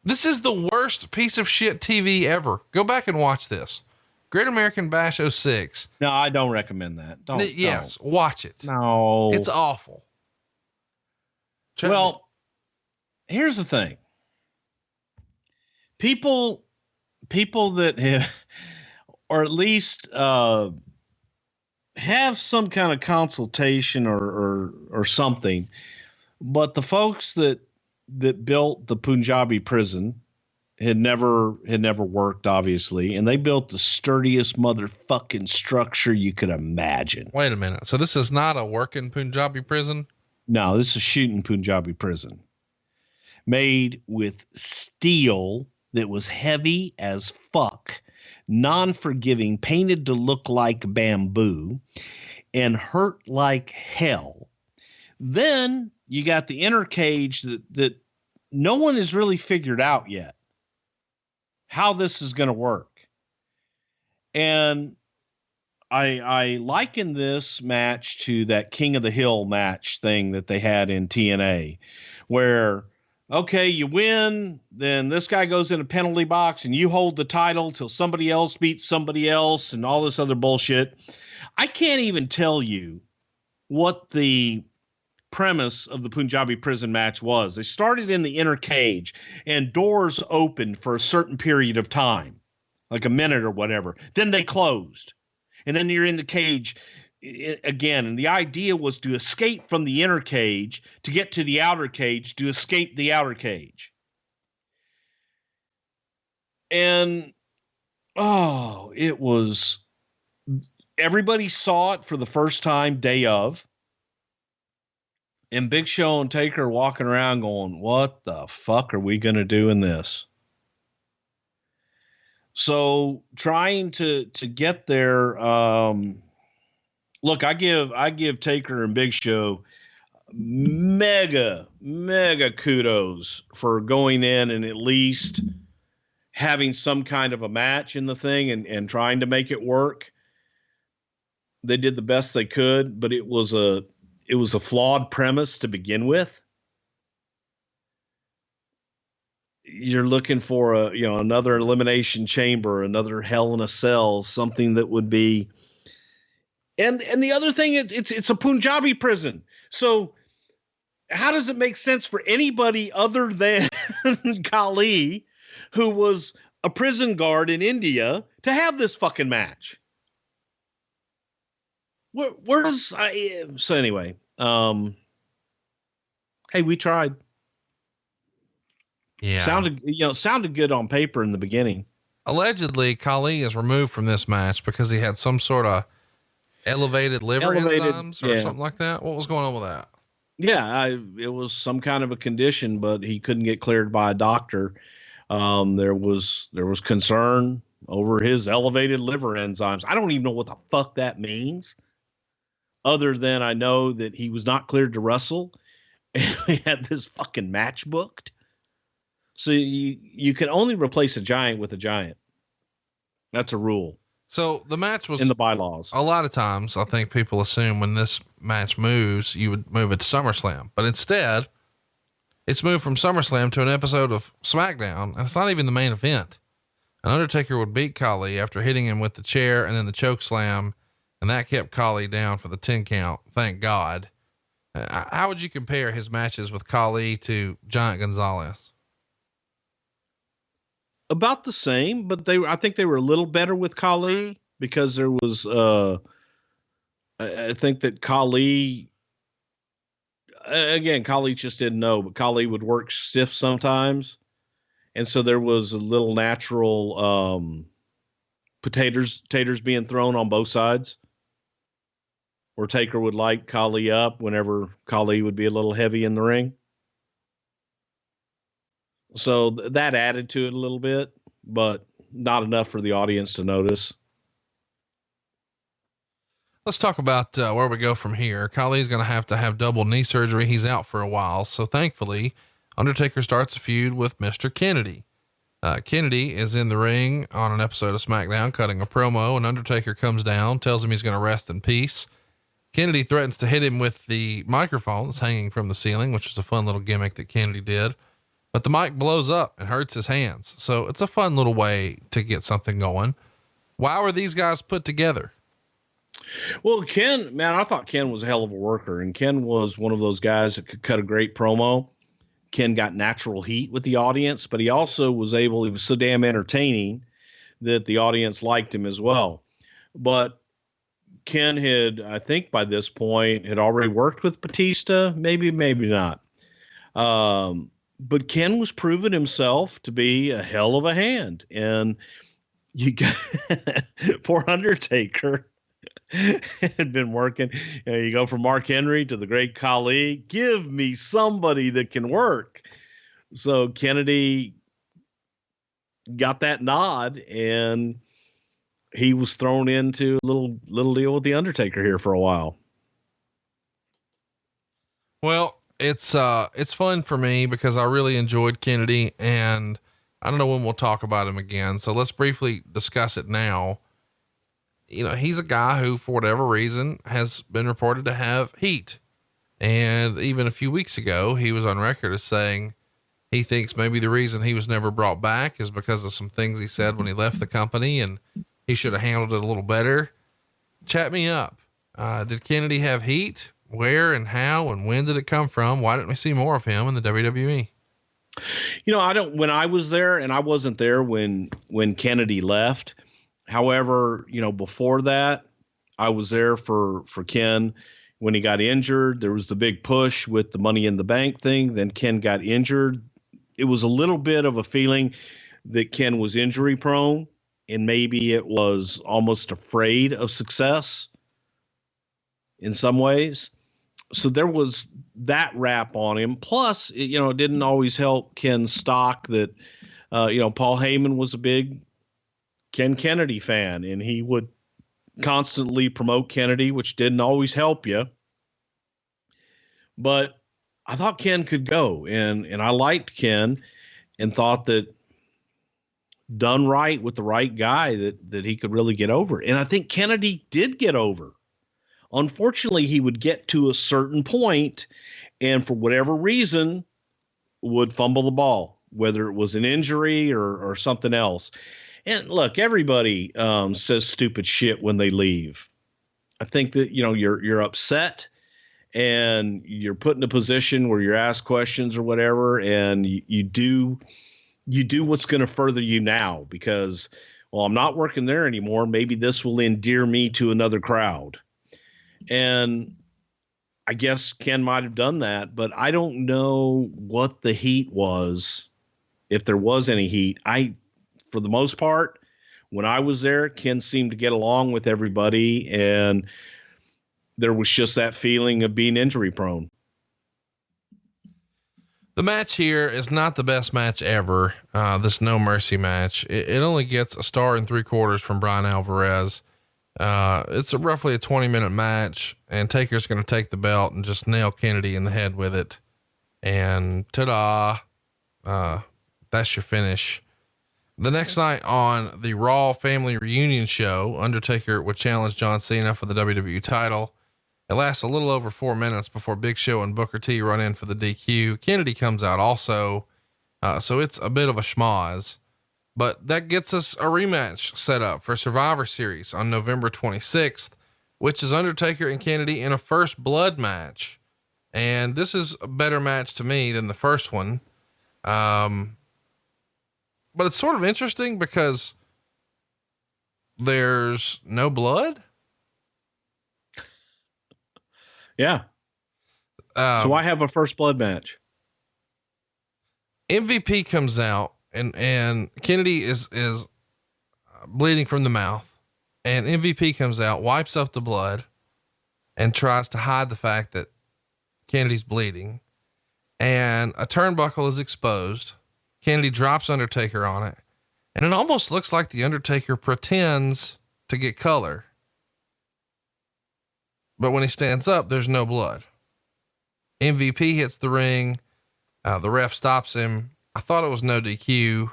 This is the worst piece of shit TV ever. Go back and watch this. Great American Bash 06. No, I don't recommend that. Yes, watch it. No. It's awful. Here's the thing. People that have, or at least have some kind of consultation or something, but the folks that built the Punjabi prison had never worked, obviously, and they built the sturdiest motherfucking structure you could imagine. Wait a minute. So this is not a working Punjabi prison? No, this is shooting Punjabi prison. Made with steel that was heavy as fuck, non-forgiving, painted to look like bamboo, and hurt like hell. Then you got the inner cage that no one has really figured out yet how this is going to work. And I liken this match to that King of the Hill match thing that they had in TNA, where, okay, you win, then this guy goes in a penalty box and you hold the title till somebody else beats somebody else and all this other bullshit. I can't even tell you what the premise of the Punjabi prison match was. They started in the inner cage and doors opened for a certain period of time, like a minute or whatever. Then they closed. And then you're in the cage again. And the idea was to escape from the inner cage to get to the outer cage, to escape the outer cage. And, it was, everybody saw it for the first time day of. And Big Show and Taker walking around going, what the fuck are we going to do in this? So trying to get there. Look, I give Taker and Big Show mega kudos for going in and at least having some kind of a match in the thing and trying to make it work. They did the best they could, but it was a flawed premise to begin with. You're looking for another elimination chamber, another Hell in a Cell, something that would be, and the other thing, it's a Punjabi prison. So how does it make sense for anybody other than Khali, who was a prison guard in India, to have this fucking match? So anyway, hey, we tried. Yeah. Sounded good on paper in the beginning. Allegedly, Khali is removed from this match because he had some sort of elevated liver enzymes or something like that. What was going on with that? Yeah, it was some kind of a condition, but he couldn't get cleared by a doctor. There was concern over his elevated liver enzymes. I don't even know what the fuck that means, other than I know that he was not cleared to wrestle and we had this fucking match booked. So you can only replace a giant with a giant. That's a rule. So the match was in the bylaws. A lot of times I think people assume when this match moves, you would move it to SummerSlam, but instead it's moved from SummerSlam to an episode of Smackdown. And it's not even the main event. An Undertaker would beat Khali after hitting him with the chair and then the choke slam. And that kept Khali down for the 10 count. Thank God. How would you compare his matches with Khali to Giant Gonzalez? About the same, but I think they were a little better with Khali because there was, I think that Khali just didn't know, but Khali would work stiff sometimes. And so there was a little natural, taters being thrown on both sides, where Taker would light Khali up whenever Khali would be a little heavy in the ring. So that added to it a little bit, but not enough for the audience to notice. Let's talk about where we go from here. Khali's going to have double knee surgery. He's out for a while. So thankfully, Undertaker starts a feud with Mr. Kennedy. Kennedy is in the ring on an episode of SmackDown, cutting a promo, and Undertaker comes down, tells him he's going to rest in peace. Kennedy threatens to hit him with the microphones hanging from the ceiling, which was a fun little gimmick that Kennedy did. But the mic blows up and hurts his hands. So it's a fun little way to get something going. Why were these guys put together? Well, I thought Ken was a hell of a worker, and Ken was one of those guys that could cut a great promo. Ken got natural heat with the audience, but he also he was so damn entertaining that the audience liked him as well. But Ken had, I think by this point, had already worked with Batista, maybe not. But Ken was proving himself to be a hell of a hand. And you got poor Undertaker had been working. You go from Mark Henry to the great Khali. Give me somebody that can work. So Kennedy got that nod, and he was thrown into a little deal with the Undertaker here for a while. Well, it's fun for me because I really enjoyed Kennedy, and I don't know when we'll talk about him again. So let's briefly discuss it now. You know, he's a guy who, for whatever reason, has been reported to have heat. And even a few weeks ago, he was on record as saying he thinks maybe the reason he was never brought back is because of some things he said when he left the company, and he should have handled it a little better. Chat me up. Did Kennedy have heat? Where and how and when did it come from? Why didn't we see more of him in the WWE? You know, when I was there, and I wasn't there when Kennedy left. However, you know, before that, I was there for Ken when he got injured. There was the big push with the Money in the Bank thing. Then Ken got injured. It was a little bit of a feeling that Ken was injury prone, and maybe it was almost afraid of success in some ways. So there was that rap on him. Plus, it didn't always help Ken's stock that, Paul Heyman was a big Ken Kennedy fan, and he would constantly promote Kennedy, which didn't always help you. But I thought Ken could go, and I liked Ken and thought that done right with the right guy that he could really get over. And I think Kennedy did get over. Unfortunately, he would get to a certain point and for whatever reason would fumble the ball, whether it was an injury or something else. And look, everybody says stupid shit when they leave. I think that, you're upset and you're put in a position where you're asked questions or whatever, and you do what's going to further you now because, well, I'm not working there anymore. Maybe this will endear me to another crowd. And I guess Ken might have done that, but I don't know what the heat was, if there was any heat. For the most part, when I was there, Ken seemed to get along with everybody, and there was just that feeling of being injury prone. The match here is not the best match ever. This No Mercy match, it only gets a 1 3/4 from Brian Alvarez. It's roughly a 20-minute match, and Taker's going to take the belt and just nail Kennedy in the head with it. And ta-da, that's your finish. The next night on the Raw Family Reunion show, Undertaker would challenge John Cena for the WWE title. It lasts a little over 4 minutes before Big Show and Booker T run in for the DQ. Kennedy comes out also. So it's a bit of a schmoz, but that gets us a rematch set up for Survivor Series on November 26th, which is Undertaker and Kennedy in a first blood match. And this is a better match to me than the first one. But it's sort of interesting because there's no blood. Yeah. So I have a first blood match. MVP comes out and Kennedy is bleeding from the mouth, and MVP comes out, wipes up the blood and tries to hide the fact that Kennedy's bleeding, and a turnbuckle is exposed. Kennedy drops Undertaker on it, and it almost looks like the Undertaker pretends to get color. But when he stands up, there's no blood. MVP hits the ring. The ref stops him. I thought it was no DQ.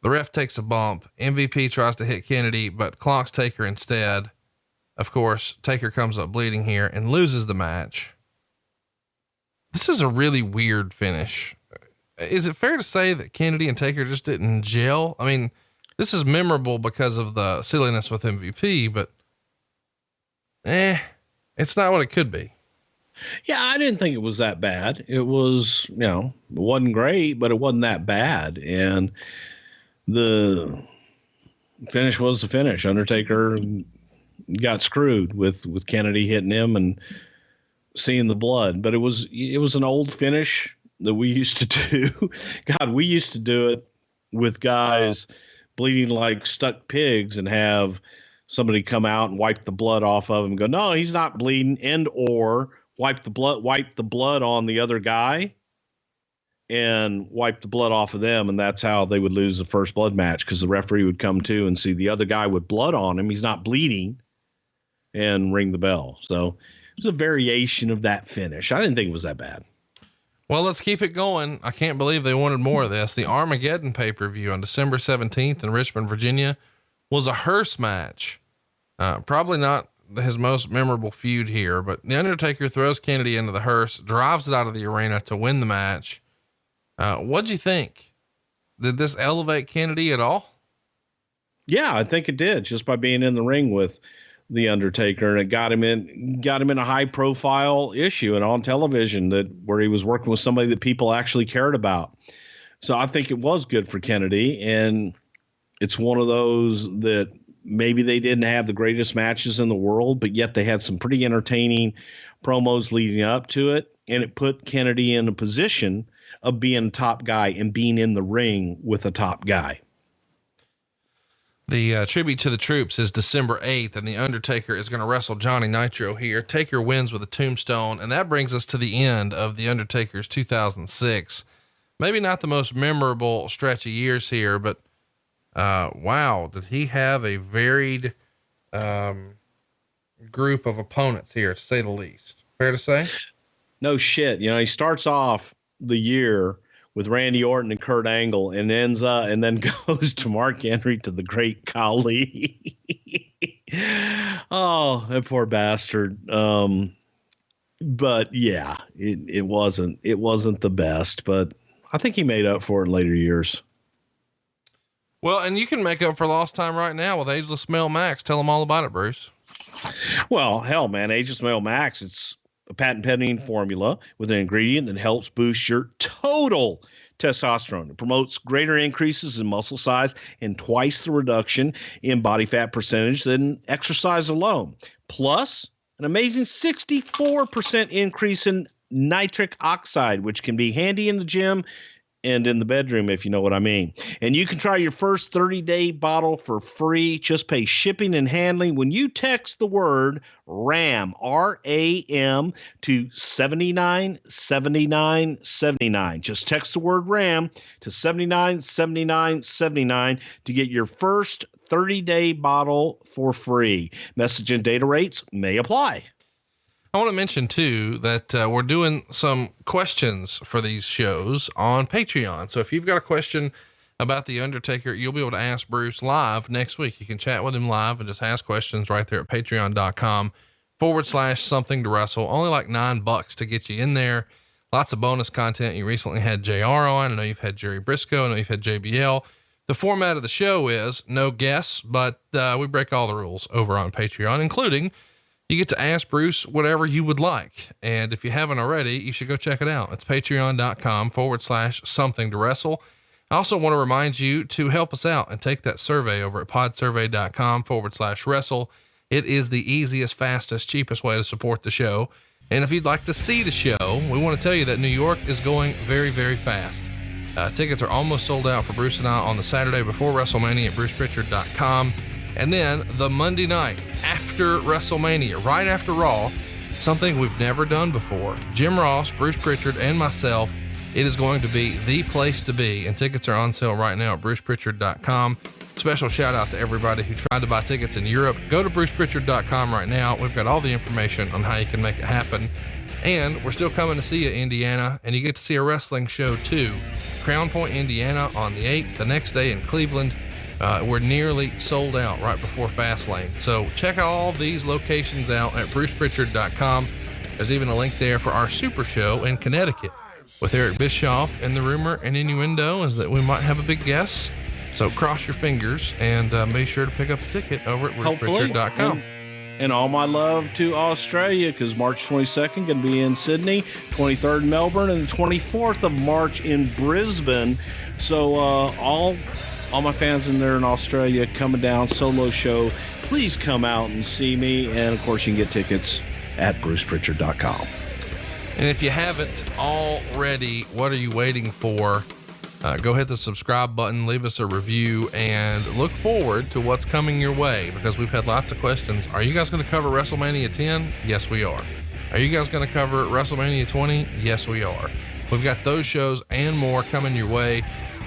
The ref takes a bump. MVP tries to hit Kennedy, but clonks Taker instead. Of course, Taker comes up bleeding here and loses the match. This is a really weird finish. Is it fair to say that Kennedy and Taker just didn't gel? I mean, this is memorable because of the silliness with MVP, but it's not what it could be. Yeah, I didn't think it was that bad. It was, it wasn't great, but it wasn't that bad. And the finish was the finish. Undertaker got screwed with Kennedy hitting him and seeing the blood, but it was an old finish that we used to do. God, we used to do it with guys bleeding like stuck pigs and have somebody come out and wipe the blood off of him and go, no, he's not bleeding, and or wipe the blood on the other guy and wipe the blood off of them. And that's how they would lose the first blood match, because the referee would come to and see the other guy with blood on him, he's not bleeding, and ring the bell. So it was a variation of that finish. I didn't think it was that bad. Well, let's keep it going. I can't believe they wanted more of this. The Armageddon Pay-per-View on December 17th in Richmond, Virginia was a hearse match. Probably not his most memorable feud here, but the Undertaker throws Kennedy into the hearse, drives it out of the arena to win the match. What'd you think? Did this elevate Kennedy at all? Yeah, I think it did, just by being in the ring with the Undertaker, and it got him in a high profile issue and on television where he was working with somebody that people actually cared about. So I think it was good for Kennedy, and it's one of those that maybe they didn't have the greatest matches in the world, but yet they had some pretty entertaining promos leading up to it. And it put Kennedy in a position of being a top guy and being in the ring with a top guy. The tribute to the troops is December 8th, and The Undertaker is going to wrestle Johnny Nitro here. Taker wins with a tombstone, and that brings us to the end of The Undertaker's 2006. Maybe not the most memorable stretch of years here, but wow, did he have a varied group of opponents here, to say the least. Fair to say? No shit. You know, he starts off the year with Randy Orton and Kurt Angle, and ends and then goes to Mark Henry to the Great Khali. Oh, that poor bastard. But yeah, it wasn't the best, but I think he made up for it in later years. Well, and you can make up for lost time right now with Ageless Male Max. Tell them all about it, Bruce. Well, hell, man, Ageless Male Max, it's a patent pending formula with an ingredient that helps boost your total testosterone. It promotes greater increases in muscle size and twice the reduction in body fat percentage than exercise alone. Plus, an amazing 64% increase in nitric oxide, which can be handy in the gym and in the bedroom, if you know what I mean. And you can try your first 30-day bottle for free. Just pay shipping and handling when you text the word RAM, RAM, to 797979. Just text the word RAM to 797979 to get your first 30-day bottle for free. Message and data rates may apply. I want to mention too that we're doing some questions for these shows on Patreon. So if you've got a question about The Undertaker, you'll be able to ask Bruce live next week. You can chat with him live and just ask questions right there at patreon.com/something to wrestle. Only like $9 to get you in there. Lots of bonus content. You recently had JR on. I know you've had Jerry Briscoe. I know you've had JBL. The format of the show is no guests, but we break all the rules over on Patreon, including you get to ask Bruce whatever you would like. And if you haven't already, you should go check it out. It's patreon.com/something to wrestle. I also want to remind you to help us out and take that survey over at podsurvey.com/wrestle. It is the easiest, fastest, cheapest way to support the show. And if you'd like to see the show, we want to tell you that New York is going very, very fast. Tickets are almost sold out for Bruce and I on the Saturday before Wrestlemania at bruceprichard.com. And then the Monday night after WrestleMania, right after Raw, something we've never done before. Jim Ross, Bruce Prichard, and myself. It is going to be the place to be, and tickets are on sale right now at bruceprichard.com. Special shout out to everybody who tried to buy tickets in Europe. Go to bruceprichard.com right now. We've got all the information on how you can make it happen. And we're still coming to see you, Indiana, and you get to see a wrestling show too. Crown Point, Indiana on the 8th, the next day in Cleveland. We're nearly sold out right before Fastlane. So check all these locations out at bruceprichard.com. There's even a link there for our super show in Connecticut with Eric Bischoff. And the rumor and innuendo is that we might have a big guest. So cross your fingers and be sure to pick up a ticket over at bruceprichard.com. And all my love to Australia, because March 22nd going to be in Sydney, 23rd in Melbourne, and the 24th of March in Brisbane. So all my fans in there in Australia coming down, solo show, please come out and see me. And of course you can get tickets at bruceprichard.com. And if you haven't already, what are you waiting for? Go hit the subscribe button, leave us a review, and look forward to what's coming your way, because we've had lots of questions. Are you guys going to cover WrestleMania 10? Yes, we are. Are you guys going to cover WrestleMania 20? Yes, we are. We've got those shows and more coming your way.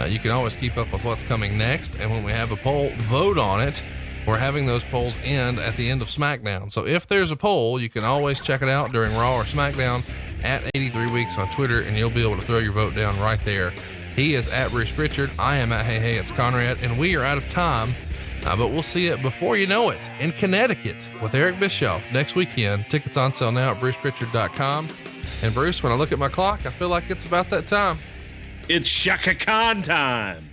You can always keep up with what's coming next. And when we have a poll, vote on it. We're having those polls end at the end of Smackdown. So if there's a poll, you can always check it out during Raw or Smackdown at 83 Weeks on Twitter, and you'll be able to throw your vote down right there. He is at Bruce Prichard. I am at Hey, it's Conrad, and we are out of time. But we'll see it before you know it in Connecticut with Eric Bischoff next weekend. Tickets on sale now at bruceprichard.com. And Bruce, when I look at my clock, I feel like it's about that time. It's Shaka Khan time.